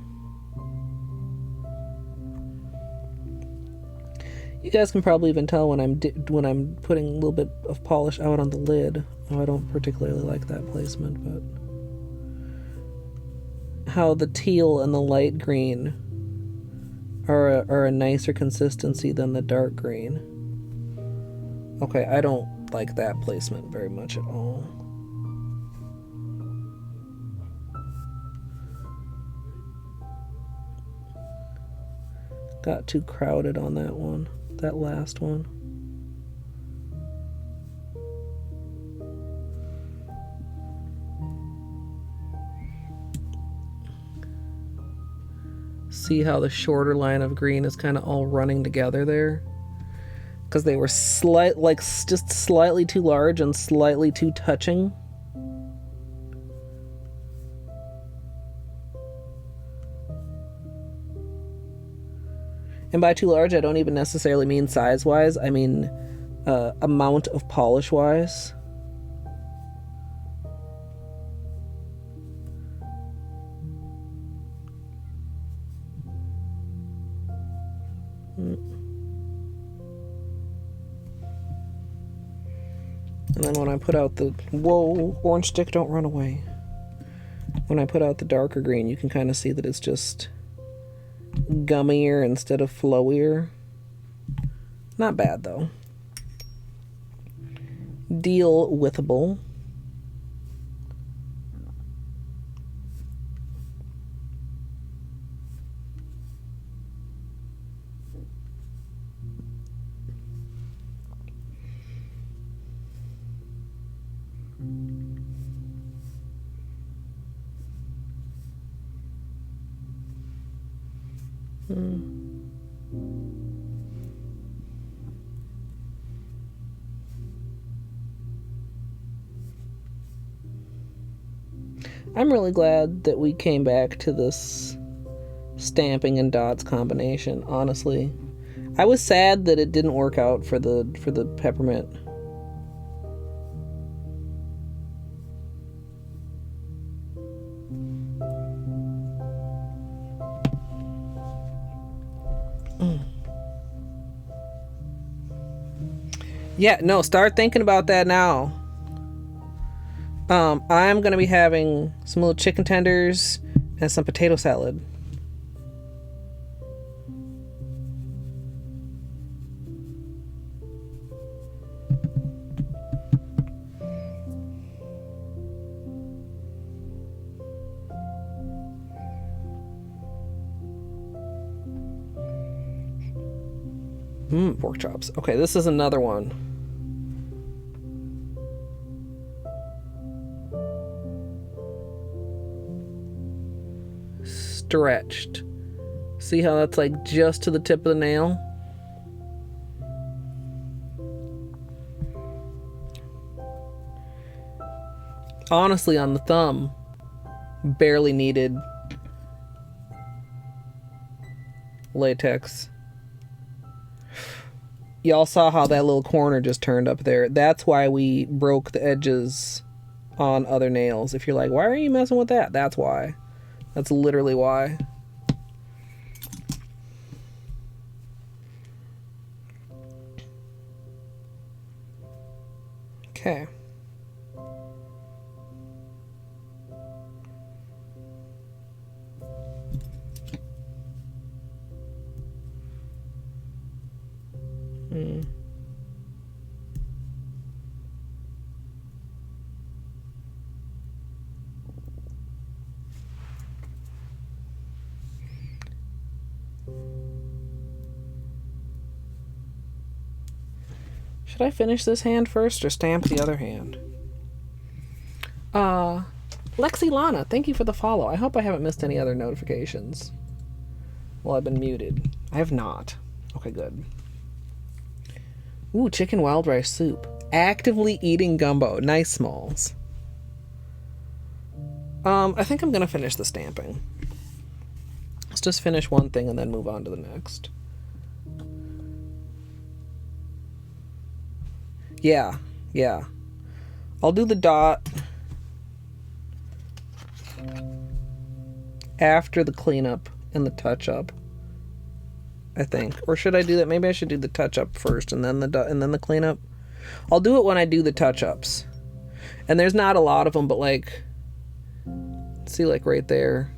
You guys can probably even tell when I'm putting a little bit of polish out on the lid. Oh, I don't particularly like that placement, but how the teal and the light green are a nicer consistency than the dark green. Okay, I don't like that placement very much at all. Got too crowded on that one, that last one. See how the shorter line of green is kind of all running together there? Because they were just slightly too large and slightly too touching. And by too large, I don't even necessarily mean size-wise. I mean amount of polish-wise. And then when I put out the... Whoa, orange stick, don't run away. When I put out the darker green, you can kind of see that it's just gummier instead of flowier. Not bad, though. Deal withable. I'm really glad that we came back to this stamping and dots combination, honestly. I was sad that it didn't work out for the peppermint. Yeah, no, start thinking about that now. I'm gonna be having some little chicken tenders and some potato salad. Pork chops. Okay, this is another one. Stretched. See how that's like just to the tip of the nail? Honestly, on the thumb, barely needed latex. Y'all saw how that little corner just turned up there. That's why we broke the edges on other nails. If you're like, why are you messing with that? That's why. That's literally why. Okay. Should I finish this hand first or stamp the other hand? Lexi Lana, thank you for the follow. I hope I haven't missed any other notifications while I've been muted. I have not. Okay, good. Ooh, chicken wild rice soup. Actively eating gumbo. Nice, Smalls. I think I'm gonna finish the stamping. Let's just finish one thing and then move on to the next. Yeah. I'll do the dot after the cleanup and the touch-up, I think. Or should I do that? Maybe I should do the touch-up first and then the cleanup. I'll do it when I do the touch-ups. And there's not a lot of them, but like, see, like right there.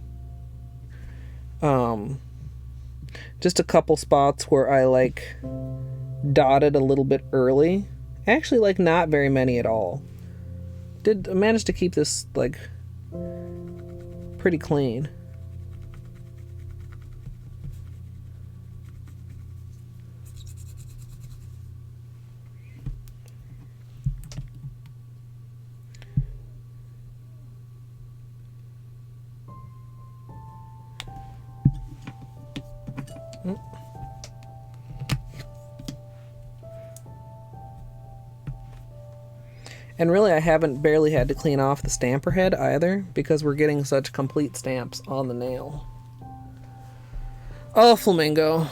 Just a couple spots where I like dotted a little bit early. Actually, like, not very many at all. Did manage to keep this like pretty clean. And really, I haven't barely had to clean off the stamper head either, because we're getting such complete stamps on the nail. Oh, flamingo.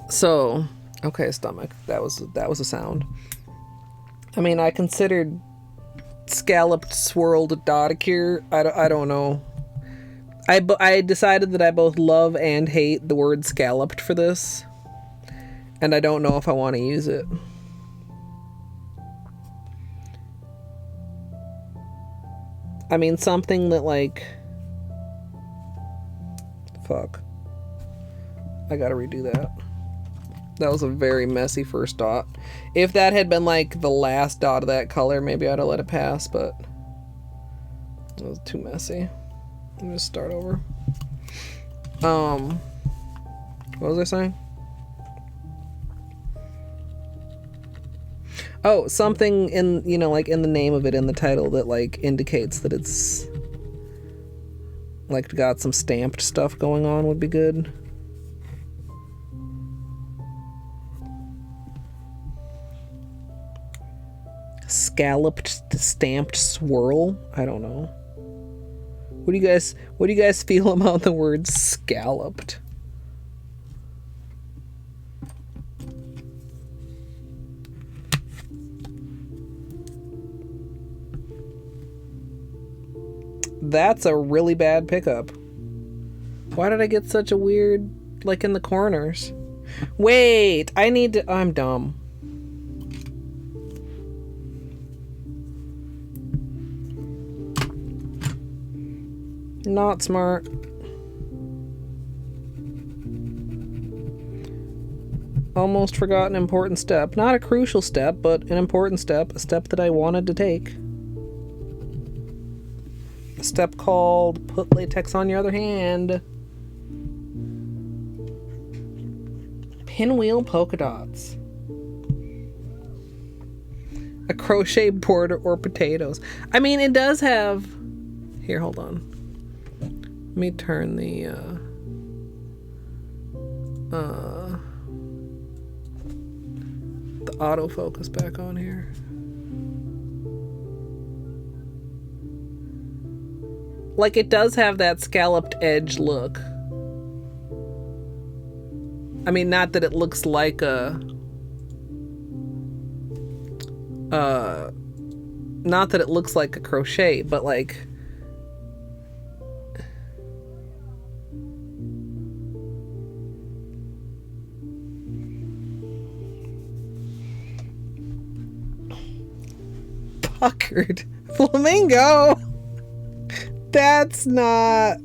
So, okay, stomach. That was a sound. I mean, I considered scalloped swirled Dotticure. I don't know. I decided that I both love and hate the word scalloped for this, and I don't know if I want to use it. I mean, something that like... Fuck. I gotta redo that. That was a very messy first dot. If that had been like the last dot of that color, maybe I'd have let it pass, but it was too messy. Let me just start over. What was I saying? Oh, something in, you know, like in the name of it, in the title, that like indicates that it's like got some stamped stuff going on would be good. Scalloped stamped swirl? I don't know. What do you guys feel about the word scalloped? That's a really bad pickup. Why did I get such a weird, like in the corners? Wait, I'm dumb. Not smart. Almost forgot an important step. Not a crucial step, but an important step. A step that I wanted to take. A step called put latex on your other hand. Pinwheel polka dots. A crochet border or potatoes. I mean, it does have... Here, hold on. Let me turn the autofocus back on here. Like, it does have that scalloped edge look. I mean, not that it looks like a not that it looks like a crochet, but like puckered flamingo. That's not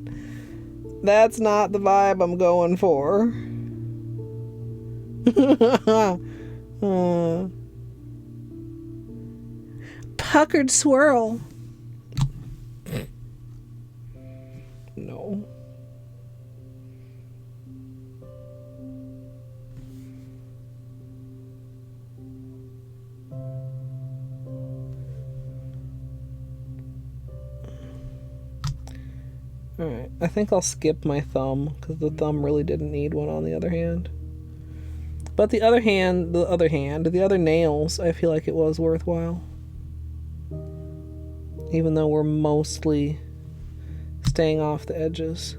the vibe I'm going for. Puckered swirl. No. Alright, I think I'll skip my thumb, because the thumb really didn't need one on the other hand. But the other nails, I feel like it was worthwhile. Even though we're mostly staying off the edges.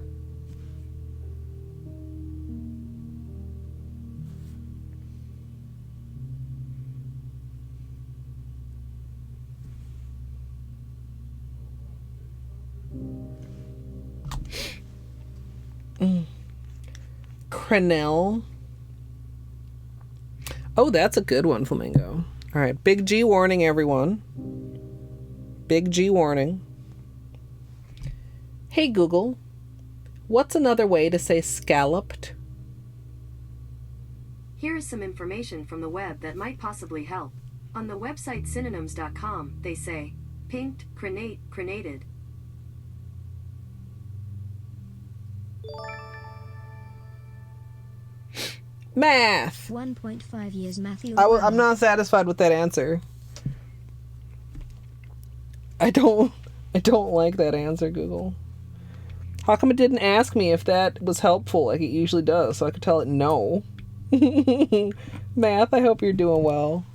Crenelle. Oh, that's a good one, Flamingo. All right, big G warning, everyone. Big G warning. Hey, Google, what's another way to say scalloped? Here is some information from the web that might possibly help. On the website synonyms.com, they say, pinked, crenate, crenated. Math. 1.5 years, Matthew. I'm not satisfied with that answer. I don't like that answer, Google. How come it didn't ask me if that was helpful like it usually does, so I could tell it no? Math, I hope you're doing well.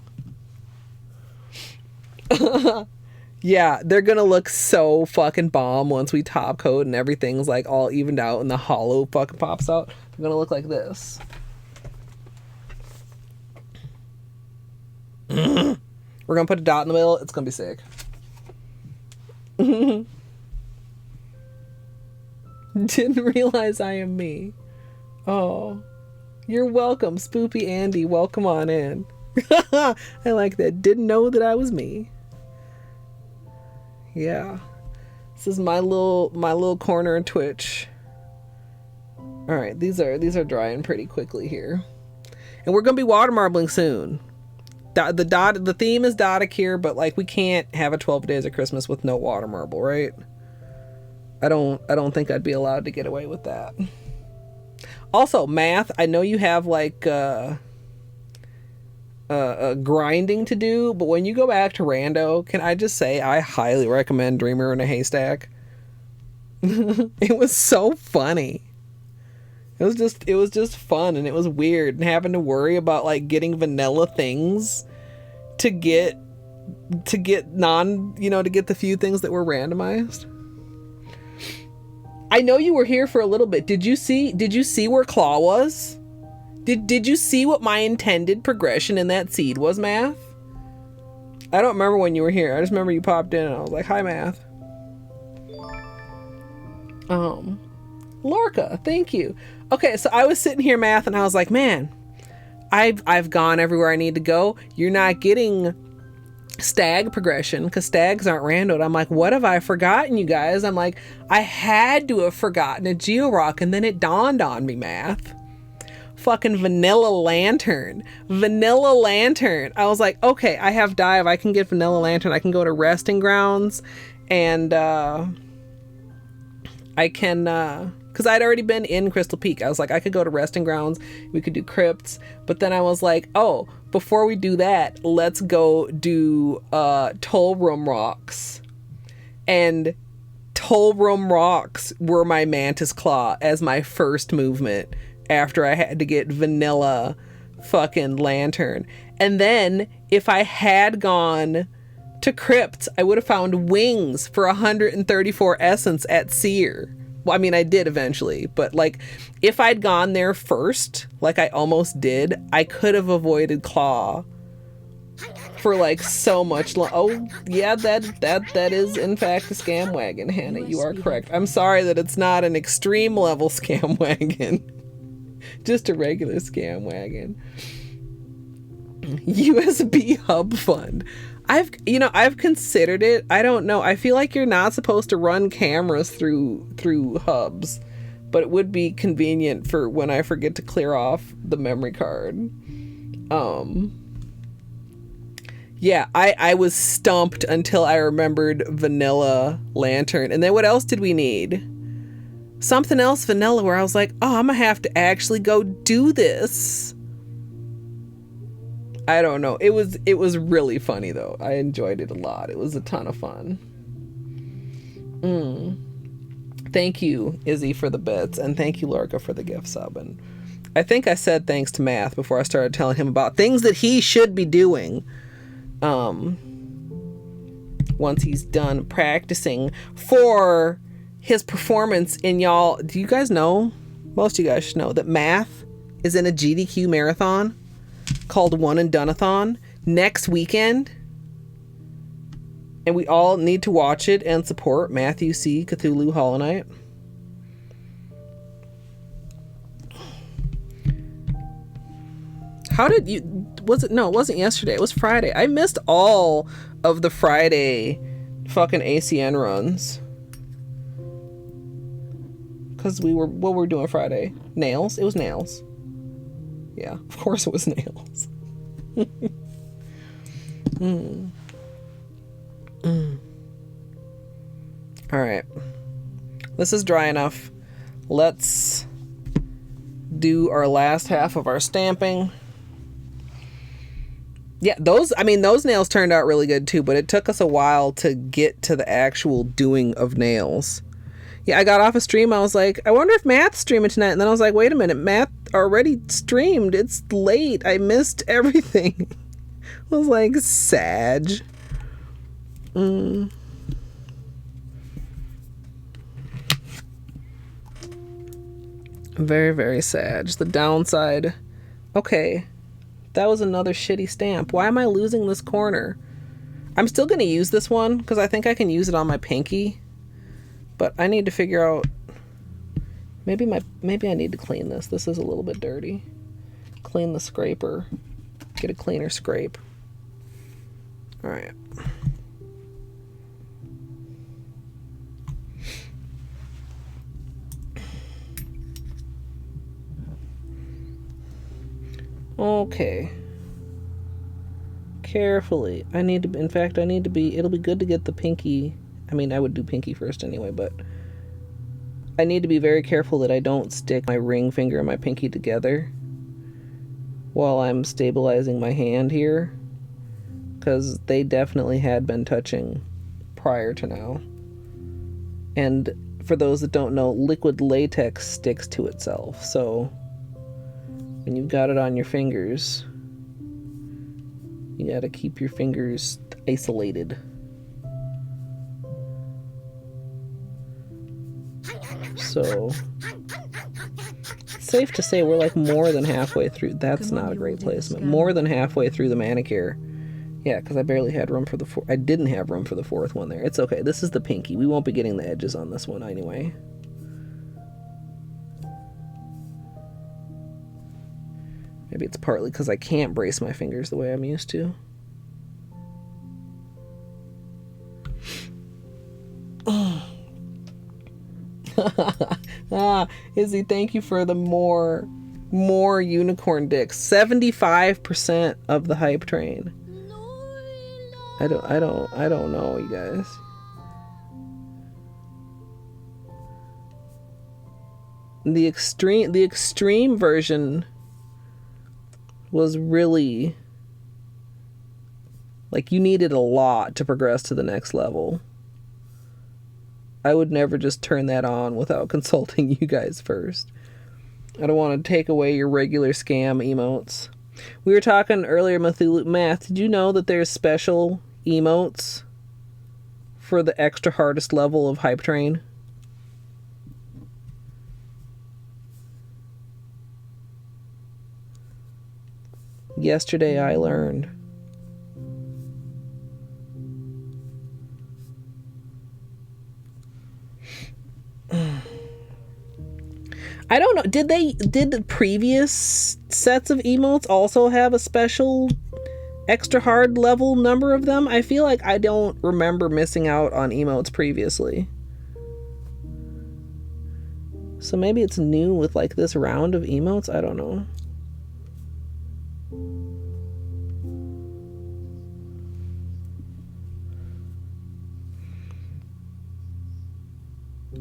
Yeah, they're gonna look so fucking bomb once we top coat and everything's like all evened out and the Holo fucking pops out. They're gonna look like this. We're gonna put a dot in the middle. It's gonna be sick. Didn't realize I am me. Oh, you're welcome, Spoopy Andy. Welcome on in. I like that. Didn't know that I was me. Yeah, this is my little corner of Twitch. All right, these are drying pretty quickly here, and we're gonna be water marbling soon. The theme is Dotticure, but like we can't have a 12 Days of Christmas with no water marble, right? I don't think I'd be allowed to get away with that. Also, Math, I know you have like grinding to do. But when you go back to rando, can I just say I highly recommend Dreamer in a Haystack. It was so funny. It was just fun, and it was weird, and having to worry about like getting vanilla things to get non, to get the few things that were randomized. I know you were here for a little bit. Did you see where Claw was? Did you see what my intended progression in that seed was, Math? I don't remember when you were here. I just remember you popped in and I was like, hi, Math. Lorca, thank you. Okay, so I was sitting here, Math, and I was like, man, I've gone everywhere I need to go. You're not getting stag progression because stags aren't randoed. I'm like, what have I forgotten, you guys? I'm like, I had to have forgotten a Georock, and then it dawned on me, Math. Fucking Vanilla Lantern. I was like, okay, I have dive. I can get Vanilla Lantern. I can go to Resting Grounds, and I can, because I'd already been in Crystal Peak. I was like, I could go to Resting Grounds. We could do crypts. But then I was like, oh, before we do that, let's go do Toll Room Rocks. And Toll Room Rocks were my Mantis Claw as my first movement after I had to get Vanilla fucking Lantern. And then if I had gone to Crypts, I would have found Wings for 134 Essence at Seer. Well, I mean, I did eventually, but like if I'd gone there first, like I almost did, I could have avoided Claw for like so much oh yeah, that is in fact a scam wagon, Hannah. You are correct. I'm sorry that it's not an extreme level scam wagon. Just a regular scam wagon. USB hub fund. I've considered it. I don't know. I feel like you're not supposed to run cameras through hubs, but it would be convenient for when I forget to clear off the memory card. Yeah, I was stumped until I remembered Vanilla Lantern. And then what else did we need? Something else vanilla where I was like, oh, I'm gonna have to actually go do this. I don't know. It was really funny though. I enjoyed it a lot. It was a ton of fun. Thank you, Izzy, for the bits, and thank you, Lorca, for the gift sub. And I think I said thanks to Math before I started telling him about things that he should be doing. Once he's done practicing for his performance in y'all. Do you guys know? Most of you guys should know that Math is in a GDQ marathon called One and Doneathon next weekend. And we all need to watch it and support Matthew C. Cthulhu Hollow Knight. How did you... No, it wasn't yesterday. It was Friday. I missed all of the Friday fucking ACN runs. Because what were we doing Friday? Nails? It was nails. Yeah, of course it was nails. Alright. This is dry enough. Let's do our last half of our stamping. Yeah, those nails turned out really good too, but it took us a while to get to the actual doing of nails. Yeah, I got off a stream. I was like, I wonder if Matt's streaming tonight. And then I was like, wait a minute, Matt already streamed. It's late. I missed everything. I was like, Sag. Very, very sad. The downside. Okay. That was another shitty stamp. Why am I losing this corner? I'm still going to use this one because I think I can use it on my pinky. But I need to figure out... Maybe I need to clean this. This is a little bit dirty. Clean the scraper. Get a cleaner scrape. Alright. Okay. Carefully. It'll be good to get the pinky. I mean, I would do pinky first anyway, but I need to be very careful that I don't stick my ring finger and my pinky together. while I'm stabilizing my hand here, because they definitely had been touching prior to now. And for those that don't know, liquid latex sticks to itself, so when you've got it on your fingers, you gotta keep your fingers isolated. So, safe to say we're like more than halfway through. That's not a great placement. More than halfway through the manicure. Yeah, because I barely had room for the fourth. I didn't have room for the fourth one there. It's okay. This is the pinky. We won't be getting the edges on this one anyway. Maybe it's partly because I can't brace my fingers the way I'm used to. Izzy, thank you for the more unicorn dicks. 75% of the hype train. I don't know, you guys. The extreme version was really like you needed a lot to progress to the next level. I would never just turn that on without consulting you guys first. I don't want to take away your regular scam emotes. We were talking earlier, Math, did you know that there's special emotes for the extra hardest level of Hype Train? Yesterday I learned. I don't know. Did the previous sets of emotes also have a special extra hard level number of them? I feel like I don't remember missing out on emotes previously. So maybe it's new with like this round of emotes? I don't know.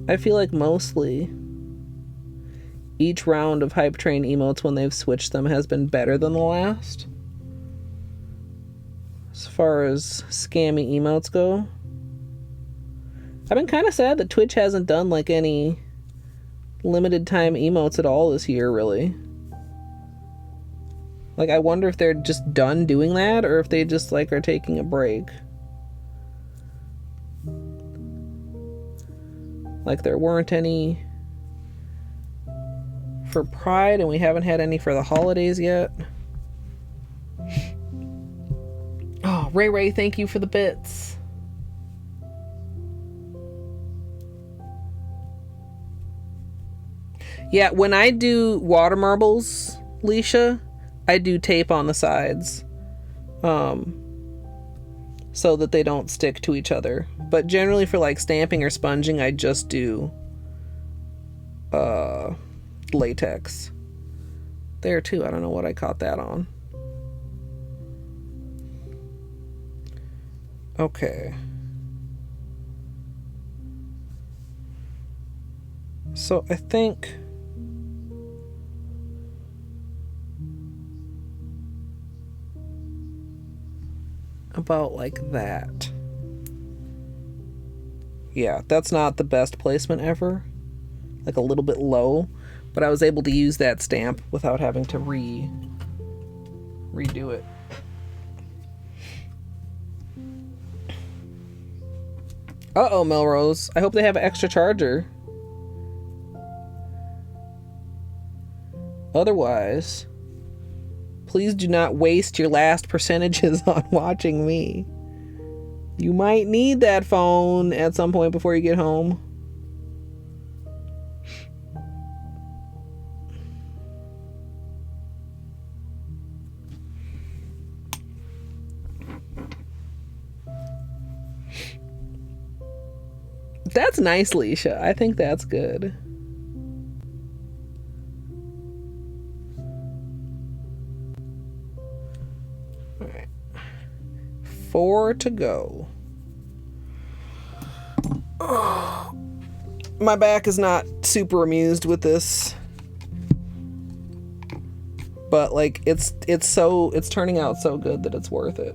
I feel like mostly each round of Hype Train emotes when they've switched them has been better than the last. As far as scammy emotes go. I've been kind of sad that Twitch hasn't done like any limited time emotes at all this year, really. Like, I wonder if they're just done doing that or if they just like are taking a break. Like there weren't any for Pride, and we haven't had any for the holidays yet. Oh, Ray, thank you for the bits. Yeah, when I do water marbles, Leisha, I do tape on the sides. So that they don't stick to each other. But generally for like stamping or sponging, I just do latex. There too, I don't know what I caught that on. Okay. So I think about like that. Yeah, that's not the best placement ever. Like a little bit low, but I was able to use that stamp without having to redo it. Uh-oh, Melrose. I hope they have an extra charger. Otherwise, please do not waste your last percentages on watching me. You might need that phone at some point before you get home. That's nice, Leisha. I think that's good. All right. 4 to go. Oh, my back is not super amused with this, but like it's turning out so good that it's worth it.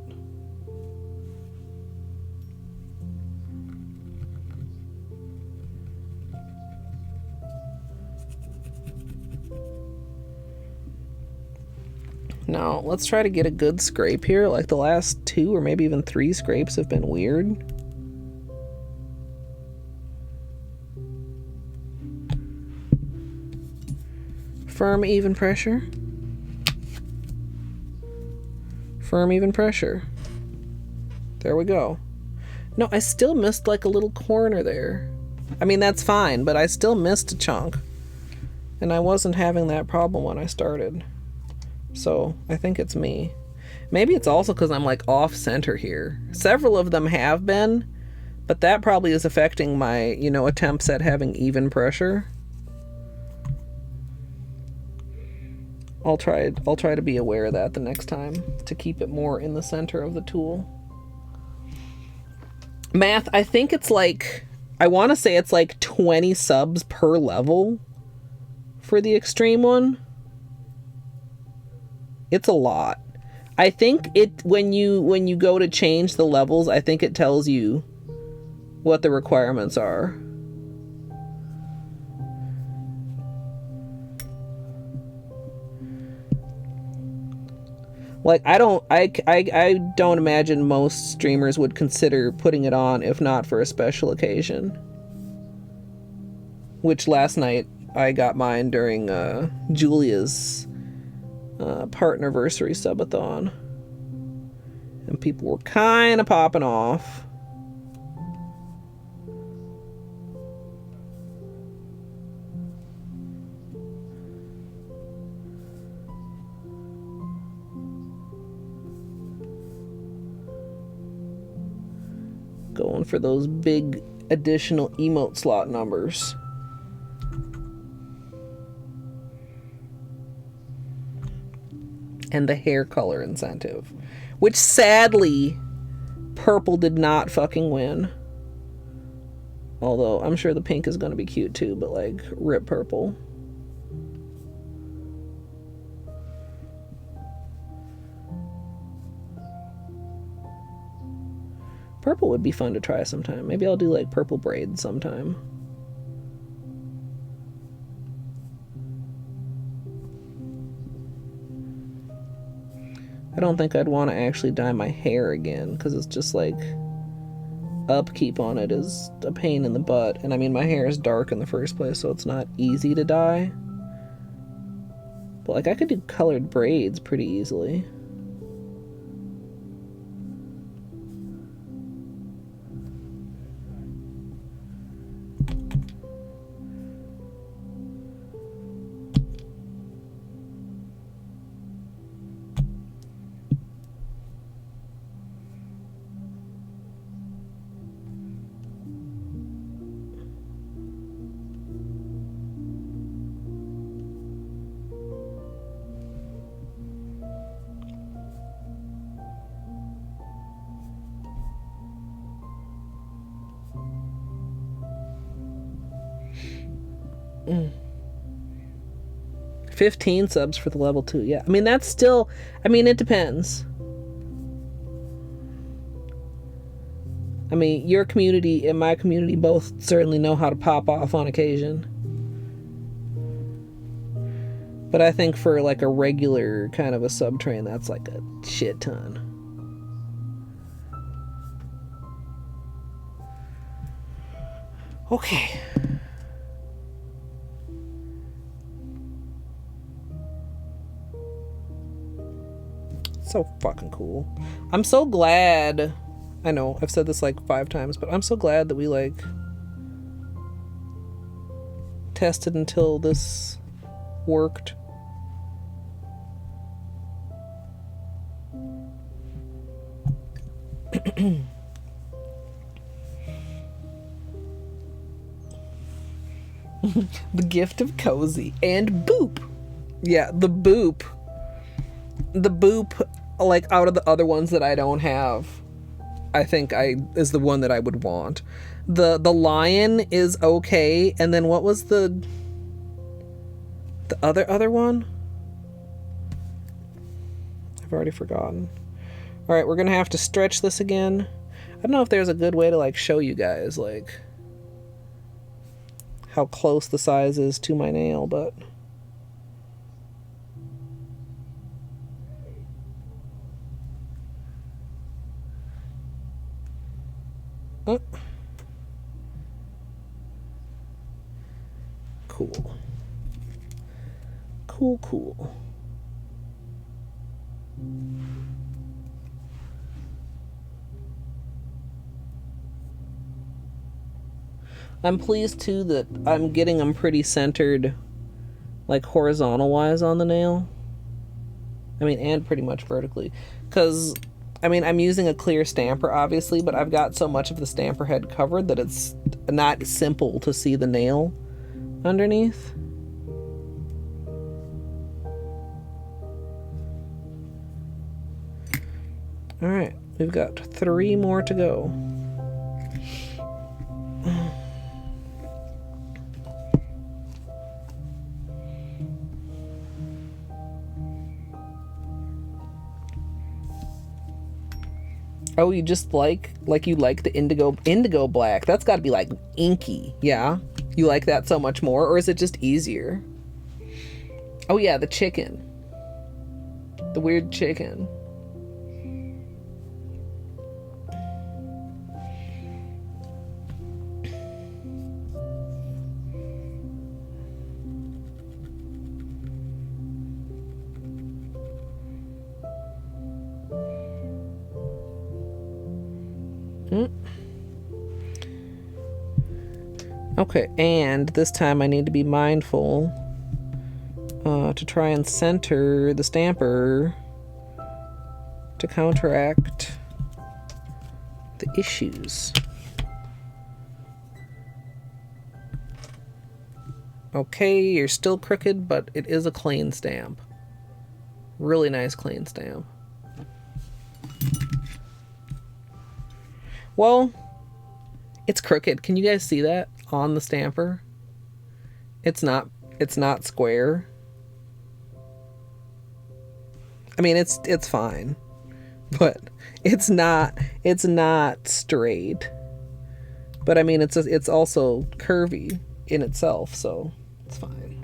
Now, let's try to get a good scrape here. Like the last 2 or maybe even 3 scrapes have been weird. Firm, even pressure. Firm, even pressure. There we go. No, I still missed like a little corner there. I mean, that's fine, but I still missed a chunk. And I wasn't having that problem when I started. So I think it's me. Maybe it's also because I'm like off center here. Several of them have been, but that probably is affecting my, you know, attempts at having even pressure. I'll try to be aware of that the next time to keep it more in the center of the tool. Math, I think it's like, I want to say it's like 20 subs per level for the extreme one. It's a lot. I think it when you go to change the levels, I think it tells you what the requirements are. Like I don't imagine most streamers would consider putting it on if not for a special occasion. Which last night I got mine during Julia's partnerversary subathon, and people were kind of popping off. Going for those big additional emote slot numbers. And the hair color incentive, which sadly purple did not fucking win. Although I'm sure the pink is going to be cute too, but like rip purple. Purple would be fun to try sometime. Maybe I'll do like purple braids sometime. I don't think I'd want to actually dye my hair again, because it's just like upkeep on it is a pain in the butt. And I mean, my hair is dark in the first place, so it's not easy to dye. But like I could do colored braids pretty easily. Mm. 15 subs for the level 2. Yeah, I mean, that's still, I mean, it depends. I mean, your community and my community both certainly know how to pop off on occasion. But I think for like a regular kind of a sub train, that's like a shit ton. Okay. So fucking cool. I'm so glad. I know I've said this like 5 times, but I'm so glad that we like tested until this worked. The gift of cozy and boop. Yeah, the boop. The boop, like out of the other ones that I don't have, I think is the one that I would want. The lion is okay, and then what was the other one? I've already forgotten. All right, we're gonna have to stretch this again. I don't know if there's a good way to like show you guys like how close the size is to my nail, but cool. Cool. I'm pleased too that I'm getting them pretty centered, like horizontal wise on the nail. I mean, and pretty much vertically. Because, I mean, I'm using a clear stamper, obviously, but I've got so much of the stamper head covered that it's not simple to see the nail underneath. Alright, we've got 3 more to go. Oh, you just like you like the indigo black. That's got to be like inky. Yeah? You like that so much more, or is it just easier? Oh yeah, the chicken. The weird chicken. Okay, and this time I need to be mindful to try and center the stamper to counteract the issues. Okay, you're still crooked, but it is a clean stamp. Really nice clean stamp. Well, it's crooked. Can you guys see that on the stamper? It's not square. I mean, it's fine, but it's not straight. But I mean, it's also curvy in itself, so it's fine.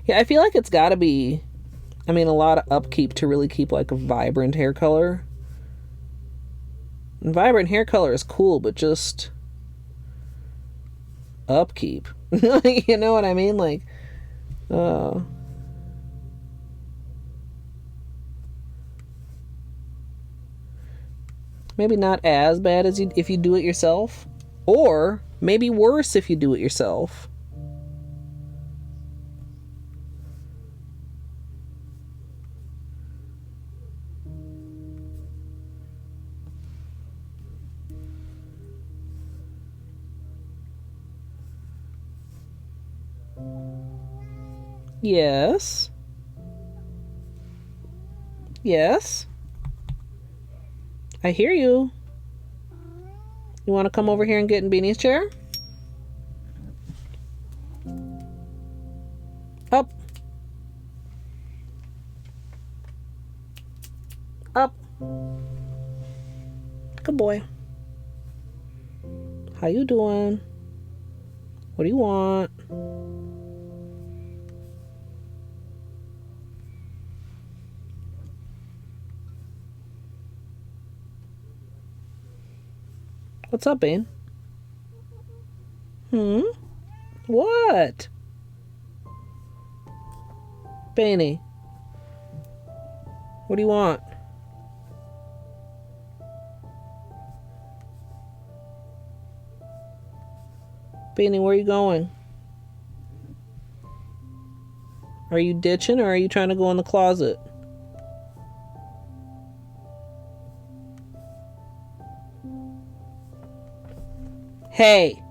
Yeah, I feel like it's got to be, I mean, a lot of upkeep to really keep like a vibrant hair color. And vibrant hair color is cool, but just upkeep. You know what I mean? Like, maybe not as bad as if you do it yourself, or maybe worse if you do it yourself. Yes. Yes. I hear you. You want to come over here and get in Beanie's chair? Up. Up. Good boy. How you doing? What do you want? What's up, Bean? What? Beanie. What do you want? Beanie, where are you going? Are you ditching, or are you trying to go in the closet? Hey.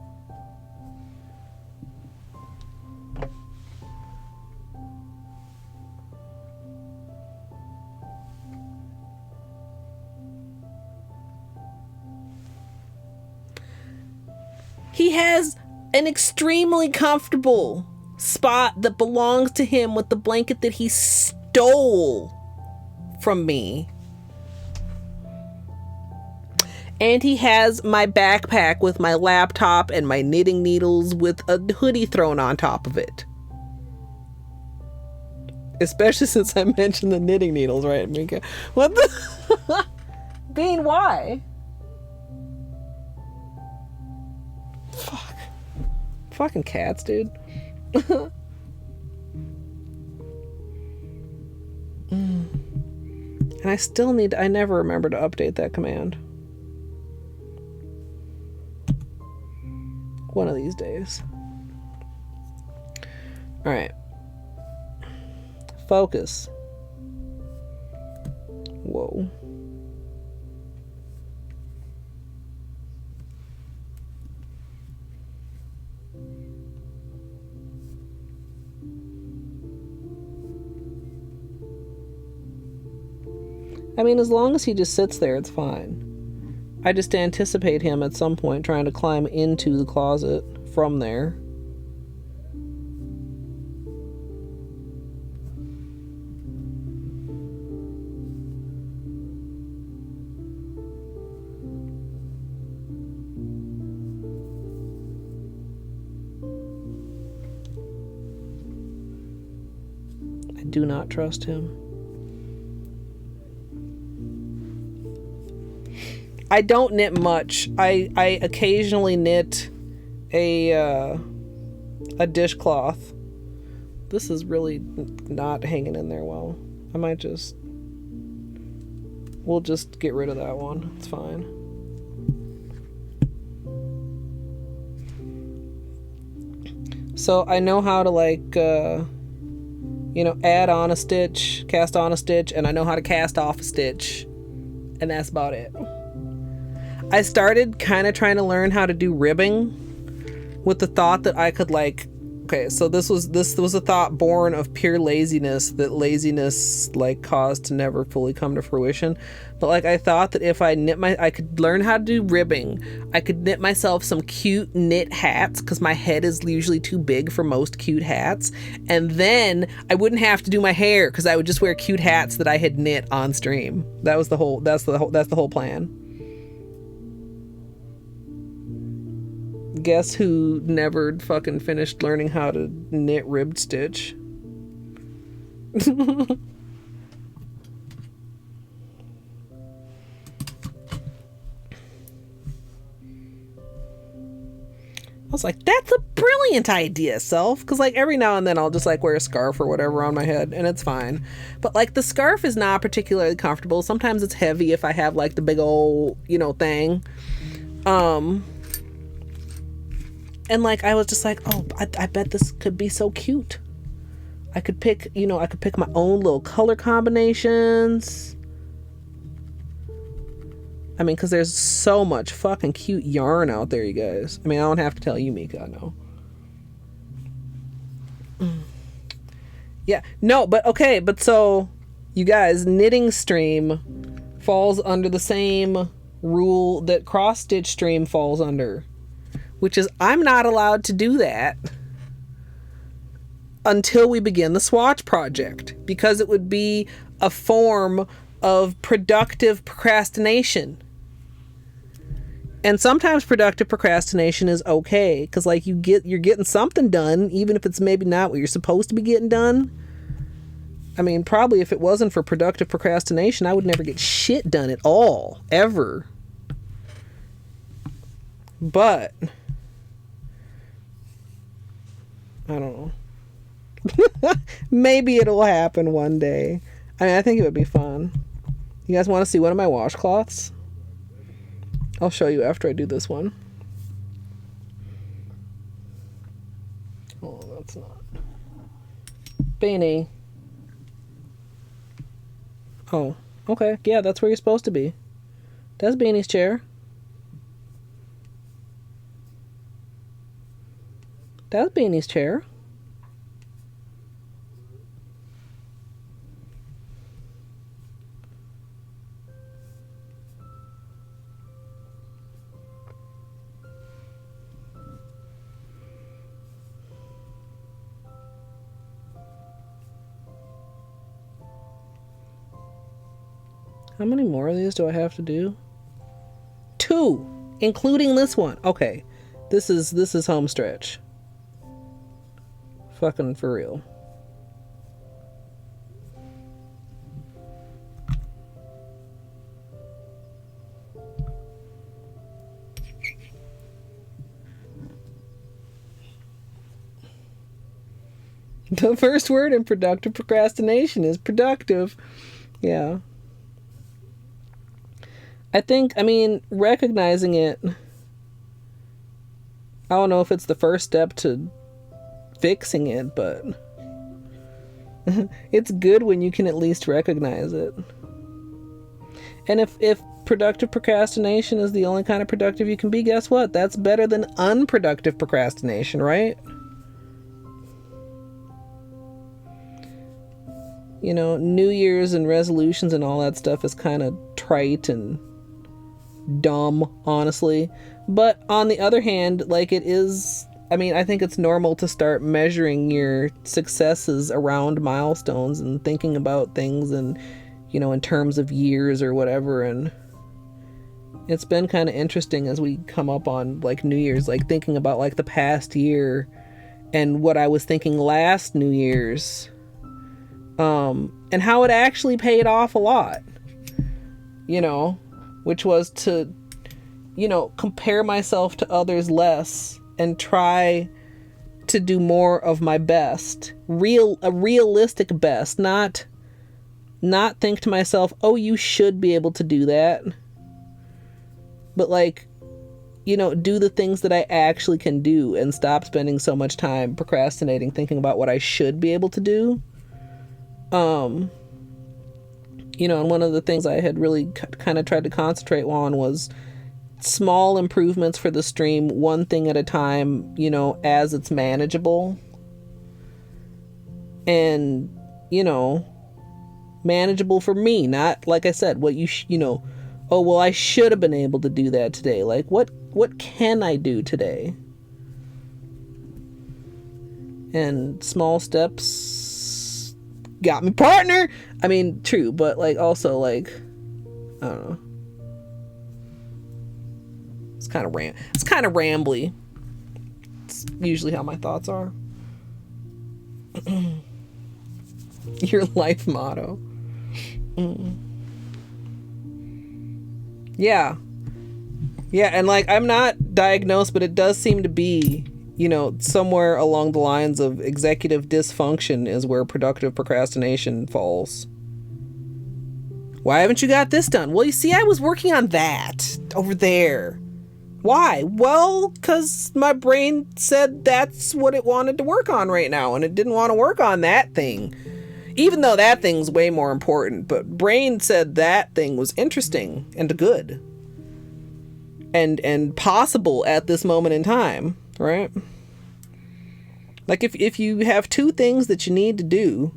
he has an extremely comfortable spot that belongs to him with the blanket that he stole from me. And he has my backpack with my laptop and my knitting needles with a hoodie thrown on top of it. Especially since I mentioned the knitting needles, right, Mika? What the? Bean, why? Fuck. Fucking cats, dude. And I still need, I never remember to update that command. One of these days. Alright. Focus. Whoa. I mean, as long as he just sits there, it's fine. I just anticipate him at some point trying to climb into the closet from there. I do not trust him. I don't knit much. I occasionally knit a dishcloth. This is really not hanging in there well. I might just... We'll just get rid of that one. It's fine. So I know how to, like, you know, add on a stitch, cast on a stitch, and I know how to cast off a stitch. And that's about it. I started kind of trying to learn how to do ribbing with the thought that I could, like, okay, so this was a thought born of pure laziness, that laziness, like, caused to never fully come to fruition. But, like, I thought that if I could learn how to do ribbing, I could knit myself some cute knit hats, because my head is usually too big for most cute hats, and then I wouldn't have to do my hair, because I would just wear cute hats that I had knit on stream. That's the whole plan. Guess who never fucking finished learning how to knit ribbed stitch? I was like, that's a brilliant idea, self. Because, like, every now and then I'll just, like, wear a scarf or whatever on my head, and it's fine. But, like, the scarf is not particularly comfortable. Sometimes it's heavy if I have, like, the big old, you know, thing. And, like, I was just like, oh, I bet this could be so cute. I could pick, you know, I could pick my own little color combinations. I mean, because there's so much fucking cute yarn out there, you guys. I mean, I don't have to tell you, Mika, I know. Yeah, no, but okay, but so, you guys, knitting stream falls under the same rule that cross-stitch stream falls under. Which is, I'm not allowed to do that until we begin the swatch project, because it would be a form of productive procrastination. And sometimes productive procrastination is okay, because, like, you're getting something done, even if it's maybe not what you're supposed to be getting done. I mean, probably if it wasn't for productive procrastination, I would never get shit done at all, ever. But I don't know. Maybe it'll happen one day. I mean, I think it would be fun. You guys want to see one of my washcloths? I'll show you after I do this one. Oh, that's not. Beanie. Oh, okay. Yeah, that's where you're supposed to be. That's Beanie's chair. That's Beanie's chair. How many more of these do I have to do? 2, including this one. Okay. This is home stretch. Fucking for real. The first word in productive procrastination is productive. Yeah. I mean, recognizing it, I don't know if it's the first step to fixing it, but it's good when you can at least recognize it. And if productive procrastination is the only kind of productive you can be, guess what? That's better than unproductive procrastination, right? You know, New Year's and resolutions and all that stuff is kind of trite and dumb, honestly. But on the other hand, like, it is, I mean, I think it's normal to start measuring your successes around milestones and thinking about things and, you know, in terms of years or whatever. And it's been kind of interesting as we come up on like New Year's, like thinking about like the past year and what I was thinking last New Year's. And how it actually paid off a lot, you know, which was to, you know, compare myself to others less and try to do more of my best, a realistic best, not think to myself, oh, you should be able to do that, but like, you know, do the things that I actually can do and stop spending so much time procrastinating, thinking about what I should be able to do. You know, and one of the things I had really kind of tried to concentrate on was small improvements for the stream, one thing at a time, you know, as it's manageable. And, you know, manageable for me, not, like I said, what you know, oh, well, I should have been able to do that today. Like, what can I do today? And small steps got me partner. I mean, true, but like also like, I don't know. It's kind of rambly. It's usually how my thoughts are. Your life motto. Yeah. Yeah, and like, I'm not diagnosed, but it does seem to be, you know, somewhere along the lines of executive dysfunction is where productive procrastination falls. Why haven't you got this done? Well, you see, I was working on that over there. Why? Well, because my brain said that's what it wanted to work on right now, and it didn't want to work on that thing. Even though that thing's way more important, but brain said that thing was interesting and good. And possible at this moment in time. Right? Like if you have two things that you need to do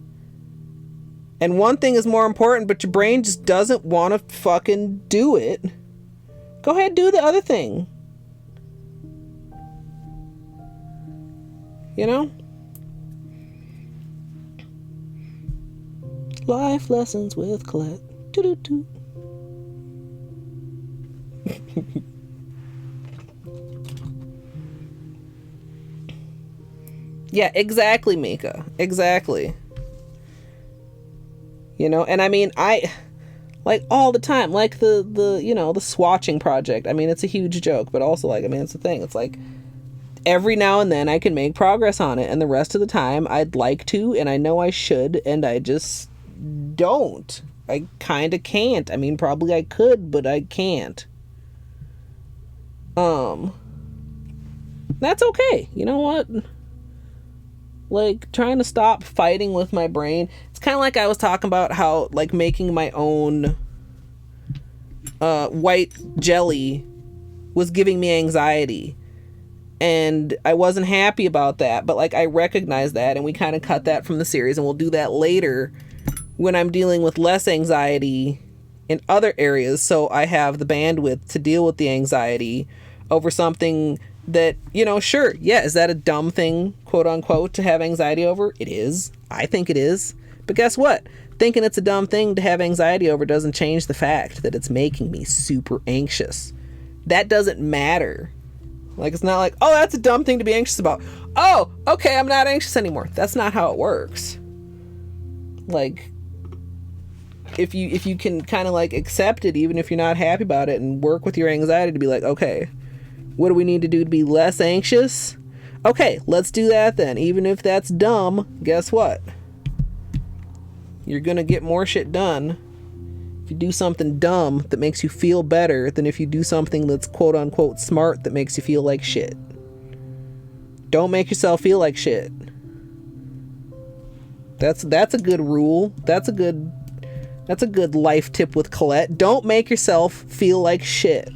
and one thing is more important, but your brain just doesn't want to fucking do it, go ahead, do the other thing. You know? Life lessons with Colette. Doo-doo-doo. Yeah, exactly, Mika. Exactly. You know, and I mean, I like all the time, like the you know, the swatching project. I mean, it's a huge joke, but also like, I mean, it's the thing. It's like every now and then I can make progress on it, and the rest of the time I'd like to, and I know I should, and I just don't. I kind of can't. I mean, probably I could, but I can't. That's okay. You know what? Like, trying to stop fighting with my brain. It's kind of like I was talking about how, like, making my own white jelly was giving me anxiety. And I wasn't happy about that. But, like, I recognize that, and we kind of cut that from the series, and we'll do that later when I'm dealing with less anxiety in other areas, so I have the bandwidth to deal with the anxiety over something that, you know, sure, yeah, is that a dumb thing, quote unquote, to have anxiety over? It is. I think it is. But guess what? thinking it's a dumb thing to have anxiety over doesn't change the fact that it's making me super anxious. That doesn't matter. Like, it's not like, oh, that's a dumb thing to be anxious about. Oh, okay, I'm not anxious anymore. That's not how it works. Like, if you can kind of like accept it, even if you're not happy about it, and work with your anxiety to be like, okay, what do we need to do to be less anxious? Okay, let's do that then. Even if that's dumb, guess what? You're gonna get more shit done if you do something dumb that makes you feel better than if you do something that's quote unquote smart that makes you feel like shit. Don't make yourself feel like shit. That's a good rule. That's a good life tip with Colette. Don't make yourself feel like shit.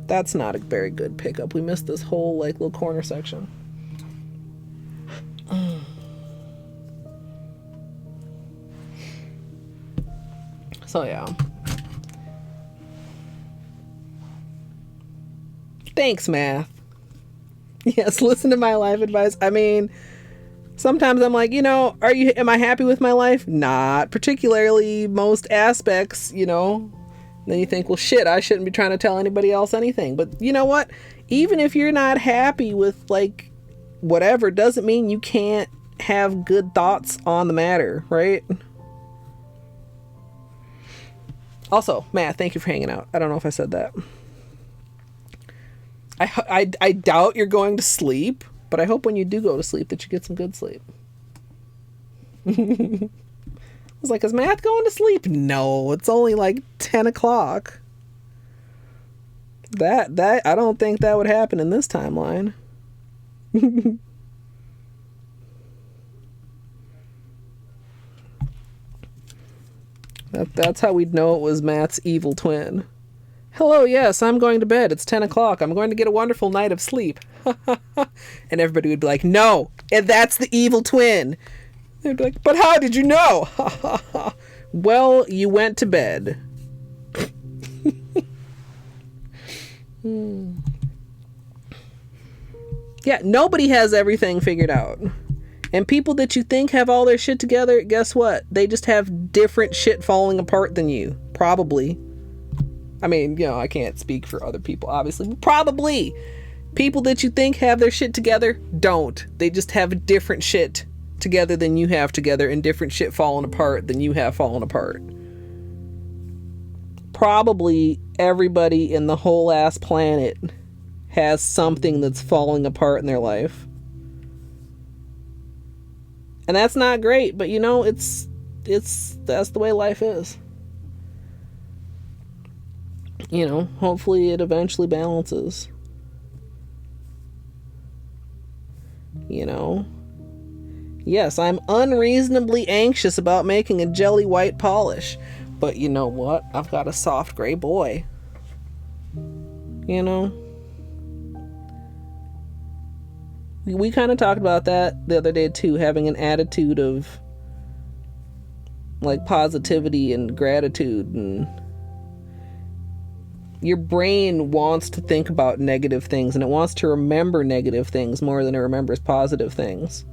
That's not a very good pickup. We missed this whole like little corner section. So yeah. Thanks, Math. Yes, listen to my life advice. I mean, sometimes I'm like, am I happy with my life? Not particularly most aspects, Then you think, well, shit, I shouldn't be trying to tell anybody else anything. But you know what? Even if you're not happy with like whatever, doesn't mean you can't have good thoughts on the matter, right? Also, Matt, thank you for hanging out. I don't know if I said that. I doubt you're going to sleep, but I hope when you do go to sleep that you get some good sleep. I was like, is Matt going to sleep? No, it's only like 10 o'clock. That I don't think that would happen in this timeline. That's how we'd know it was Matt's evil twin. Hello, yes, I'm going to bed. It's 10 o'clock. I'm going to get a wonderful night of sleep. And everybody would be like, no, that's the evil twin. They'd be like, but how did you know? Well, you went to bed. Yeah, nobody has everything figured out. And people that you think have all their shit together, guess what? They just have different shit falling apart than you. Probably. I mean, I can't speak for other people, obviously. But probably. People that you think have their shit together, don't. They just have different shit together than you have together, and different shit falling apart than you have fallen apart. Probably everybody in the whole ass planet has something that's falling apart in their life. And that's not great, but it's that's the way life is. Hopefully it eventually balances. Yes, I'm unreasonably anxious about making a jelly white polish, but you know what? I've got a soft gray boy. We kind of talked about that the other day too, having an attitude of like positivity and gratitude, and your brain wants to think about negative things, and it wants to remember negative things more than it remembers positive things,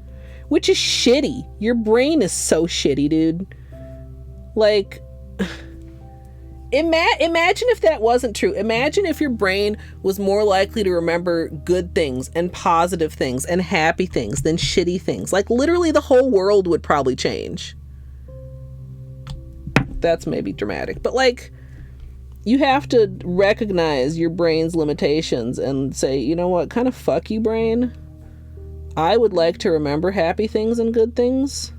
which is shitty. Your brain is so shitty, dude. Like, imagine if that wasn't true. Imagine if your brain was more likely to remember good things and positive things and happy things than shitty things. Like, literally the whole world would probably change. That's maybe dramatic, but like, you have to recognize your brain's limitations and say, you know what, kind of fuck you, brain. I would like to remember happy things and good things,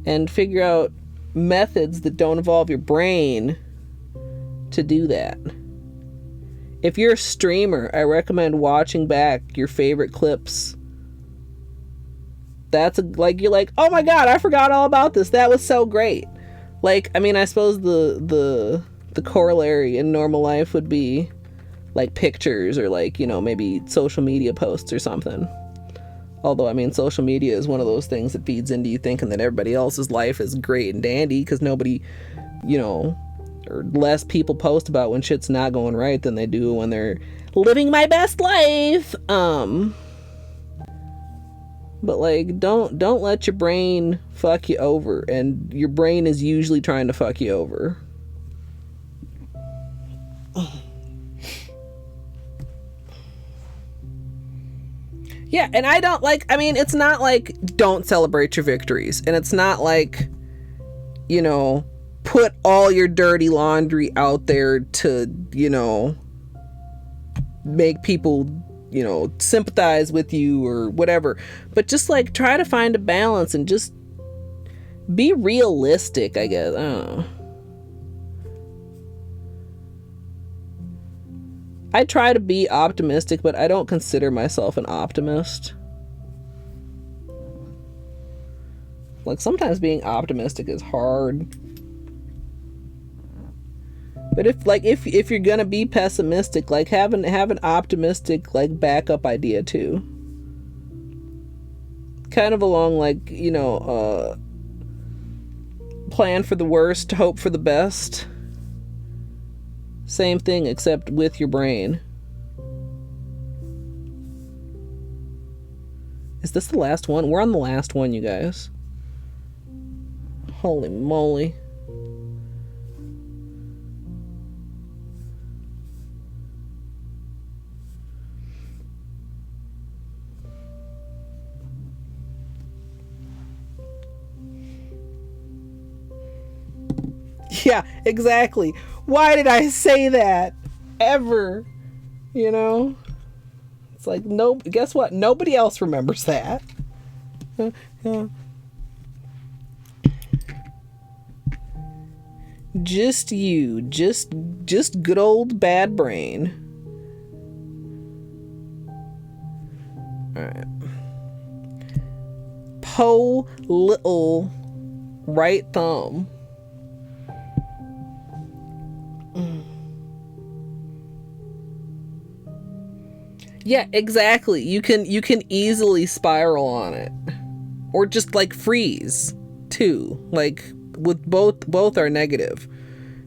and figure out methods that don't involve your brain to do that. If you're a streamer, I recommend watching back your favorite clips. That's you're like, oh my god, I forgot all about this. That was so great. Like, I mean, I suppose the corollary in normal life would be like pictures or like, maybe social media posts or something. Although, I mean, social media is one of those things that feeds into you thinking that everybody else's life is great and dandy, because nobody, or less people post about when shit's not going right than they do when they're living my best life. But like, don't let your brain fuck you over, and your brain is usually trying to fuck you over. Yeah, and I don't like, I mean, it's not like don't celebrate your victories, and it's not like, you know, put all your dirty laundry out there to, you know, make people, you know, sympathize with you or whatever. But just like try to find a balance and just be realistic, I guess. I don't know. I try to be optimistic, but I don't consider myself an optimist. Like, sometimes being optimistic is hard. But if you're gonna be pessimistic, like have an optimistic like backup idea too. Kind of along like, you know, plan for the worst, hope for the best. Same thing, except with your brain. Is this the last one? We're on the last one, you guys. Holy moly. Yeah, exactly. Why did I say that? Ever. You know? It's like, no, guess what? Nobody else remembers that. Just you. Just good old bad brain. Alright. Po little right thumb. Yeah, exactly. You can easily spiral on it. Or just like freeze too. Like with both are negative.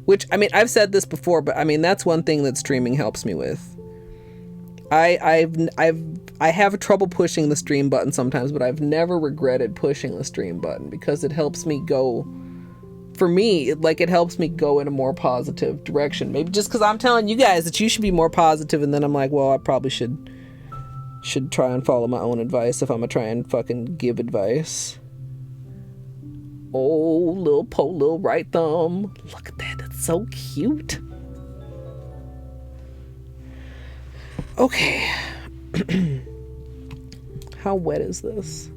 Which, I mean, I've said this before, but I mean that's one thing that streaming helps me with. I have trouble pushing the stream button sometimes, but I've never regretted pushing the stream button because it helps me go, for me, like it helps me go in a more positive direction. Maybe just because I'm telling you guys that you should be more positive, and then I'm like, well, I probably should try and follow my own advice if I'm gonna try and fucking give advice. Oh, little right thumb. Look at that. That's so cute. Okay. How wet is this?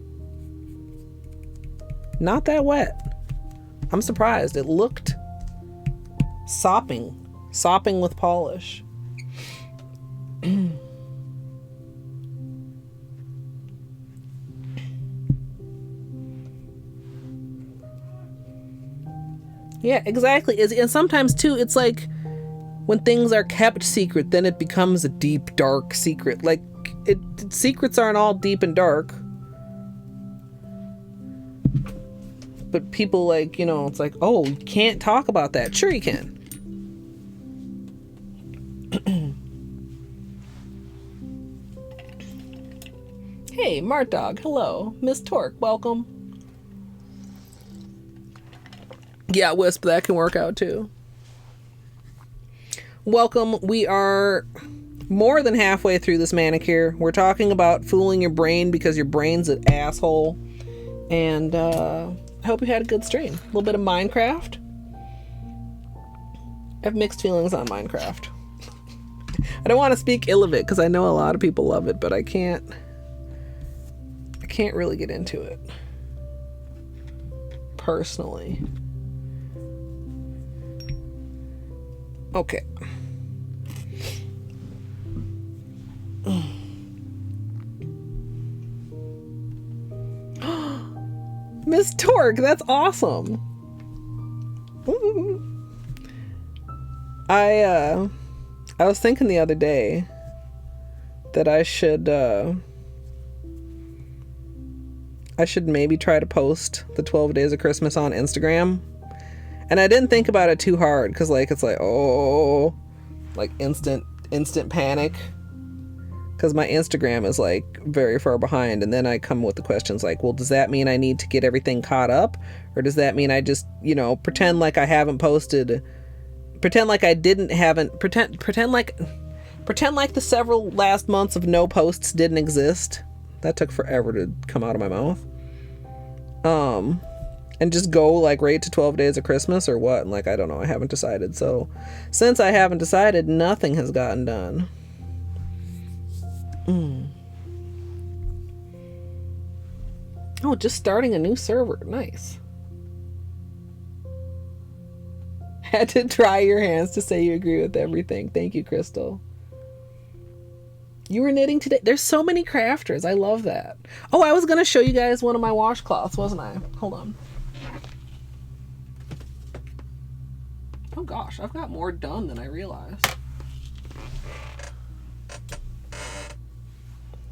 Not that wet. I'm surprised. It looked sopping with polish. Yeah, exactly. And sometimes too, it's like when things are kept secret, then it becomes a deep, dark secret. Like secrets aren't all deep and dark. But people, like, you know, it's like, oh, you can't talk about that. Sure you can. Hey, Mart Dog, hello. Miss Torque, welcome. Yeah, Wisp, that can work out too. Welcome. We are more than halfway through this manicure. We're talking about fooling your brain because your brain's an asshole. And I hope you had a good stream. A little bit of Minecraft. I have mixed feelings on Minecraft. I don't want to speak ill of it because I know a lot of people love it, but I can't really get into it personally. Okay. Miss Torque, that's awesome. Ooh. I was thinking the other day that I should maybe try to post the 12 Days of Christmas on Instagram. And I didn't think about it too hard because, like, it's like, oh, like instant panic. because my Instagram is like very far behind. And then I come with the questions like, well, does that mean I need to get everything caught up? Or does that mean I just, you know, pretend like I haven't posted, pretend like I haven't, pretend like the several last months of no posts didn't exist. That took forever to come out of my mouth. And just go like right to 12 days of Christmas or what? And like, I don't know. I haven't decided. So since I haven't decided, nothing has gotten done. Oh, just starting a new server. Nice. Had to dry your hands to say you agree with everything. Thank you, Crystal. You were knitting today. There's so many crafters. I love that. Oh, I was going to show you guys one of my washcloths, wasn't I? Hold on. Oh gosh, I've got more done than I realized.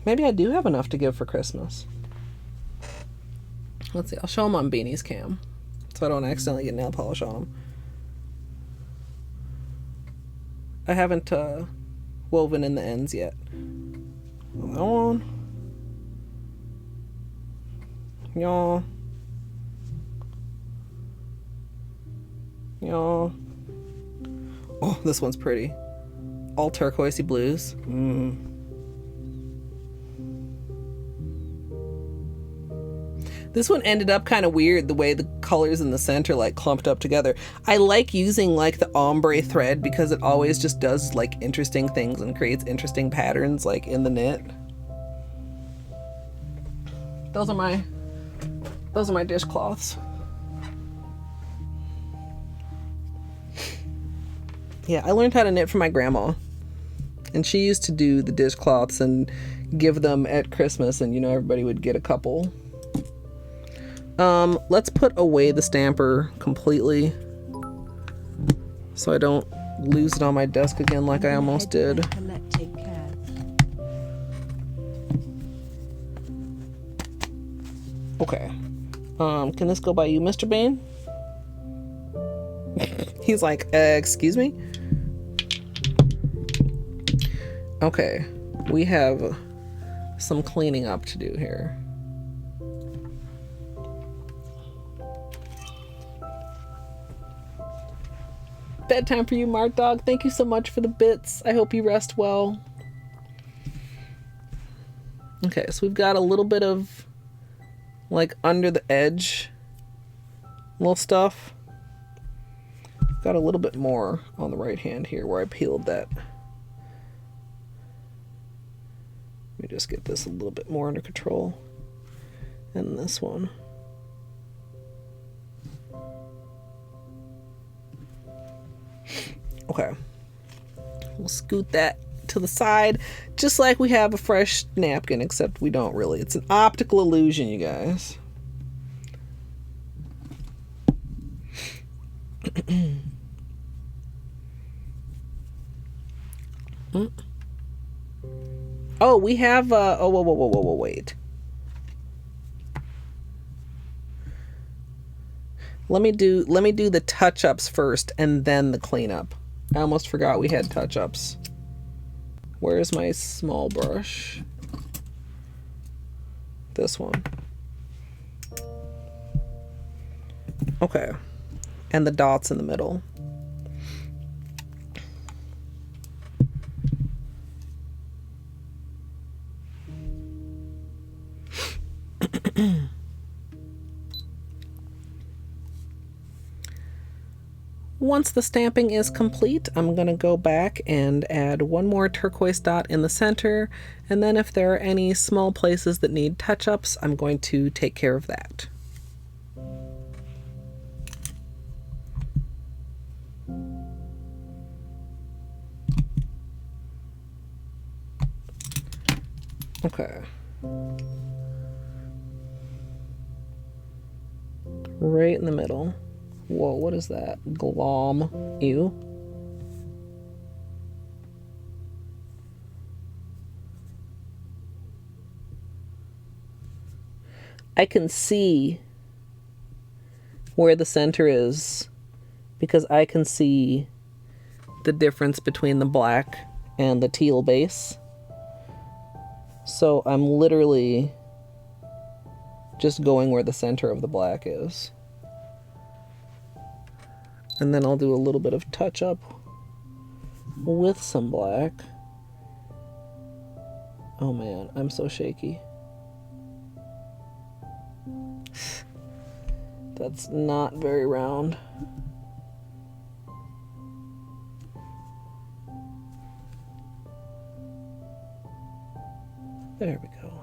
Maybe I do have enough to give for Christmas. Let's see, I'll show them on Beanie's cam so I don't accidentally get nail polish on them. I haven't woven in the ends yet. Hold on. Y'all. Y'all. Oh, this one's pretty. All turquoisey blues. This one ended up kind of weird, the way the colors in the center like clumped up together. I like using like the ombre thread because it always just does like interesting things and creates interesting patterns like in the knit. Those are my dishcloths. Yeah, I learned how to knit from my grandma. And she used to do the dishcloths and give them at Christmas, and you know, everybody would get a couple. Let's put away the stamper completely so I don't lose it on my desk again like I almost did. Okay. Can this go by you, Mr. Bain? He's like, excuse me? Okay. We have some cleaning up to do here. Bedtime for you, Mark Dog. Thank you so much for the bits. I hope you rest well. Okay, so we've got a little bit of like under the edge little stuff. Got a little bit more on the right hand here where I peeled that. Let me just get this a little bit more under control. And this one. Okay. We'll scoot that to the side just like we have a fresh napkin, except we don't really. It's an optical illusion, you guys. Oh, we have oh, whoa, wait. Let me do the touch-ups first and then the cleanup. I almost forgot we had touch-ups. Where's my small brush? This one. Okay. And the dots in the middle. Once the stamping is complete, I'm going to go back and add one more turquoise dot in the center, and then if there are any small places that need touch-ups, I'm going to take care of that. Okay. Right in the middle. Whoa, what is that? Glom. Ew. I can see where the center is because I can see the difference between the black and the teal base. So I'm literally just going where the center of the black is. And then I'll do a little bit of touch up with some black. Oh man, I'm so shaky. That's not very round. There we go.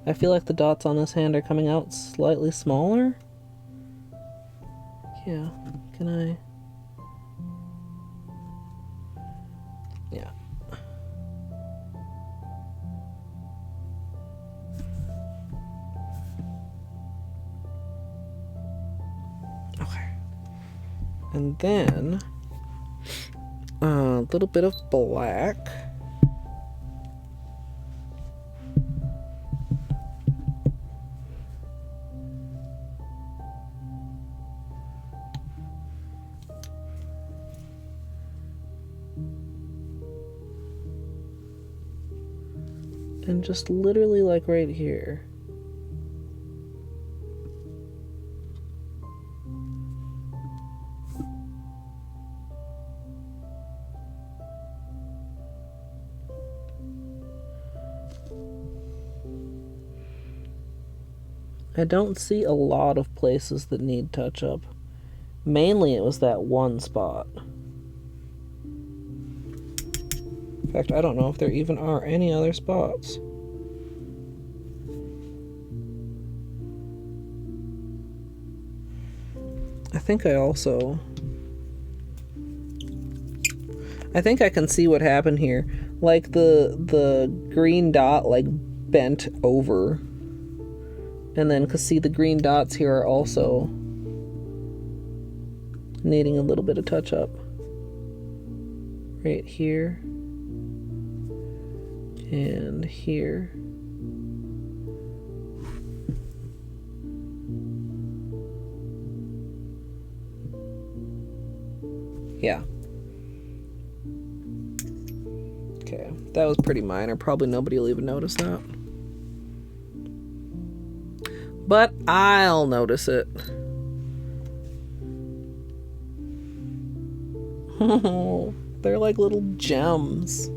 I feel like the dots on this hand are coming out slightly smaller. Yeah, can I? Yeah. Okay. And then a little bit of black. And just literally like right here. I don't see a lot of places that need touch up. Mainly it was that one spot. In fact, I don't know if there even are any other spots. I think I can see what happened here. Like the green dot like bent over. And then cause see the green dots here are also needing a little bit of touch up. Right here. And here. Yeah. Okay, that was pretty minor. Probably nobody will even notice that. But I'll notice it. Oh, they're like little gems.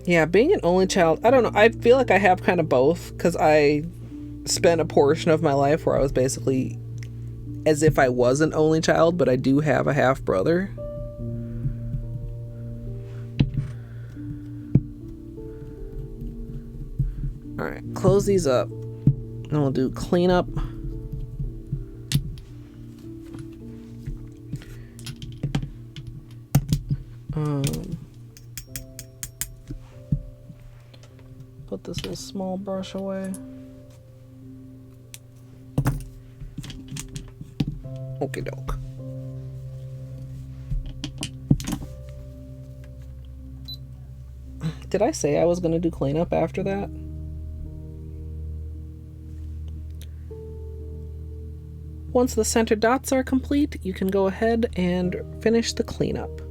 Yeah, being an only child, I don't know. I feel like I have kind of both because I spent a portion of my life where I was basically as if I was an only child, but I do have a half brother. All right, close these up. And we'll do cleanup. Put this little small brush away. Okie doke. Did I say I was going to do cleanup after that? Once the center dots are complete, you can go ahead and finish the cleanup.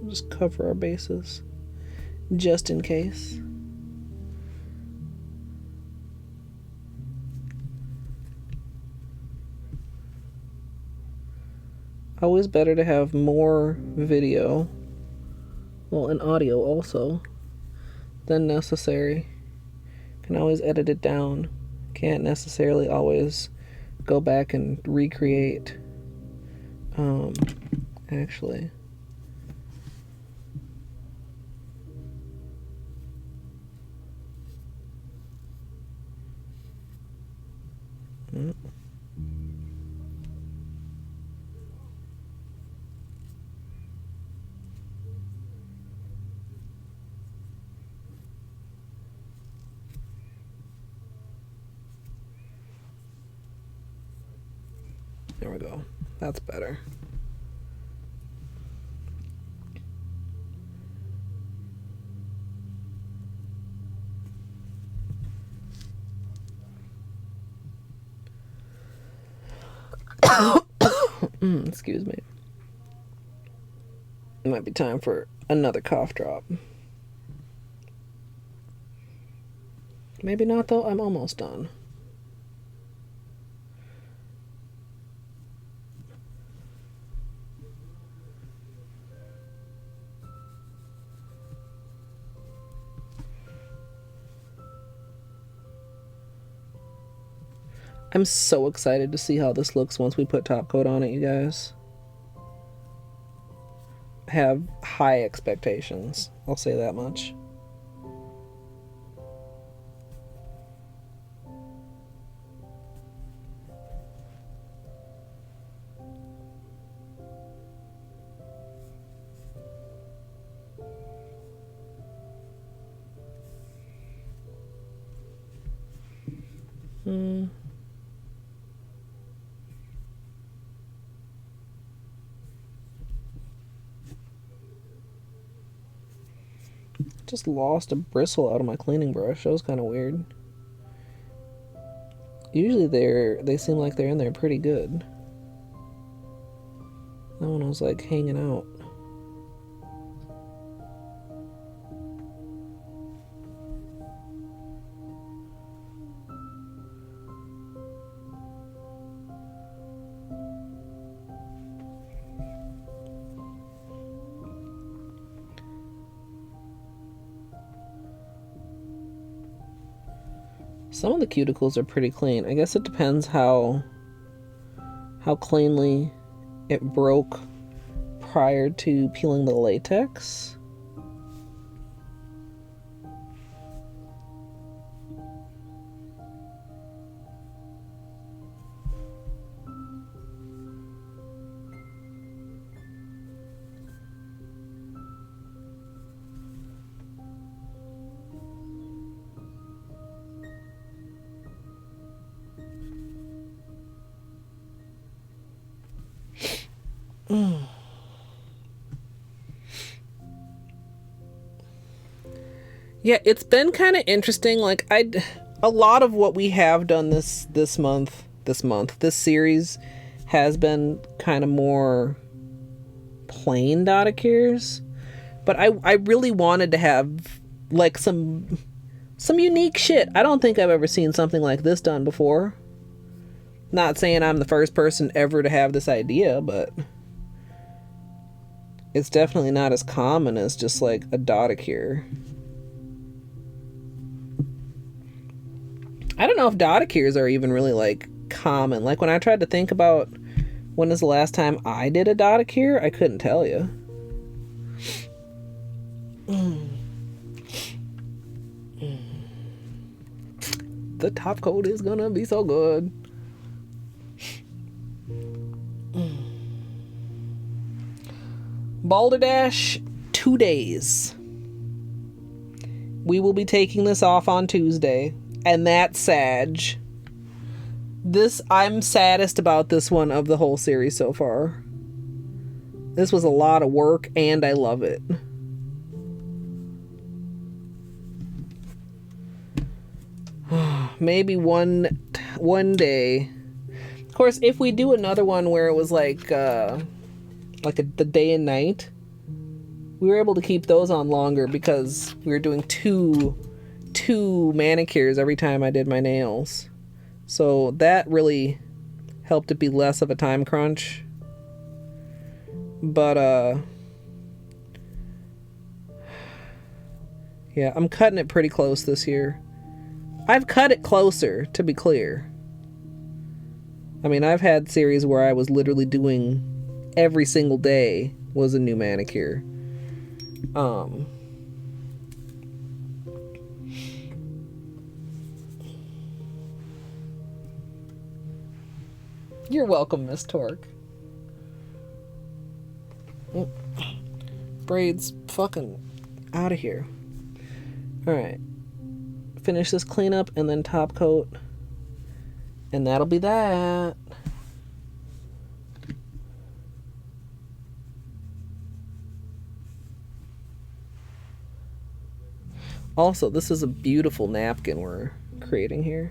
Just cover our bases, just in case. Always better to have more video, well, and audio also, than necessary. Can always edit it down. Can't necessarily always go back and recreate. Actually. There we go. That's better. Excuse me. It might be time for another cough drop. Maybe not though, I'm almost done. I'm so excited to see how this looks once we put top coat on it, you guys. I have high expectations, I'll say that much. Just lost a bristle out of my cleaning brush. That was kind of weird. Usually they seem like they're in there pretty good. That one was like hanging out. Some of the cuticles are pretty clean. I guess it depends how cleanly it broke prior to peeling the latex. Yeah, it's been kind of interesting. Like a lot of what we have done this series has been kind of more plain Dotticures, but I really wanted to have like some unique shit. I don't think I've ever seen something like this done before. Not saying I'm the first person ever to have this idea, but it's definitely not as common as just like a Dotticure. I don't know if Dotticures are even really like common. Like when I tried to think about when is the last time I did a Dotticure, I couldn't tell you. The top coat is gonna be so good. Balderdash 2 days. We will be taking this off on Tuesday. And that's Sag. I'm saddest about this one of the whole series so far. This was a lot of work and I love it. Maybe one day. Of course, if we do another one where it was like the day and night, we were able to keep those on longer because we were doing two manicures every time I did my nails. So that really helped it be less of a time crunch. But yeah, I'm cutting it pretty close this year. I've cut it closer, to be clear. I mean, I've had series where I was literally doing every single day was a new manicure. You're welcome, Miss Torque. Braids fucking out of here. Alright. Finish this cleanup and then top coat. And that'll be that. Also, this is a beautiful napkin we're creating here.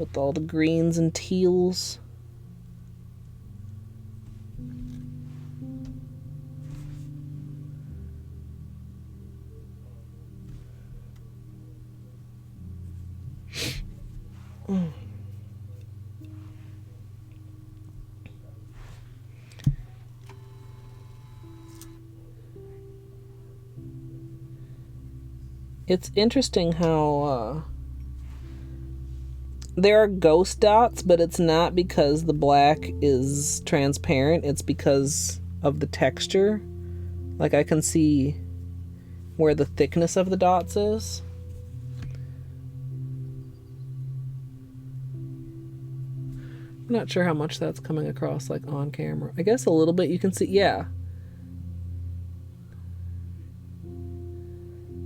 with all the greens and teals. It's interesting how there are ghost dots, but it's not because the black is transparent. It's because of the texture. Like, I can see where the thickness of the dots is. I'm not sure how much that's coming across, like, on camera. I guess a little bit you can see. Yeah.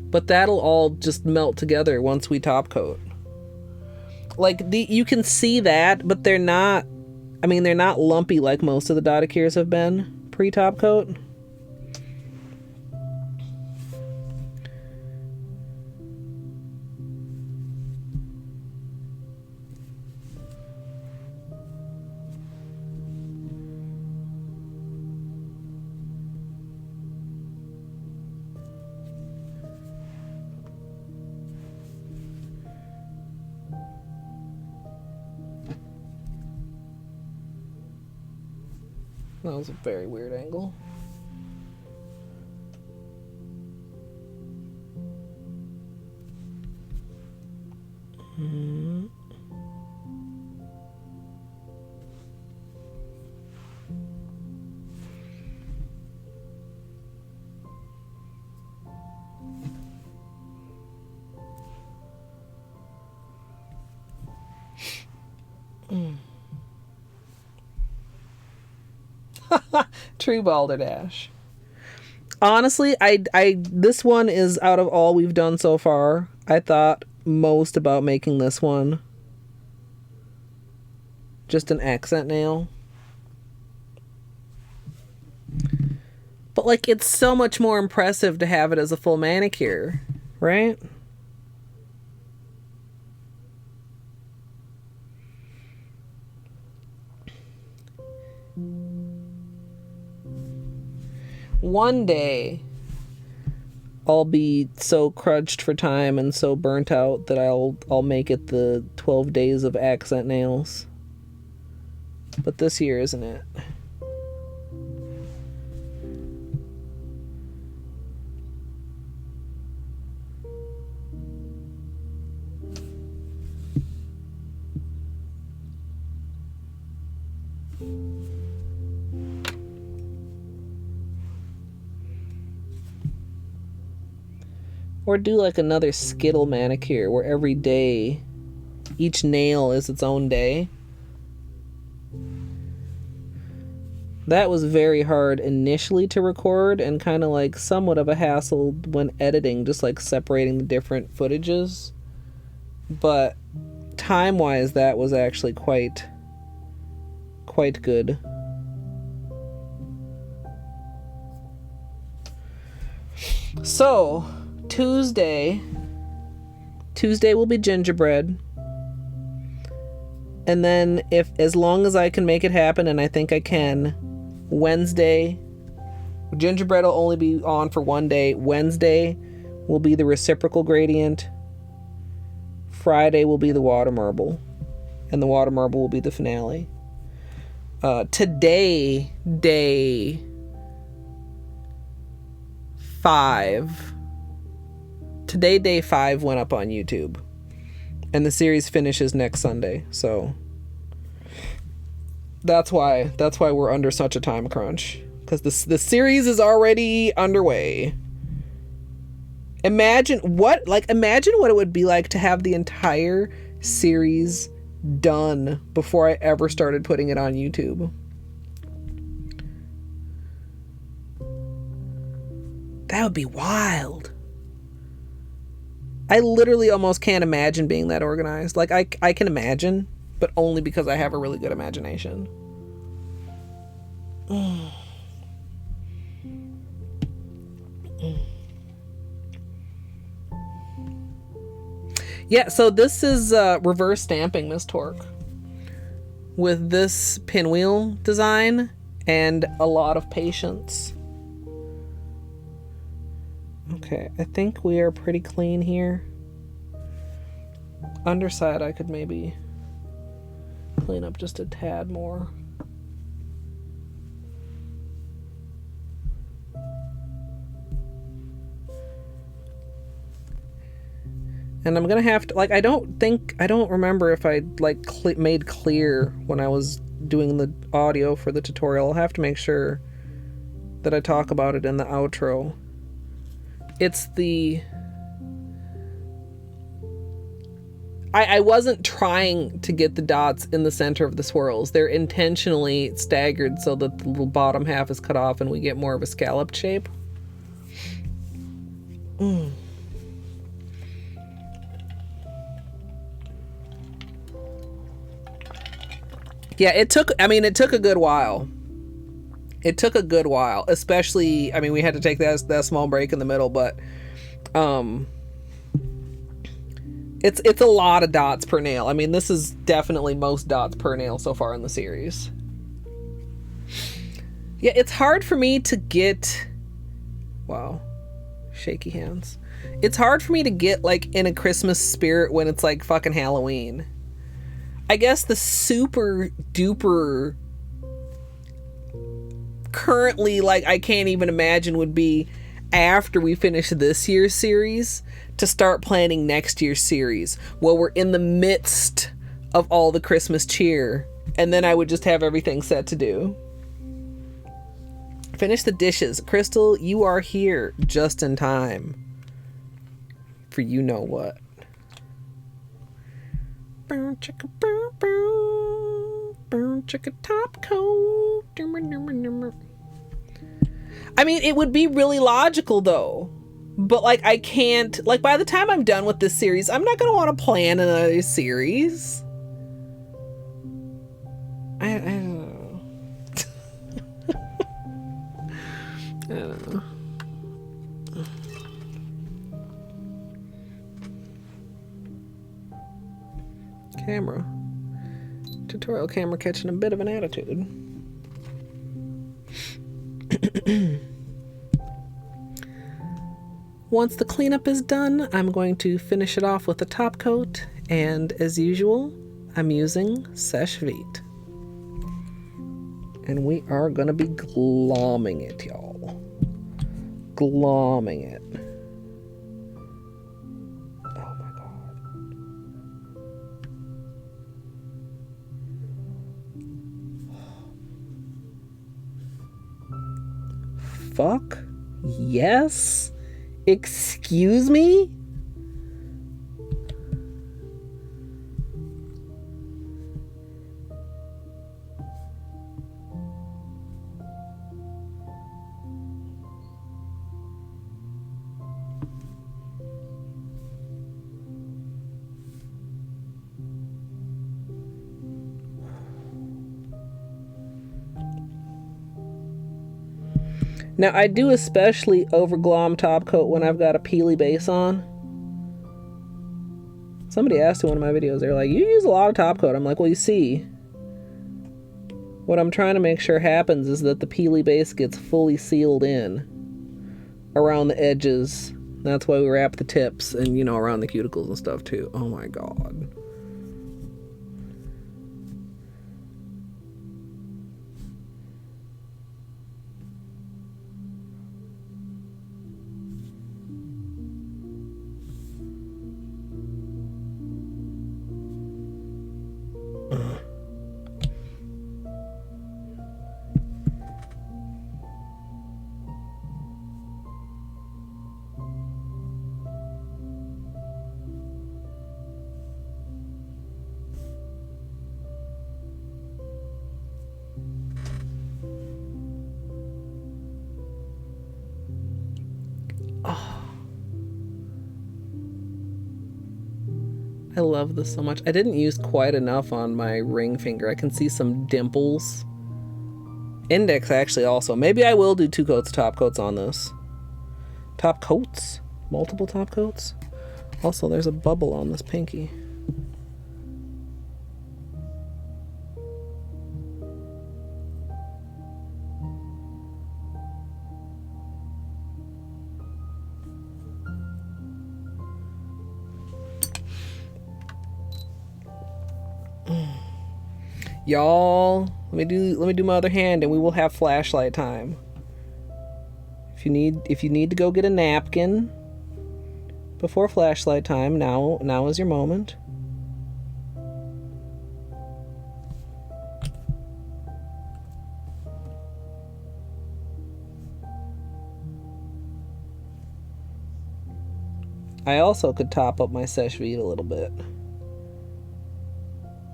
But that'll all just melt together once we top coat. Like, you can see that, but they're not, I mean, they're not lumpy like most of the Dotticures have been pre-top coat. That was a very weird angle. True balderdash. Honestly, I this one is, out of all we've done so far, I thought most about making this one just an accent nail. But, like, it's so much more impressive to have it as a full manicure, right? One day I'll be so crunched for time and so burnt out that I'll make it the 12 days of accent nails. But this year isn't it. Or do like another Skittle manicure where every day, each nail is its own day. That was very hard initially to record and kind of like somewhat of a hassle when editing, just like separating the different footages. But time-wise, that was actually quite good. So, Tuesday will be gingerbread. And then, if as long as I can make it happen, and I think I can, Wednesday, gingerbread will only be on for one day. Wednesday will be the reciprocal gradient. Friday will be the water marble. And the water marble will be the finale. Today, day 5. Today, day 5 went up on YouTube. And the series finishes next Sunday. So that's why we're under such a time crunch. Because the series is already underway. Imagine what it would be like to have the entire series done before I ever started putting it on YouTube. That would be wild. I literally almost can't imagine being that organized. Like, I can imagine, but only because I have a really good imagination. Yeah, so this is reverse stamping Miss Torque with this pinwheel design and a lot of patience. Okay, I think we are pretty clean here. Underside I could maybe clean up just a tad more. And I'm gonna have to, like, I don't remember if I like made clear when I was doing the audio for the tutorial. I'll have to make sure that I talk about it in the outro. It's the... I wasn't trying to get the dots in the center of the swirls. They're intentionally staggered so that the little bottom half is cut off and we get more of a scalloped shape. Yeah, it took a good while. It took a good while, especially, I mean, we had to take that small break in the middle, but it's a lot of dots per nail. I mean, this is definitely most dots per nail so far in the series. Yeah, it's hard for me to get... Wow. Shaky hands. It's hard for me to get, like, in a Christmas spirit when it's, like, fucking Halloween. I guess the super duper currently, like, I can't even imagine would be after we finish this year's series to start planning next year's series while we're in the midst of all the Christmas cheer, and then I would just have everything set to do. Finish the dishes. Crystal, you are here just in time for you know what. Burn chicka burn burn chicka top coat. I mean, it would be really logical though, but like I can't, like, by the time I'm done with this series, I'm not gonna want to plan another series. I don't know. I don't know. Camera. Tutorial camera catching a bit of an attitude. Once the cleanup is done, I'm going to finish it off with a top coat, and as usual, I'm using Seche Vite. And we are gonna be glomming it, y'all. Glomming it. Oh my god. Fuck yes? Excuse me? Now, I do especially over-glom top coat when I've got a peely base on. Somebody asked in one of my videos, they're like, you use a lot of top coat. I'm like, well, you see, what I'm trying to make sure happens is that the peely base gets fully sealed in around the edges. That's why we wrap the tips and, you know, around the cuticles and stuff too. Oh my god. I love this so much. I didn't use quite enough on my ring finger. I can see some dimples. Index actually also. Maybe I will do 2 coats, top coats on this. Top coats? Multiple top coats? Also, there's a bubble on this pinky. Y'all, let me do my other hand and we will have flashlight time. If you need to go get a napkin before flashlight time, now is your moment. I also could top up my sesh vide a little bit.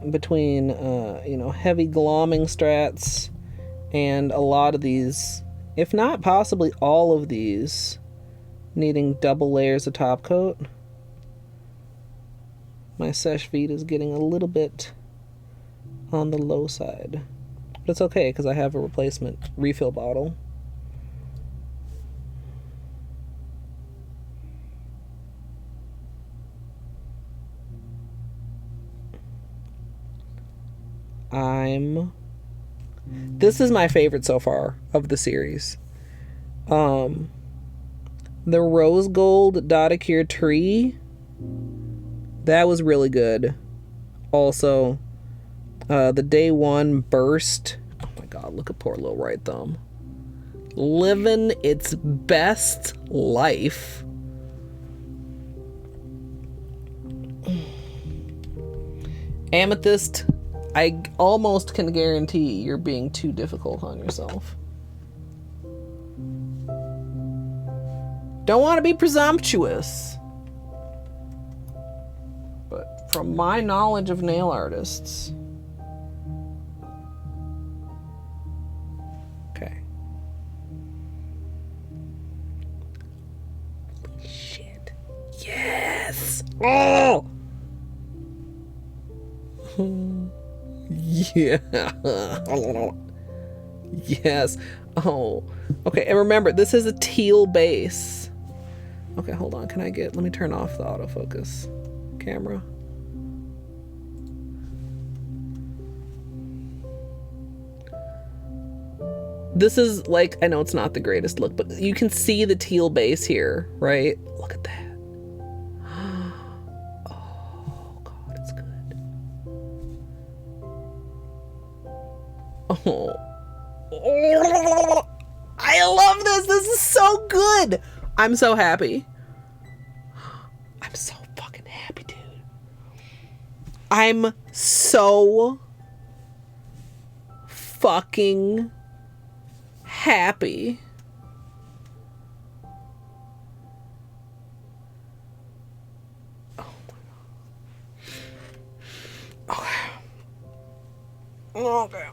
Between heavy glomming strats and a lot of these, if not possibly all of these, needing double layers of top coat, my sesh vide is getting a little bit on the low side. But it's okay because I have a replacement refill bottle. This is my favorite so far of the series. The rose gold Dotticure tree, that was really good. Also, the day one burst. Oh my god, look at poor little right thumb. Living its best life. Amethyst, I almost can guarantee you're being too difficult on yourself. Don't want to be presumptuous, but from my knowledge of nail artists, okay. Holy shit. Yes! Oh! Yeah. Yes. Oh. Okay, and remember, this is a teal base. Okay, hold on. Let me turn off the autofocus camera. This is like, I know it's not the greatest look, but you can see the teal base here, right? Look at that. Oh. I love this. This is so good. I'm so happy. I'm so fucking happy, dude. I'm so fucking happy. Oh my god. Okay. Okay.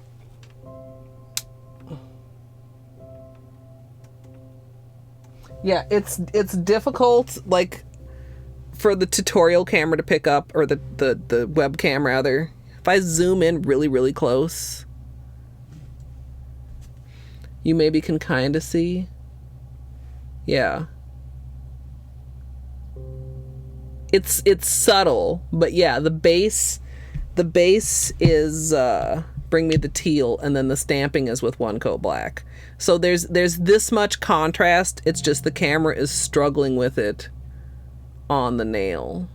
Yeah, it's difficult, like, for the tutorial camera to pick up, or the webcam rather. If I zoom in really, really close, you maybe can kind of see. Yeah. It's subtle, but yeah, the base is bring me the teal, and then the stamping is with one coat black. So there's this much contrast. It's just the camera is struggling with it on the nail.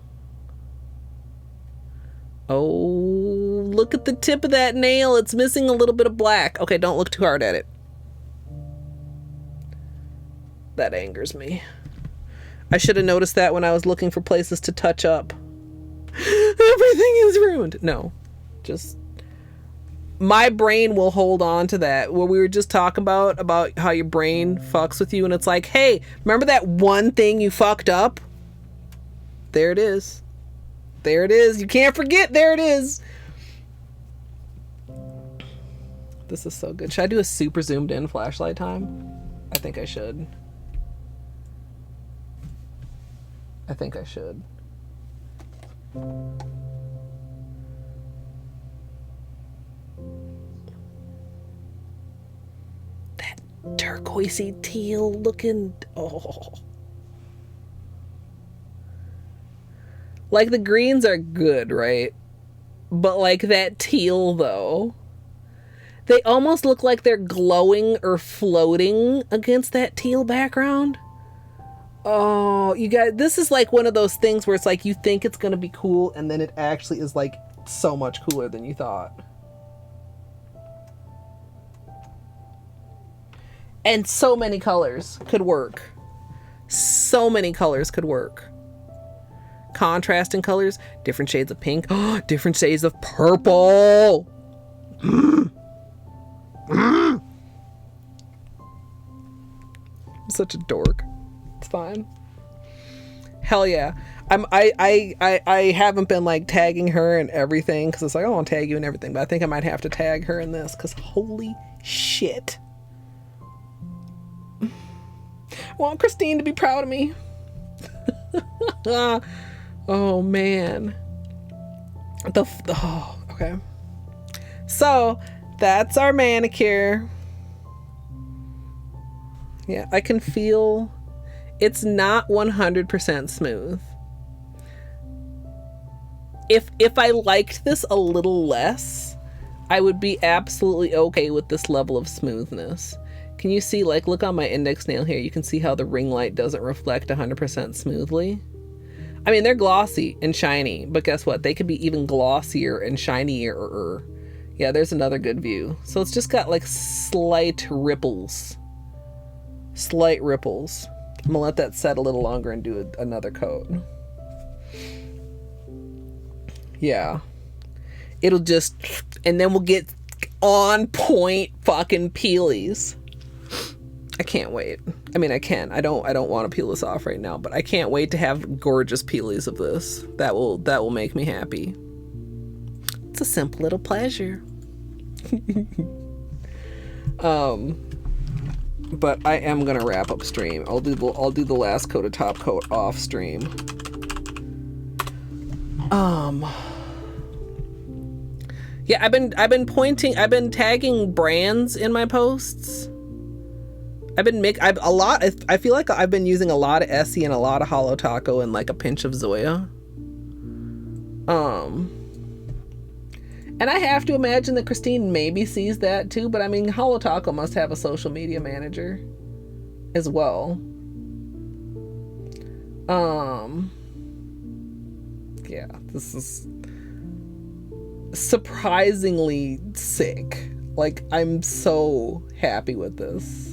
Oh, look at the tip of that nail. It's missing a little bit of black. Okay, don't look too hard at it. That angers me. I should have noticed that when I was looking for places to touch up. Everything is ruined. No, just... my brain will hold on to that. What we were just talking about how your brain fucks with you, and it's like, hey, remember that one thing you fucked up? There it is. There it is. You can't forget. There it is. This is so good. Should I do a super zoomed in flashlight time? I think I should. I think I should. That turquoisey teal looking. Oh. Like, the greens are good, right? But, like, that teal, though, they almost look like they're glowing or floating against that teal background. Oh, you guys, this is like one of those things where it's like you think it's going to be cool, and then it actually is, like, so much cooler than you thought. And so many colors could work. So many colors could work. Contrasting colors, different shades of pink, different shades of purple. I'm such a dork. It's fine. Hell yeah. I haven't been like tagging her and everything because it's like I want to tag you and everything, but I think I might have to tag her in this because holy shit. I want Christine to be proud of me. Oh man. Okay. So that's our manicure. Yeah, I can feel it's not 100% smooth. If I liked this a little less, I would be absolutely okay with this level of smoothness. Can you see, like, look on my index nail here. You can see how the ring light doesn't reflect 100% smoothly. I mean, they're glossy and shiny, but guess what? They could be even glossier and shinier. Yeah, there's another good view. So it's just got like slight ripples. Slight ripples. I'm gonna let that set a little longer and do another coat. Yeah. It'll just, and then we'll get on point fucking peelies. I can't wait. I mean, I can. I don't want to peel this off right now, but I can't wait to have gorgeous peelies of this. That will make me happy. It's a simple little pleasure. But I am gonna wrap up stream. I'll do the last coat of top coat off stream. Yeah, I've been tagging brands in my posts. I feel like I've been using a lot of Essie and a lot of Holo Taco and like a pinch of Zoya. And I have to imagine that Christine maybe sees that too, but I mean, Holo Taco must have a social media manager as well. Yeah, this is surprisingly sick. Like, I'm so happy with this.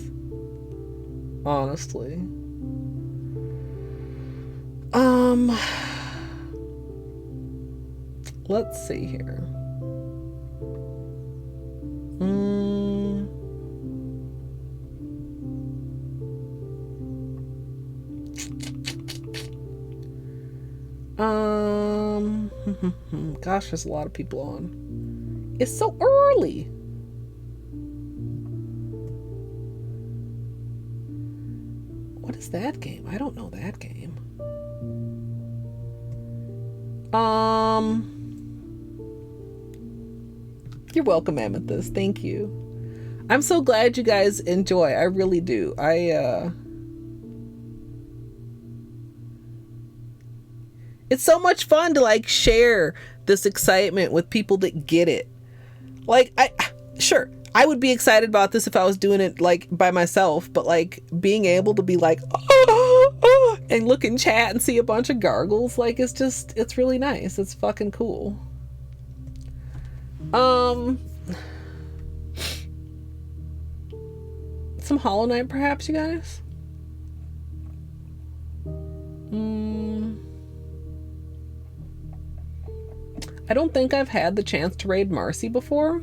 Honestly. Let's see here. Gosh, there's a lot of people on. It's so early. What is that game? I don't know that game. You're welcome, Amethyst. Thank you. I'm so glad you guys enjoy. I really do. It's so much fun to like share this excitement with people that get it. Like, sure, I would be excited about this if I was doing it like by myself, but like being able to be like, and look in chat and see a bunch of gargles, like it's really nice. It's fucking cool. Some Hollow Knight perhaps, you guys? I don't think I've had the chance to raid Marcy before.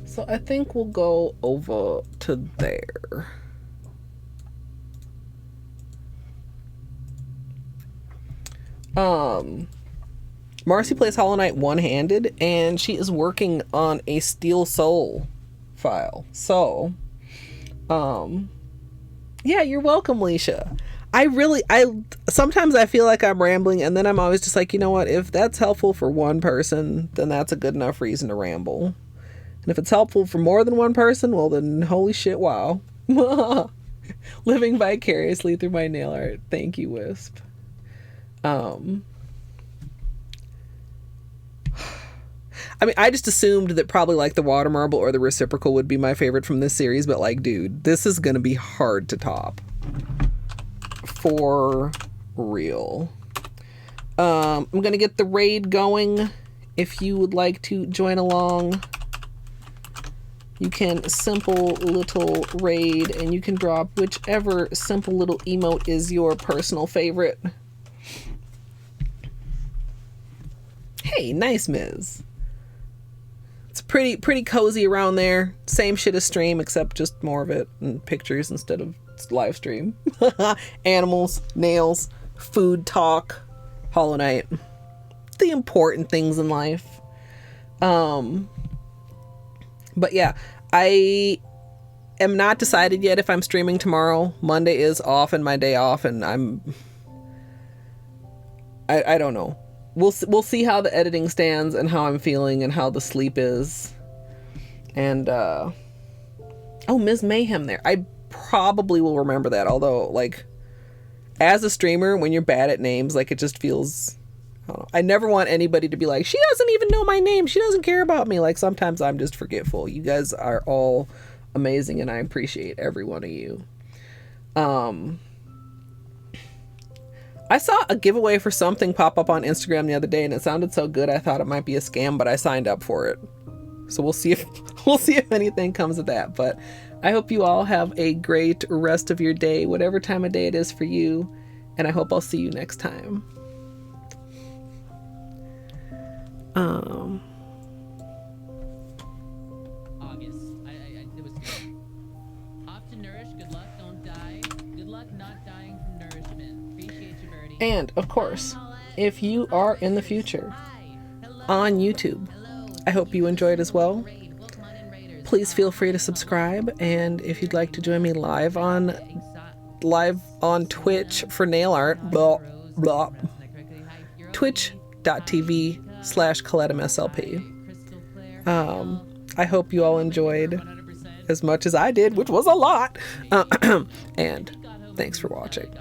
So I think we'll go over to there. Marcy plays Hollow Knight one-handed, and she is working on a Steel Soul file. So, yeah, you're welcome, Leisha. Sometimes I feel like I'm rambling, and then I'm always just like, you know what? If that's helpful for one person, then that's a good enough reason to ramble. And if it's helpful for more than one person, well then holy shit, wow. Living vicariously through my nail art. Thank you, Wisp. I mean, I just assumed that probably like the water marble or the reciprocal would be my favorite from this series, but like, dude, this is gonna be hard to top. For real. I'm gonna get the raid going. If you would like to join along, you can simple little raid and you can drop whichever simple little emote is your personal favorite. Hey, nice Ms. It's pretty cozy around there. Same shit as stream, except just more of it and pictures instead of live stream. Animals, nails, food talk, Hollow Knight. The important things in life. But yeah, I am not decided yet if I'm streaming tomorrow. Monday is off and my day off, and I don't know. We'll see how the editing stands and how I'm feeling and how the sleep is. And oh, Ms. Mayhem there. I probably will remember that. Although, like, as a streamer, when you're bad at names, like, it just feels, I don't know. I never want anybody to be like, she doesn't even know my name. She doesn't care about me. Like, sometimes I'm just forgetful. You guys are all amazing, and I appreciate every one of you. I saw a giveaway for something pop up on Instagram the other day, and it sounded so good I thought it might be a scam, but I signed up for it. So we'll see if anything comes of that. But I hope you all have a great rest of your day, whatever time of day it is for you, and I hope I'll see you next time. August. It was good. Off to nourish. Good luck. Don't die. Good luck not dying from nourishment. Appreciate you, Birdie. And of course, if you are in the future on YouTube, I hope you enjoyed as well. Please feel free to subscribe, and if you'd like to join me live on Twitch for nail art, twitch.tv/Colette MSLP. I hope you all enjoyed as much as I did, which was a lot. And thanks for watching.